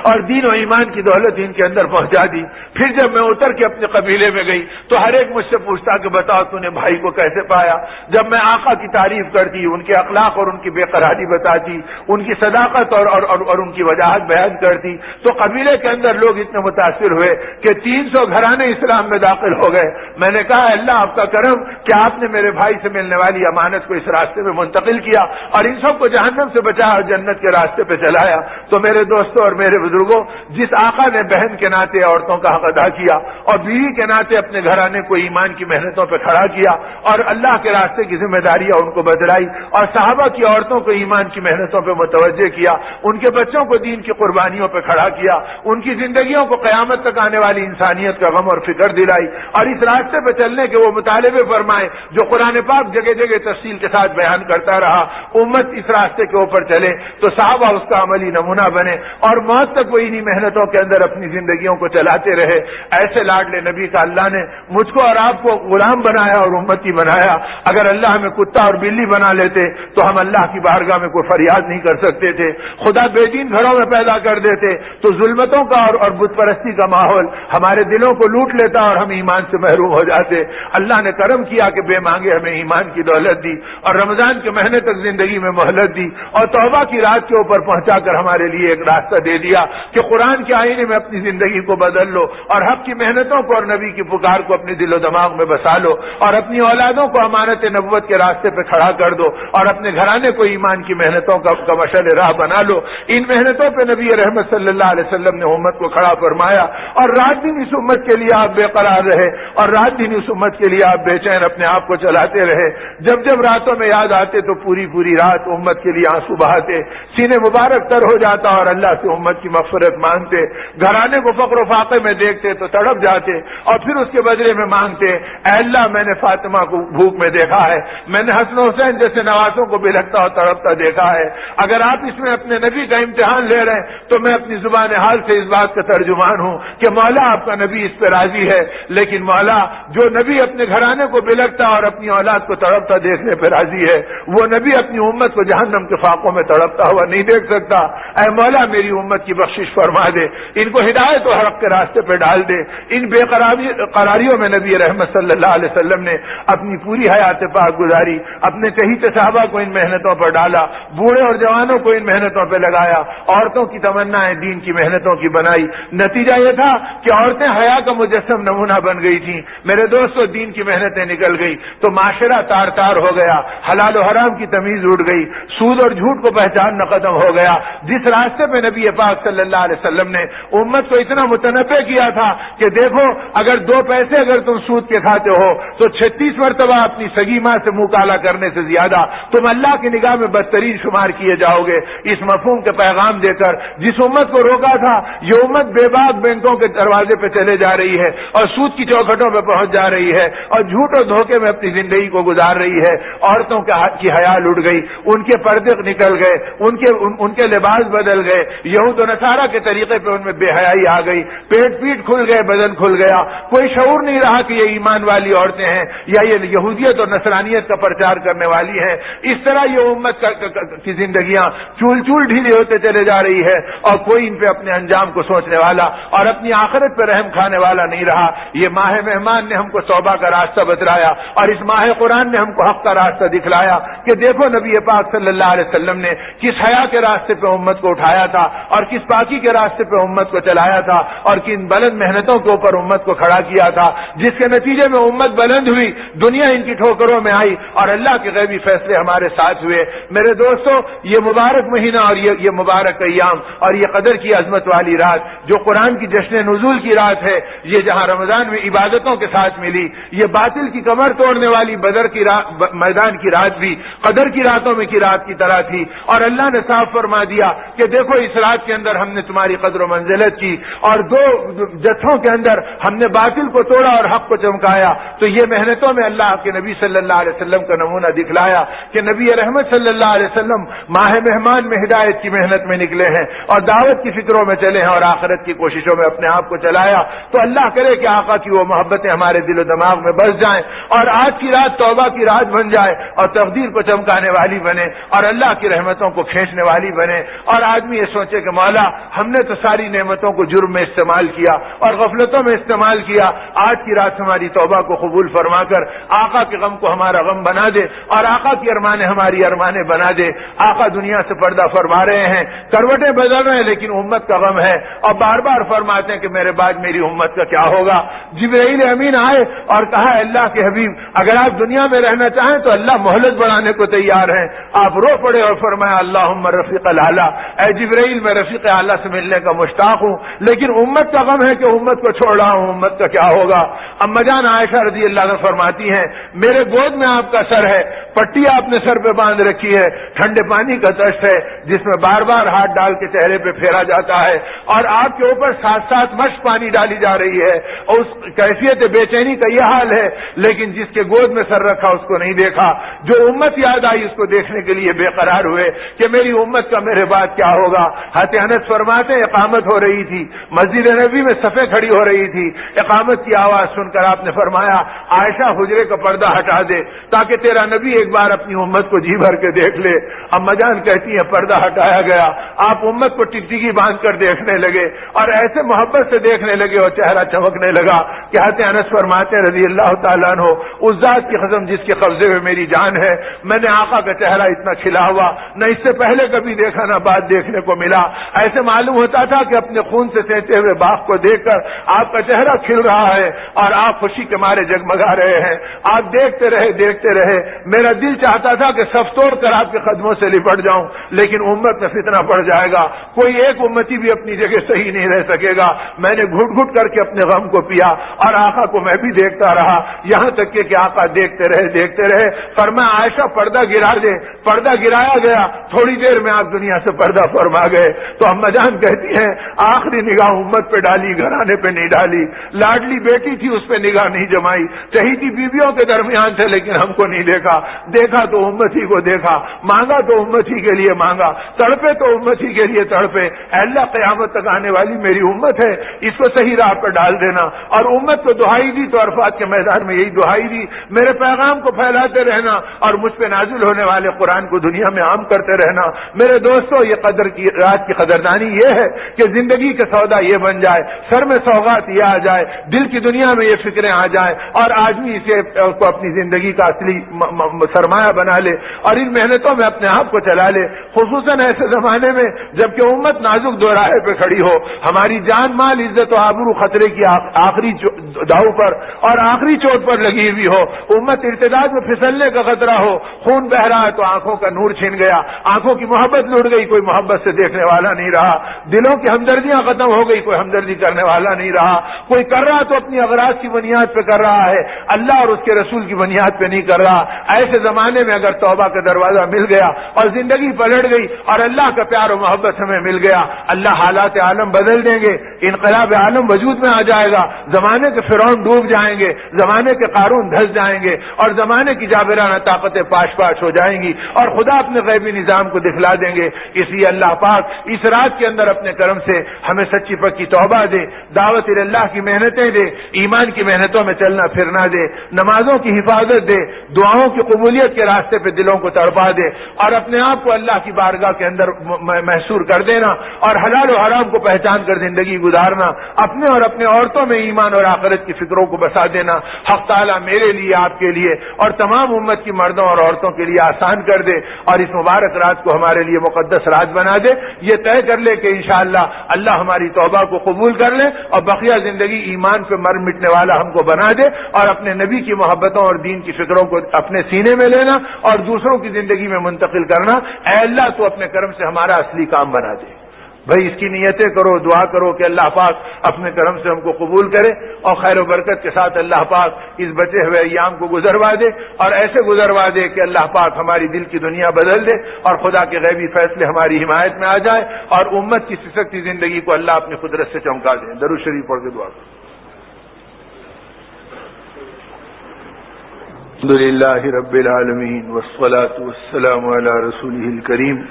اور دین و ایمان کی دولت ان کے اندر پہنچا دی۔ پھر جب میں اتر کے اپنے قبیلے میں گئی تو ہر ایک مجھ سے پوچھتا کہ بتاؤ تو نے بھائی کو کیسے پایا۔ جب میں آقا کی تعریف کرتی، ان کے اخلاق اور ان کی بے قراری بتاتی، ان کی صداقت اور ان کی وجاہت بیان کرتی، تو قبیلے کے اندر لوگ اتنے متاثر ہوئے کہ 300 گھرانے اسلام میں داخل ہو گئے۔ میں نے کہا اللہ آپ کا کرم کہ آپ نے میرے بھائی سے ملنے والی امانت کو اس راستے میں منتقل کیا اور ان سب کو جہنم سے بچایا اور جنت کے راستے پہ چلایا۔ تو میرے دوستوں اور میرے بزرگوں، جس آقا نے بہن کے ناطے عورتوں کا حق ادا کیا اور بیوی کے ناطے اپنے گھرانے کو ایمان کی محنتوں پہ کھڑا کیا اور اللہ کے راستے کی ذمہ داریاں ان کو بدلائی اور صحابہ کی عورتوں کو ایمان کی محنتوں پہ متوجہ کیا، ان کے بچوں کو دین کی قربانیوں پہ کھڑا کیا، ان کی زندگیوں کو قیامت تک آنے والی انسانیت کا غم اور فکر دلائی اور اس راستے پہ چلنے کے وہ مطالبے فرمائے جو قرآن پاک جگہ جگہ تفصیل کے ساتھ بیان کرتا رہا۔ امت اس راستے کے اوپر چلے تو صحابہ اس کا عملی نمونہ بنے اور موت تک وہ انہی محنتوں کے اندر اپنی زندگیوں کو چلاتے رہے۔ ایسے لاڈلے نبی کا اللہ نے مجھ کو اور آپ کو غلام بنایا اور امتی بنایا۔ اگر اللہ ہمیں کتا اور بلی بنا لیتے تو ہم اللہ کی بارگاہ میں کوئی فریاد نہیں کر سکتے تھے۔ خدا بے دین گھروں میں پیدا کر دیتے تو ظلمتوں کا اور بت پرستی کا ماحول ہمارے دلوں کو لوٹ لیتا اور ہم ایمان سے محروم ہو جاتے۔ اللہ نے کرم کیا کہ بے مانگے ہمیں ایمان کی دولت دی اور رمضان کے مہینے تک زندگی میں مہلت دی اور توبہ کی رات کے اوپر پہنچا کر ہمارے لیے ایک راستہ دے دیا کہ قرآن کے آئینے میں اپنی زندگی کو بدل لو اور حق کی محنتوں کو اور نبی کی پکار کو اپنے دل و دماغ میں بسا لو اور اپنی اولادوں کو امانت نبوت کے راستے پہ کھڑا کر دو اور اپنے گھرانے کو ایمان کی محنتوں کا مشعل راہ بنا لو۔ ان محنتوں پہ نبی رحمت صلی اللہ علیہ وسلم نے امت کو کھڑا فرمایا اور رات دن اس امت کے لیے آپ بے قرار رہے اور رات دن اس امت کے لیے آپ بے چین اپنے آپ کو چلاتے رہے۔ جب جب راتوں میں یاد آتے تو پوری پوری رات امت کے لیے آنسو بہاتے، سینے مبارک تر ہو جاتا اور اللہ سے امت کی مغفرت مانگتے، گھرانے کو فقر و فاقے میں دیکھتے تو تڑپ جاتے اور پھر اس کے بدلے میں مانگتے، اے اللہ میں نے فاطمہ کو بھوک میں دیکھا ہے، میں نے حسن حسین جیسے نوازوں کو بلکتا اور تڑپتا دیکھا ہے، اگر آپ اس میں اپنے نبی کا امتحان لے رہے ہیں تو میں اپنی زبان حال سے اس بات کا ترجمان ہوں کہ مولا آپ کا نبی اس پہ راضی ہے، لیکن مولا جو نبی اپنے گھرانے کو بلکتا اور اپنی اولاد کو تڑپتا دیکھنے پہ راضی ہے وہ نبی اپنی امت کو جہنم کے فاقوں میں تڑپتا ہوا نہیں دیکھ سکتا۔ اے مولا میری امت کی بخشش فرما دے، ان کو ہدایت و حق کے راستے پہ ڈال دے۔ ان بے قراریوں میں نبی رحمت صلی اللہ علیہ وسلم نے اپنی پوری حیات پاک گزاری، اپنے چہیتے صحابہ کو ان محنتوں پر ڈالا، بوڑھے اور جوانوں کو ان محنتوں پہ لگایا، عورتوں کی تمنائیں دین کی محنتوں کی بنائی۔ نتیجہ یہ تھا کہ عورتیں حیا کا مجسم نمونہ بن گئی تھیں۔ میرے دوستو دین کی محنتیں نکل گئی تو معاشرہ تار تار ہو گیا، حلال و حرام کی تمیز اڑ گئی، سود اور جھوٹ کو پہچاننا ختم ہو گیا۔ جس راستے پہ نبی پاک صلی اللہ علیہ وسلم نے امت کو اتنا متنبع کیا تھا کہ دیکھو اگر 2 پیسے اگر تم سود کے کھاتے ہو تو 36 مرتبہ اپنی سگی ماں سے منہ کالا کرنے سے زیادہ تم اللہ کی نگاہ میں بدترین شمار کیے جاؤ گے۔ اس مفہوم کے پیغام دے کر جس امت کو روکا تھا یہ امت بے باک بینکوں کے دروازے پہ چلے جا رہی ہے اور سود کی چوکھٹوں پہ پہنچ جا رہی ہے اور جھوٹ اور دھوکے میں اپنی زندگی کو گزار رہی ہے۔ عورتوں کی حیا لٹ گئی، ان کے پردے نکل گئے، ان کے لباس بدل گئے، یہود و نصارہ کے طریقے پہ ان میں بے حیائی آ گئی، پیٹ کھل گئے، بدن کھل گیا، کوئی شعور نہیں رہا کہ یہ ایمان والی عورتیں ہیں یا یہ یہودیت اور نصرانیت کا پرچار کرنے والی ہیں۔ اس طرح یہ امت کی زندگیاں چول چول ڈھیلی ہوتے چلے جا رہی ہے اور کوئی ان پہ اپنے انجام کو سوچنے والا اور اپنی آخرت پہ رحم کھانے والا نہیں رہا۔ یہ ماہ مہمان نے ہم کو توبہ کا راستہ بتلایا اور اس ماہ قرآن نے ہم کو حق کا راستہ دکھلایا کہ دیکھو نبی پاک صلی اللہ علیہ وسلم نے کس حیا کے راستے پہ امت کو اٹھایا تھا اور کس پاکی کے راستے پہ امت کو چلایا تھا اور کن بلند محنتوں کے اوپر پر امت کو کھڑا کیا تھا، جس کے نتیجے میں امت بلند ہوئی، دنیا ان کی ٹھوکروں میں آئی اور اللہ کے غیبی فیصلے ہمارے ساتھ ہوئے۔ میرے دوستو، یہ مبارک مہینہ اور یہ مبارک ایام اور یہ قدر کی عظمت والی رات جو قرآن کی جشن نزول کی رات ہے، یہ جہاں رمضان میں عبادتوں کے ساتھ ملی، یہ باطل کی کمر توڑنے والی بدر کی میدان کی رات بھی قدر کی راتوں میں کی رات کی طرح تھی، اور اللہ نے صاف فرما دیا کہ دیکھو اس رات کے اندر ہم نے تمہاری قدر و منزلت کی، اور دو جتھوں کے اندر ہم نے باطل کو توڑا اور حق کو چمکایا۔ تو یہ محنتوں میں اللہ کے نبی صلی اللہ علیہ وسلم کا نمونہ دکھلایا کہ نبی رحمت صلی اللہ علیہ وسلم ماہ مہمان میں ہدایت کی محنت میں نکلے ہیں اور دعوت کی فکروں میں چلے ہیں اور آخرت کی کوششوں میں اپنے آپ کو چلایا۔ تو اللہ کرے کہ آقا کی وہ محبتیں ہمارے دل و دماغ میں بس جائیں اور آج کی رات توبہ کی رات بن جائے اور تقدیر کو چمکانے والی بنے اور اللہ کی رحمتوں کو کھینچنے والی بنے، اور آدمی یہ سوچے کہ مولا ہم نے تو ساری نعمتوں کو جرم میں استعمال کیا اور غفلتوں میں استعمال کیا، آج کی رات ہماری توبہ کو قبول فرما کر آقا کے غم کو ہمارا غم بنا دے اور آقا کی ارمانیں ہماری ارمانیں بنا دے۔ آقا دنیا سے پردہ فرما رہے ہیں، کروٹیں بدل رہے ہیں، لیکن امت کا غم ہے اور بار بار فرماتے ہیں کہ میرے بعد میری امت کا کیا ہوگا۔ جبرائیل امین آئے اور کہا اللہ کے حبیب اگر آپ دنیا میں رہنا چاہیں تو اللہ مہلت بڑھانے کو تیار ہیں۔ آپ رو پڑے اور فرمایا اللہم رفیق الاعلیٰ، اے جبرائیل میں رفیق اعلیٰ سے ملنے کا مشتاق ہوں، لیکن امت کا غم ہے کہ امت کو چھوڑ رہا ہوں، امت کا کیا ہوگا۔ اما جان عائشہ رضی اللہ عنہ فرماتی ہیں میرے گود میں آپ کا سر ہے، پٹی آپ نے سر پہ باندھ رکھی ہے، ٹھنڈے پانی کا دشت ہے جس میں بار بار ہاتھ ڈال کے چہرے پہ پھیرا جاتا ہے اور آپ کے اوپر ساتھ ساتھ مشق پانی ڈالی جا رہی ہے، اور اس کیفیت بے چینی کا یہ حال ہے، لیکن جس کے گود میں سر رکھا اس کو نہیں دیکھا۔ جو امت یاد آئی اس کو دیکھنے کے لیے بے قرار ہوئے کہ میری امت کا میرے بعد کیا ہوگا۔ حضرت انس فرماتے ہیں اقامت ہو رہی تھی، مسجد نبی میں صفیں کھڑی ہو رہی تھی، اقامت کی آواز سن کر آپ نے فرمایا عائشہ حجرے کا پردہ ہٹا دے تاکہ تیرا نبی ایک بار اپنی امت کو جی بھر کے دیکھ لے۔ اما جان کہتی ہیں پردہ ہٹایا گیا، آپ امت کو ٹکٹکی باندھ کر دیکھنے لگے اور ایسے محبت سے دیکھنے لگے اور چہرہ چمکنے لگا کہ حضرت انس فرماتے ہیں رضی اللہ تعالیٰ عنہ اس ذات کی قسم جس کے قبضے میں میری جان ہے، میں نے آقا کا چہرہ اتنا کھلا ہوا نہ اس سے پہلے کبھی دیکھا نہ بعد دیکھنے کو ملا۔ ایسے معلوم ہوتا تھا کہ اپنے خون سے سینچے ہوئے باغ کو دیکھ کر آپ کا چہرہ کھل رہا ہے اور آپ خوشی کے مارے جگمگا رہے ہیں۔ آپ دیکھتے رہے، میرا دل چاہتا تھا کہ صف توڑ کر آپ کے قدموں سے لپٹ جاؤں، لیکن امت میں فتنہ پڑ جائے گا، کوئی ایک امتی بھی اپنی جگہ صحیح نہیں رہ سکے گا۔ میں نے گھٹ گھٹ کر کے اپنے غم کو پیا اور آقا کو میں بھی دیکھتا رہا، یہاں تک کہ آقا دیکھتے رہے۔ فرمایا عائشہ پردہ گرا دے، پردہ گرایا گیا، تھوڑی دیر میں آپ دنیا سے پردہ فرما گئے۔ تو اما جان کہتی ہیں آخری نگاہ امت پہ ڈالی، گھرانے پہ نہیں ڈالی، لاڈلی بیٹی تھی اس پہ نگاہ نہیں جمائی، چہیتی بیویوں کے درمیان تھے لیکن ہم کو نہیں دیکھا تو امتی کو دیکھا، مانگا تو امتی کے لیے مانگا، تڑپے تو امتی کے لیے تڑپے۔ اللہ قیامت تک آنے والی میری امت ہے، اس کو صحیح راہ پہ ڈال دینا، اور امت کو دعائی دی تو عرفات کے میدان میں یہی دعائی دی میرے پیغام کو پھیلاتے رہنا اور مجھ پہ نازل ہونے والے قرآن کو دنیا میں عام کرتے رہنا۔ میرے دوستو یہ قدر کی رات کی قدردانی یہ ہے کہ زندگی کا سودا یہ بن جائے، سر میں سوغات یہ آ جائے، دل کی دنیا میں یہ فکریں آ جائیں اور آدمی اسے کو اپنی زندگی کا اصلی سرمایہ بنا لے اور ان محنتوں میں اپنے آپ کو چلا لے، خصوصاً ایسے زمانے میں جبکہ امت نازک دوراہے پہ کھڑی ہو، ہماری جان مال عزت و آبرو خطرے کی آخری داؤ پر اور آخری چوٹ پر لگی ہوئی ہو، امت ارتداد میں پھسلنے کا خطرہ ہو، خون بہ رہا ہے تو آنکھوں کا نور چھن گیا، آنکھوں کی محبت لٹ گئی، کوئی محبت سے دیکھنے والا نہیں رہا، دلوں کی ہمدردیاں ختم ہو گئی، کوئی ہمدردی کرنے والا نہیں رہا، کوئی کر رہا تو اپنی اغراض کی بنیاد پہ کر رہا ہے، اللہ اور اس کے رسول کی بنیاد پہ نہیں کر رہا۔ ایسے زمانے میں اگر توبہ کا دروازہ مل گیا اور زندگی پلٹ گئی اور اللہ کا پیار و محبت ہمیں مل گیا، اللہ حالات عالم بدل دیں گے، انقلاب عالم وجود میں آ جائے گا، زمانے کے فرعون ڈوب جائیں گے، زمانے کے قارون دھس جائیں گے اور زمانے کی جابرانہ طاقتیں پاش پاش ہو جائیں گی اور خدا اپنے غیبی نظام کو دکھلا دیں گے۔ اس لیے اللہ پاک اس رات کے اندر اپنے کرم سے ہمیں سچی پکی توبہ دے، دعوت اللہ کی محنتیں دے، ایمان کی محنتوں میں چلنا پھرنا دے، نمازوں کی حفاظت دے، دعاؤں کی قبولیت کے راستے پہ دلوں کو تڑپا دے اور اپنے آپ کو اللہ کی بارگاہ کے اندر محصور کر دینا اور حلال و حرام کو پہچان کر زندگی گزارنا، اپنے اور اپنے عورتوں میں ایمان اور آخرت کی فکروں کو بسا دینا حق تعالیٰ میرے لیے، آپ کے لیے اور تمام امت کی مردوں اور عورتوں کے لیے آسان کر دے اور اس مبارک رات کو ہمارے لیے مقدس رات بنا دے۔ یہ طے کر لے کہ انشاءاللہ اللہ ہماری توبہ کو قبول کر لے اور بقیہ زندگی ایمان پہ مر مٹنے والا ہم کو بنا دے، اور اپنے نبی کی محبتوں اور دین کی فکروں کو اپنے سینے میں لینا اور دوسروں کی زندگی میں منتقل کرنا۔ اے اللہ تو اپنے کرم سے ہمارا اصلی کام بنا دے۔ بھائی اس کی نیتیں کرو، دعا کرو کہ اللہ پاک اپنے کرم سے ہم کو قبول کرے اور خیر و برکت کے ساتھ اللہ پاک اس بچے ہوئے ایام کو گزروا دے، اور ایسے گزروا دے کہ اللہ پاک ہماری دل کی دنیا بدل دے اور خدا کے غیبی فیصلے ہماری حمایت میں آ جائے اور امت کی سسکتی زندگی کو اللہ اپنی قدرت سے چمکا دے۔ درود شریف پڑھ کے دعا کرو۔
الحمد للہ رب العالمین والصلاة والسلام علی رسولہ الکریم۔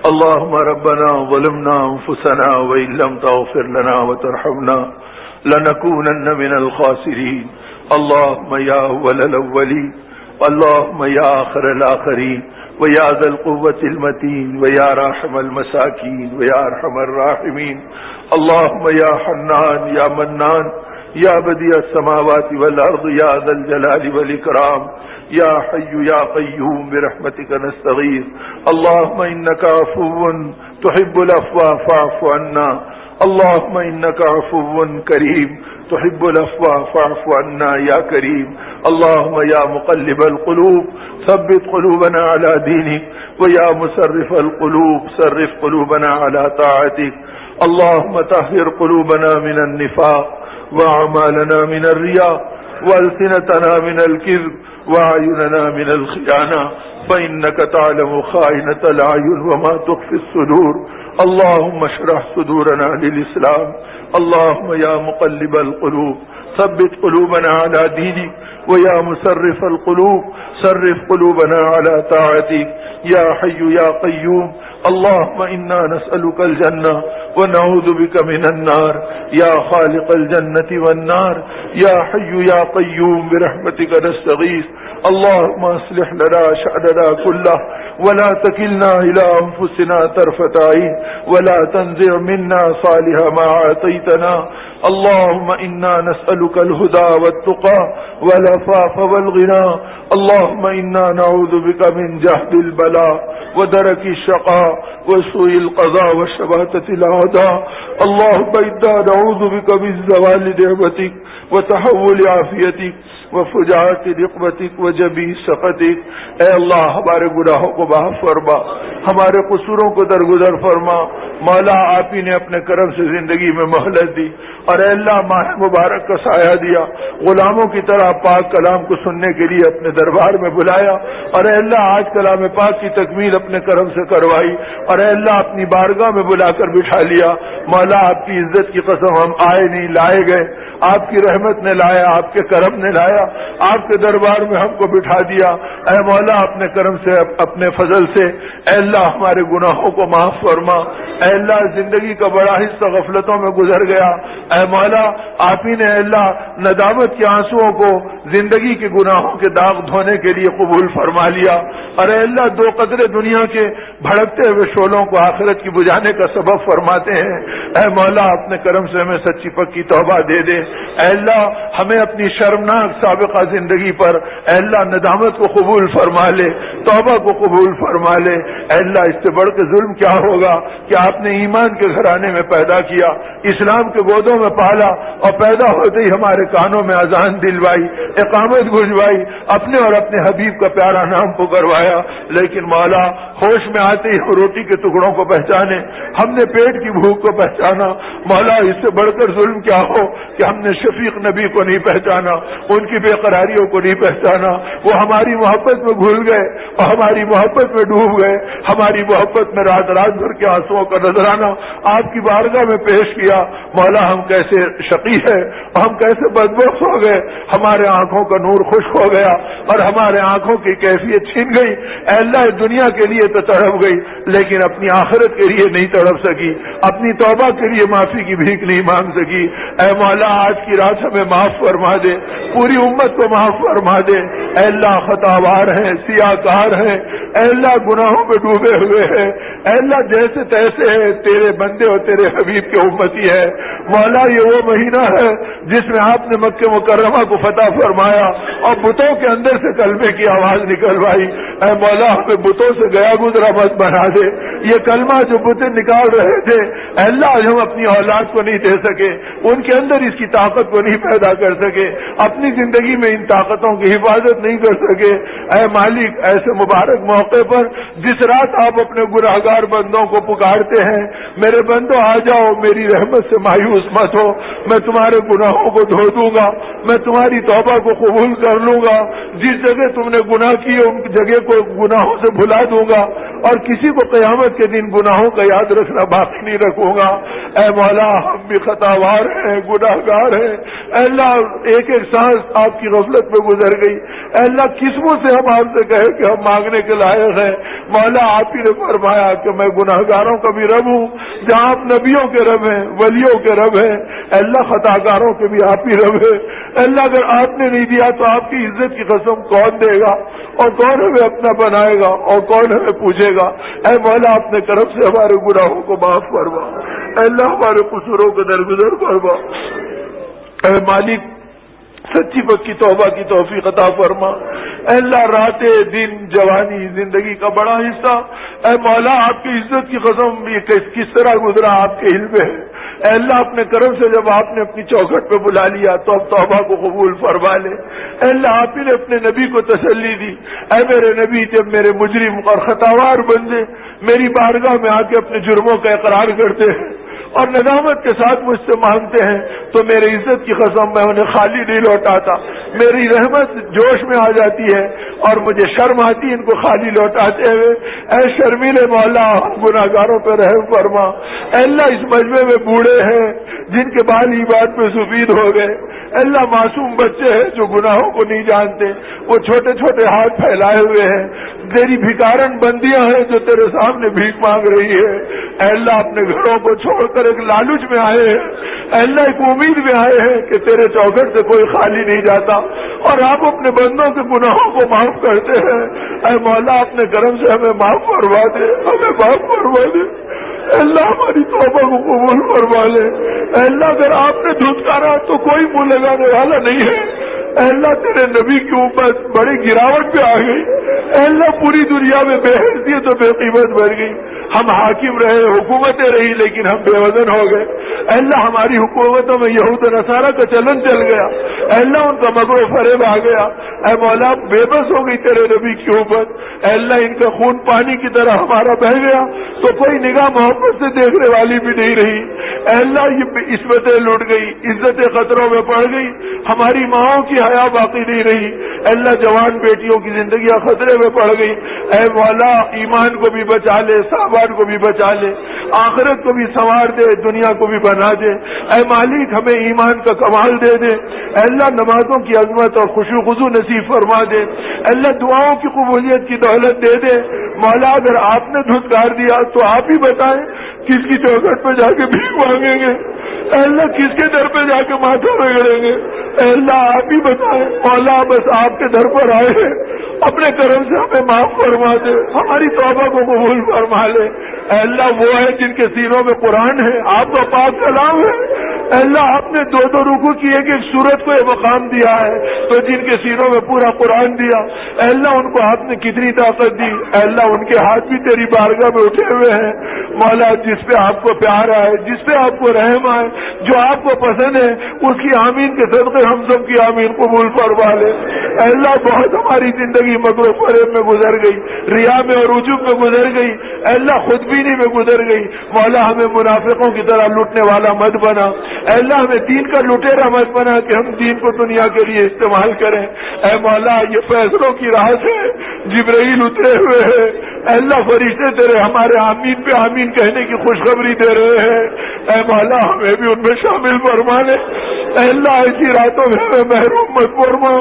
اللهم ربنا ظلمنا انفسنا وان لم تغفر لنا وترحمنا لنكونن من الخاسرين۔ اللهم يا اول الاولين، اللهم يا آخر الآخرين، ويا ذا القوة المتين، ويا راحم المساكين، ويا ارحم الراحمين۔ اللهم يا حنان يا منان يا بديع السماوات والأرض يا ذا الجلال والإكرام، يا حي يا قيوم برحمتك نستغيث۔ اللهم إنك عفو تحب العفو فاعف عنا، اللهم إنك عفو كريم تحب العفو فاعف عنا يا كريم۔ اللهم يا مقلب القلوب ثبت قلوبنا على دينك، ويا مصرف القلوب صرف قلوبنا على طاعتك۔ اللهم طهر قلوبنا من النفاق وأعمالنا من الرياء وألسنتنا من الكذب وأعيننا من الخيانة، فإنك تعلم خائنة الأعين وما تخفي الصدور۔ اللهم اشرح صدورنا للإسلام، اللهم يا مقلب القلوب ثبت قلوبنا على دينك، ويا مصرف القلوب صرف قلوبنا على طاعتك، يا حي يا قيوم۔ اللهم إنا نسألك الجنة ونعوذ بك من النار، يا خالق الجنة والنار، يا حي يا قيوم برحمتك نستغيث۔ اللهم اصلح لنا شأننا كله ولا تكلنا إلى أنفسنا طرفة عين، ولا تنزع منا صالح ما أعطيتنا۔ اللهم إنا نسألك الهدى والتقى والعفاف والغنى، اللهم إنا نعوذ بك من جهد البلاء ودرك الشقاء وسوء القضاء وشماتة الأعداء۔ اللهم إنا نعوذ بك من زوال نعمتك وتحول عافيتك وفجاءت نقمتك وجميع سخطك۔ اے اللہ ہمارے گناہوں کو معاف فرما، ہمارے قصوروں کو درگزر فرما۔ مولا آپ ہی نے اپنے کرم سے زندگی میں مہلت دی، اور اے اللہ ماہ مبارک کا سایہ دیا، غلاموں کی طرح پاک کلام کو سننے کے لیے اپنے دربار میں بلایا، اور اے اللہ آج کلام پاک کی تکمیل اپنے کرم سے کروائی، اور اے اللہ اپنی بارگاہ میں بلا کر بٹھا لیا۔ مولا آپ کی عزت کی قسم ہم آئے نہیں لائے گئے، آپ کی رحمت نے لایا، آپ کے کرم نے لایا، آپ کے دربار میں ہم کو بٹھا دیا۔ اے مولا اپنے کرم سے اپنے فضل سے اے اللہ ہمارے گناہوں کو معاف فرما۔ اے اللہ زندگی کا بڑا حصہ غفلتوں میں گزر گیا، اے مولا آپ ہی نے اے اللہ ندامت کے آنسوؤں کو زندگی کے گناہوں کے داغ دھونے کے لیے قبول فرما لیا، اور اے اللہ دو قطرے دنیا کے بھڑکتے ہوئے شعلوں کو آخرت کی بجھانے کا سبب فرماتے ہیں۔ اے مولا اپنے کرم سے ہمیں سچی پکی توبہ دے دے۔ اے اللہ ہمیں اپنی شرمناک سابقہ زندگی پر اے اللہ ندامت کو قبول فرما لے، توبہ کو قبول فرما لے۔ اے اللہ اس سے بڑھ کے ظلم کیا ہوگا کہ آپ نے ایمان کے گھرانے میں پیدا کیا، اسلام کے گودوں میں پالا، اور پیدا ہوتے ہی ہمارے کانوں میں اذان دلوائی، اقامت گنجوائی، اپنے اور اپنے حبیب کا پیارا نام پکروایا، لیکن مولا ہوش میں آتے ہی ہم روٹی کے ٹکڑوں کو پہچانے، ہم نے پیٹ کی بھوک کو پہچانا۔ مولا اس سے بڑھ کر ظلم کیا ہو کہ ہم نے شفیق نبی کو نہیں پہچانا، ان کی بے قراریوں کو نہیں پہچانا، وہ ہماری محبت میں گھل گئے اور ہماری محبت میں ڈوب گئے، ہماری محبت میں رات رات بھر کے آنسوؤں کا نذرانہ آپ کی بارگاہ میں پیش کیا۔ مولا ہم کیسے شقی ہے اور ہم کیسے بدبخت ہو گئے، ہمارے آنکھوں کا نور خشک ہو گیا اور ہمارے آنکھوں کی کیفیت چھین گئی۔ اے اللہ دنیا کے لیے تو تڑپ گئی، لیکن اپنی آخرت کے لیے نہیں تڑپ سکی، اپنی توبہ کے لیے معافی کی بھیک نہیں مانگ سکی۔ اے مولا آج کی رات ہمیں معاف فرما دے، پوری امت کو معاف فرما دے۔
اے اللہ خطاوار ہیں، سیاہکار ہیں، اے اللہ گناہوں میں ڈوبے ہوئے ہیں، اے اللہ جیسے تیسے ہیں، تیرے بندے اور تیرے حبیب کے امتی ہے مولا۔ یہ وہ مہینہ ہے جس میں آپ نے مکہ مکرمہ کو فتح فرمایا اور بتوں کے اندر سے کلمے کی آواز نکلوائی۔ اے مولا ہمیں بتوں سے گیا گزرا مت بنا دے۔ یہ کلمہ جو بتیں نکال رہے تھے اے اللہ آج ہم اپنی اولاد کو نہیں دے سکے، ان کے اندر اس کی طاقت کو نہیں پیدا کر سکے، اپنی زندگی میں ان طاقتوں کی حفاظت نہیں کر سکے۔ اے مالک ایسے مبارک موقع پر جس رات آپ اپنے گناہگار بندوں کو پکارتے ہیں، میرے بندوں آ جاؤ، میری رحمت سے مایوس مت ہو، میں تمہارے گناہوں کو دھو دوں گا، میں تمہاری توبہ کو قبول کر لوں گا، جس جگہ تم نے گناہ کیے ان جگہ کو گناہوں سے بھلا دوں گا اور کسی کو قیامت کے دن گناہوں کا یاد رکھنا باقی نہیں رکھوں گا۔ اے مولا ہم بھی خطاوار ہیں، گناہگار ہیں، اے اللہ ایک ایک سانس آپ کی غفلت میں گزر گئی، اے اللہ قسموں سے ہم آپ سے کہے کہ ہم مانگنے کے لائق ہیں، مولا آپ ہی نے فرمایا کہ میں گناہگاروں کا بھی رب ہوں، جہاں آپ نبیوں کے رب ہیں، ولیوں کے رب ہیں، اے اللہ خطاکاروں کے بھی آپ ہی رب ہے۔ اے اللہ اگر آپ نے نہیں دیا تو آپ کی عزت کی قسم کون دے گا اور کون ہمیں اپنا بنائے گا اور کون ہمیں پوچھے گا؟ اے مولا اپنے طرف سے ہمارے گناہوں کو معاف فرما، اے اللہ ہمارے قصوروں کو درگزر فرما، اے مالک سچی پکی توبہ کی توفیق عطا فرما۔ اے اللہ راتیں دن جوانی زندگی کا بڑا حصہ اے مولا آپ کی عزت کی قسم یہ کس طرح گزرا آپ کے علم ہے۔ اے اللہ اپنے کرم سے جب آپ نے اپنی چوکھٹ پہ بلا لیا تو اب توبہ کو قبول فرما لے۔ اے اللہ آپ ہی نے اپنے نبی کو تسلی دی، اے میرے نبی جب میرے مجرم اور خطاوار بندے میری بارگاہ میں آ کے اپنے جرموں کا اقرار کرتے ہیں اور ندامت کے ساتھ مجھ سے مانگتے ہیں تو میرے عزت کی قسم میں انہیں خالی نہیں لوٹاتا، میری رحمت جوش میں آ جاتی ہے اور مجھے شرم آتی ہے ان کو خالی لوٹاتے ہوئے۔ اے شرمیلے مولا گناہگاروں پہ رحم فرما۔ اے اللہ اس مجمع میں بوڑھے ہیں جن کے بال ایمان پہ سفید ہو گئے، اے اللہ معصوم بچے ہیں جو گناہوں کو نہیں جانتے، وہ چھوٹے چھوٹے ہاتھ پھیلائے ہوئے ہیں، تیری بھکارن بندیاں ہیں جو تیرے سامنے بھیک مانگ رہی ہے۔ اے اللہ اپنے گھروں کو چھوڑ کر ایک لالچ میں آئے ہیں، اے اللہ ایک امید میں آئے ہیں کہ تیرے چوکھٹ سے کوئی خالی نہیں جاتا اور آپ اپنے بندوں کے گناہوں کو معاف کرتے ہیں۔ اے مولا اپنے کرم سے ہمیں معاف فرما دے، ہمیں معاف فرما دے۔ اے اللہ ہماری توبہ کو قبول فرما لے۔ اے اللہ اگر آپ نے دھتکارا تو کوئی منہ لگانے والا نہیں ہے۔ اے اللہ تیرے نبی کی امت بڑی گراوٹ پہ آ گئی، اے اللہ پوری دنیا میں بے حیثیت و بے قیمت بڑھ گئی، ہم حاکم رہے، حکومتیں رہی لیکن ہم بے وزن ہو گئے۔ اے اللہ ہماری حکومتوں میں یہود و نصارہ کا چلن چل گیا، اے اللہ ان کا مکر و فریب آ گیا۔ اے مولا بے بس ہو گئی تیرے نبی کی امت، اے اللہ ان کا خون پانی کی طرح ہمارا بہہ گیا تو کوئی نگاہ محبت سے دیکھنے والی بھی نہیں رہی۔ اے اللہ یہ عصمتیں لٹ گئی، عزتیں خطروں میں پڑ گئی، ہماری ماؤں کی حیا باقی نہیں رہی۔ اے اللہ جوان بیٹیوں کی زندگیاں خطرے میں پڑ گئی۔ اے مولا ایمان کو بھی بچا لے، صحابان کو بھی بچا لے، آخرت کو بھی سنوار دے، دنیا کو بھی بنا دے۔ اے مالک ہمیں ایمان کا کمال دے دے، اے اللہ نمازوں کی عظمت اور خشوع و خضوع نصیب فرما دے، اے اللہ دعاؤں کی قبولیت کی دولت دے دے۔ مولا اگر آپ نے دھتکار دیا تو آپ ہی بتائیں کس کی چوکھٹ پہ جا کے بھیک مانگیں گے، اے اللہ کس کے در پہ جا کے ماتھا رگڑیں گے، اے اللہ آپ ہی بتائیں۔ مولا بس آپ کے در پر آئے ہیں، اپنے کرم سے ہمیں معاف فرما دے، ہماری توبہ کو قبول فرما لے۔ اے اللہ وہ ہے جن کے سینوں میں قرآن ہے، آپ کا پاک کلام ہے، اے اللہ آپ نے دو دو رکوع کی ایک ایک سورت کو یہ مقام دیا ہے تو جن کے سینوں میں پورا قرآن دیا، اے اللہ ان کو آپ نے کتنی طاقت دی، اے اللہ ان کے ہاتھ بھی تیری بارگاہ میں اٹھے ہوئے ہیں۔ مولا جس پہ آپ کو پیار آئے، جس پہ آپ کو رحم آئے، جو آپ کو پسند ہے اس کی آمین کے صدقے ہم سب کی آمین قبول فرما لے۔ اے اللہ بہت ہماری زندگی مکر و فریب میں گزر گئی، ریا میں اور عجب میں گزر گئی، اے اللہ خودبینی میں گزر گئی۔ مولا ہمیں منافقوں کی طرح لوٹنے والا مت بنا، اے اللہ ہمیں دین کا لٹیرا مت بنا کہ ہم دین کو دنیا کے لیے استعمال کریں۔ اے مولا یہ فیصلوں کی راہ سے جبرائیل اترے ہوئے ہیں، اے اللہ فرشتے تیرے ہمارے آمین پہ آمین کہنے کی خوشخبری دے رہے ہیں۔ اے مولا ہمیں بھی ان میں شامل فرما لے، اے اللہ ایسی راتوں میں ہمیں محروم مت فرما،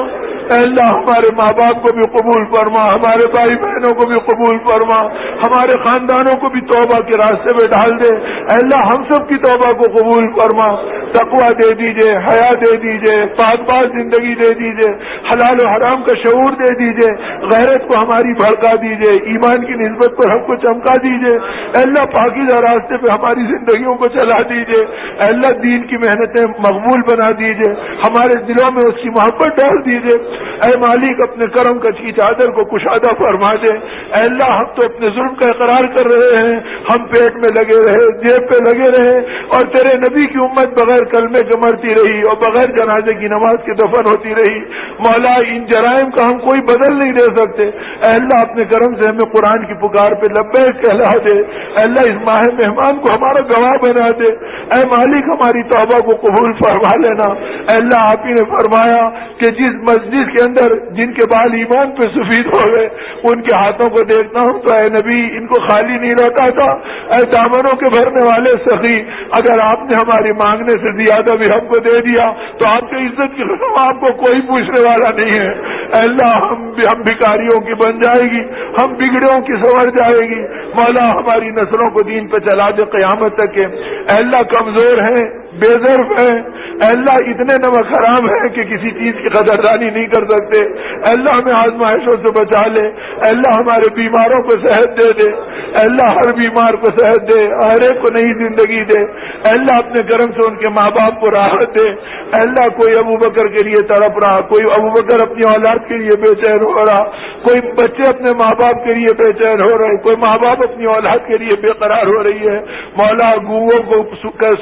اللہ ہمارے ماں باپ کو بھی قبول فرما، ہمارے بھائی بہنوں کو بھی قبول فرما، ہمارے خاندانوں کو بھی توبہ کے راستے میں ڈال دے۔ اللہ ہم سب کی توبہ کو قبول فرما، تقویٰ دے دیجئے، حیا دے دیجئے، پاک باز زندگی دے دیجئے، حلال و حرام کا شعور دے دیجئے، غیرت کو ہماری بھڑکا دیجئے، ایمان کی نسبت پر ہم کو چمکا دیجئے۔ اللہ پاکیزہ راستے پہ ہماری زندگیوں کو چلا دیجئے۔ اللہ دین کی محنتیں مقبول بنا دیجئے، ہمارے دلوں میں اس کی محبت ڈال دیجئے۔ اے مالک اپنے کرم کی چادر کو کشادہ فرما دے۔ اے اللہ ہم تو اپنے ظلم کا اقرار کر رہے ہیں، ہم پیٹ میں لگے رہے، جیب پہ لگے رہے، اور تیرے نبی کی امت بغیر کلمے کے مرتی رہی اور بغیر جنازے کی نماز کے دفن ہوتی رہی۔ مولا ان جرائم کا ہم کوئی بدل نہیں دے سکتے۔ اے اللہ اپنے کرم سے ہمیں قرآن کی پکار پہ لبیک کہلا دے۔ اے اللہ اس ماہ مہمان کو ہمارا گواہ بنا دے۔ اے مالک ہماری توبہ کو قبول فرما لینا۔ اے اللہ آپ ہی نے فرمایا کہ جس مسجد کے اندر جن کے بال ایمان پہ سفید ہو گئے ان کے ہاتھوں کو دیکھتا ہوں تو اے نبی ان کو خالی نہیں رہتا تھا۔ اے دامنوں کے بھرنے والے سخی، اگر آپ نے ہماری مانگنے سے زیادہ بھی ہم کو دے دیا تو آپ کی عزت کی قسم آپ کو کوئی پوچھنے والا نہیں ہے۔ اے اللہ ہم بھکاریوں کی بن جائے گی، ہم بگڑوں کی سنور جائے گی۔ مولا ہماری نسلوں کو دین پہ چلا دے قیامت تک کے۔ اے اللہ کمزور ہیں، بے ظرف ہیں، اے اللہ اتنے نمک حرام ہیں کہ کسی چیز کی قدردانی نہیں کر سکتے۔ اے اللہ ہمیں آزمائشوں سے بچا لے۔ اے اللہ ہمارے بیماروں کو صحت دے دے۔ اے اللہ ہر بیمار کو صحت دے، ہر ایک کو نئی زندگی دے۔ اے اللہ اپنے کرم سے ان کے ماں باپ کو راحت دے۔ اے اللہ کوئی ابو بکر کے لیے تڑپ رہا، کوئی ابو بکر اپنی اولاد کے لیے بے چین ہو رہا، کوئی بچے اپنے ماں باپ کے لیے بے چین ہو رہے، کوئی ماں باپ اپنی اولاد کے لیے بے قرار ہو رہی ہے۔ مولا گونگوں کو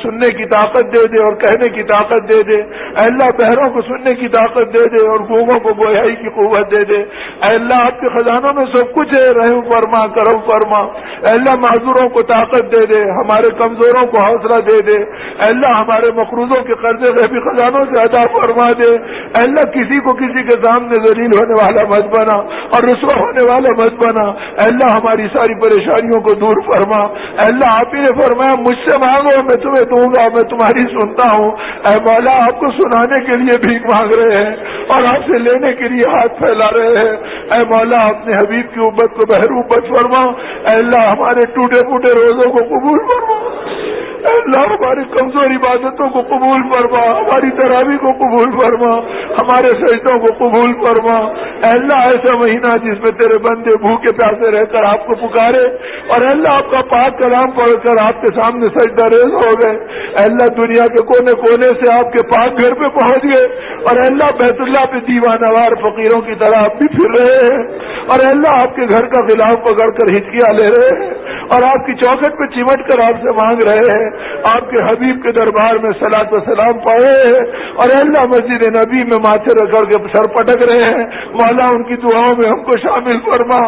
سننے کی طاقت دے دے اور کہنے کی طاقت دے دے۔ اے اللہ بہروں کو سننے کی طاقت دے دے اور گونگوں کو گویائی کی قوت دے دے۔ اے اللہ آپ کے خزانوں میں سب کچھ ہے، رحم فرما، کرم فرما۔ اے اللہ معذوروں کو طاقت دے دے، ہمارے کمزوروں کو حوصلہ دے دے۔ اے اللہ ہمارے مقروضوں کے قرضے غیبی خزانوں سے ادا فرما دے۔ اے اللہ کسی کو کسی کے سامنے ذلیل ہونے والا مت بنا اور رسوا ہونے والا مت بنا۔ اے اللہ ہماری ساری پریشانیوں کو دور فرما۔ اے اللہ آپ ہی نے فرمایا مجھ سے مانگو میں تمہیں دوں گا، میں تمہاری سنتا ہوں۔ اے مولا آپ کو سنانے کے لیے بھیک مانگ رہے ہیں اور آپ سے لینے کے لیے ہاتھ پھیلا رہے ہیں۔ اے مولا اپنے حبیب کی امت کو بہروبت فرما۔ اے اللہ ہمارے ٹوٹے پھوٹے روزوں کو قبول فرما۔ اے اللہ ہماری کمزور عبادتوں کو قبول فرما، ہماری تراویح کو قبول فرما، ہمارے سجدوں کو قبول فرما۔ اے اللہ ایسا مہینہ جس میں تیرے بندے بھوکے پیاسے رہ کر آپ کو پکارے اور اے اللہ آپ کا پاک کلام پڑھ کر آپ کے سامنے سجدہ ریز ہو گئے۔ اے اللہ دنیا کے کونے کونے سے آپ کے پاک گھر پہ پہنچ گئے اور اے اللہ بیت اللہ پہ دیوانہ وار فقیروں کی طرح آپ بھی پھر رہے ہیں اور اے اللہ آپ کے گھر کا غلاف پکڑ کر ہچکیاں لے رہے ہیں اور آپ کی چوکھٹ پہ چمٹ کر آپ سے مانگ رہے ہیں، آپ کے حبیب کے دربار میں صلاۃ و سلام پڑھ رہے ہیں اور اللہ مسجد نبی میں ماتھے رگڑ کے سر پٹک رہے ہیں۔ مولا ان کی دعاؤں میں ہم کو شامل فرما۔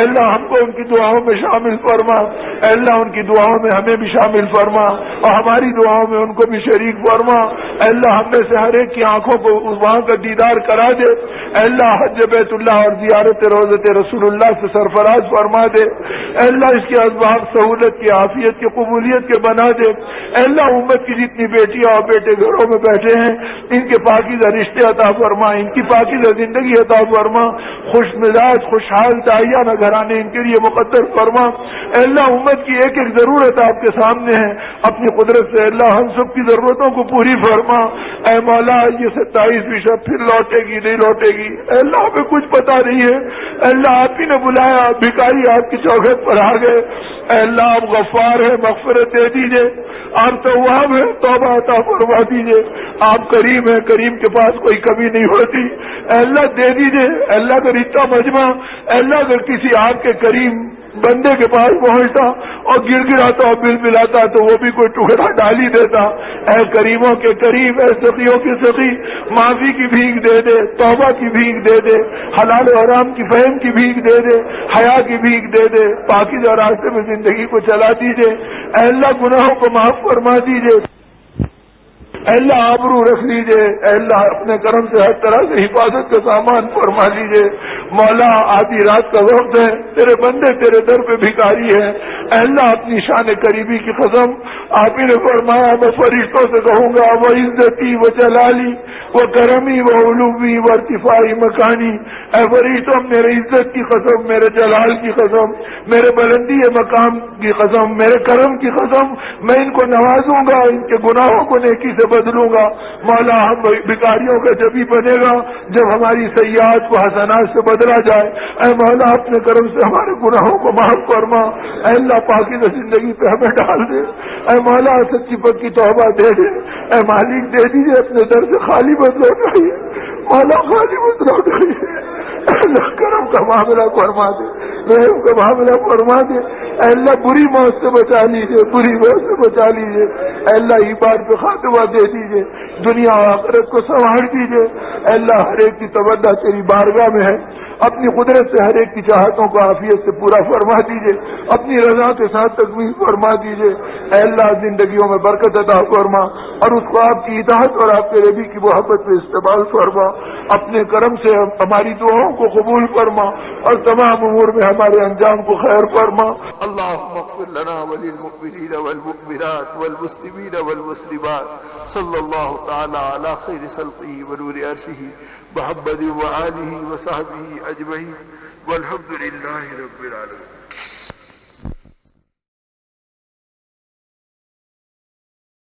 اللہ ہم کو ان کی دعاؤں میں شامل فرما۔ اللہ ان کی دعاؤں میں ہمیں بھی شامل فرما اور ہماری دعاؤں میں ان کو بھی شریک فرما۔ اللہ ہم میں سے ہر ایک کی آنکھوں کو وہاں کا دیدار کرا دے۔ اللہ حج بیت اللہ اور زیارت روضۃ رسول اللہ سے سرفراز فرما دے۔ اللہ اس کے اسباب سہولت کی، عافیت کی، قبولیت کے بنا دے۔ اللہ امت کی جتنی بیٹیاں اور بیٹے گھروں میں بیٹھے ہیں ان کے پاکیزہ رشتے عطا فرما، ان کی پاکیزہ زندگی عطا فرما، خوش مزاج خوشحال داعیانہ گھرانے ان کے لیے مقدر فرما۔ اللہ امت کی ایک ایک ضرورت آپ کے سامنے ہے، اپنی قدرت سے اللہ ہم سب کی ضرورتوں کو پوری فرما۔ اے مولا یہ 27ویں شب پھر لوٹے گی نہیں لوٹے گی، اے اللہ ہمیں کچھ پتا نہیں ہے۔ اے اللہ آپ ہی نے بلایا، بھکاری آپ کی چوکھٹ پر آ گئے۔ اے اللہ آپ غفار ہیں، مغفرت دے دیجئے۔ آپ تواب ہیں، توبہ عطا فرما دیجئے۔ آپ کریم ہیں، کریم کے پاس کوئی کمی نہیں ہوتی۔ اے اللہ دے دیجئے۔ اے اللہ اگر اتنا مجمع، اے اللہ اگر کسی آپ کے کریم بندے کے پاس پہنچتا اور گر گراتا اور بل بلاتا تو وہ بھی کوئی ٹکڑا ڈال ہی دیتا۔ اے کریموں کے کریم، اے سخیوں کے سخی، معافی کی بھیک دے دے، توبہ کی بھیک دے دے، حلال و حرام کی فہم کی بھیک دے دے، حیا کی بھیک دے دے، پاکیزہ راستے میں زندگی کو چلا دیجئے۔ اے اللہ گناہوں کو معاف فرما دیجئے۔ اے اللہ آبرو رکھ لیجئے۔ اے اللہ اپنے کرم سے ہر طرح سے حفاظت کا سامان فرما لیجئے۔ مولا آدھی رات کا وقت ہے، تیرے بندے تیرے در پہ بھکاری ہے، اے اللہ اپنی شان قریبی کی قسم آپ ہی نے فرمایا میں فرشتوں سے کہوں گا وہ عزتی و جلالی وہ کرمی و علوی و ارتفاعی مکانی، اے فرشتوں میرے عزت کی قسم، میرے جلال کی قسم، میرے بلندی مقام کی قسم، میرے کرم کی قسم، میں ان کو نوازوں گا، ان کے گناہوں کو نیکی سے بدلوں گا۔ مولا ہم بھکاریوں کا جبھی بنے گا جب ہماری سیئات کو حسنات سے بدلا جائے۔ اے مولا اپنے کرم سے ہمارے گناہوں کو معاف فرما، اے اللہ پاکیزہ زندگی پہ ہمیں ڈال دے، اے مولا سچی پکی توبہ دے دے، اے مالک دے دیجیے اپنے در سے خالی مت لوٹائیے، مولا خالی مت لوٹائیے، اللہ کرم کا معاملہ فرما دے، رحم کا معاملہ فرما دے، اے اللہ بری موت سے بچا لیجیے، بری موت سے بچا لیجیے، اے اللہ ایمان پہ خاتمہ دے دیجیے، دنیا اور آخرت کو سنوار دیجیے، اے اللہ ہر ایک کی تمنا تیری بارگاہ میں ہے، اپنی قدرت سے ہر ایک کی چاہتوں کو عافیت سے پورا فرما دیجیے، اپنی رضا کے ساتھ تکمیل فرما دیجیے، اے اللہ زندگیوں میں برکت عطا فرما اور اس کو آپ کی اطاعت اور آپ کے نبی کی محبت میں استعمال فرما، اپنے کرم سے ہماری دعاؤں کو قبول فرما اور تمام امور میں ہمارے انجام کو خیر فرما۔ اللهم اغفر لنا وللمؤمنين والمؤمنات والمسلمين والمسلمات صلى الله تعالى على خير خلقه ونور عرشه محمد وآله وصحبه أجمعين والحمد لله رب العالمين۔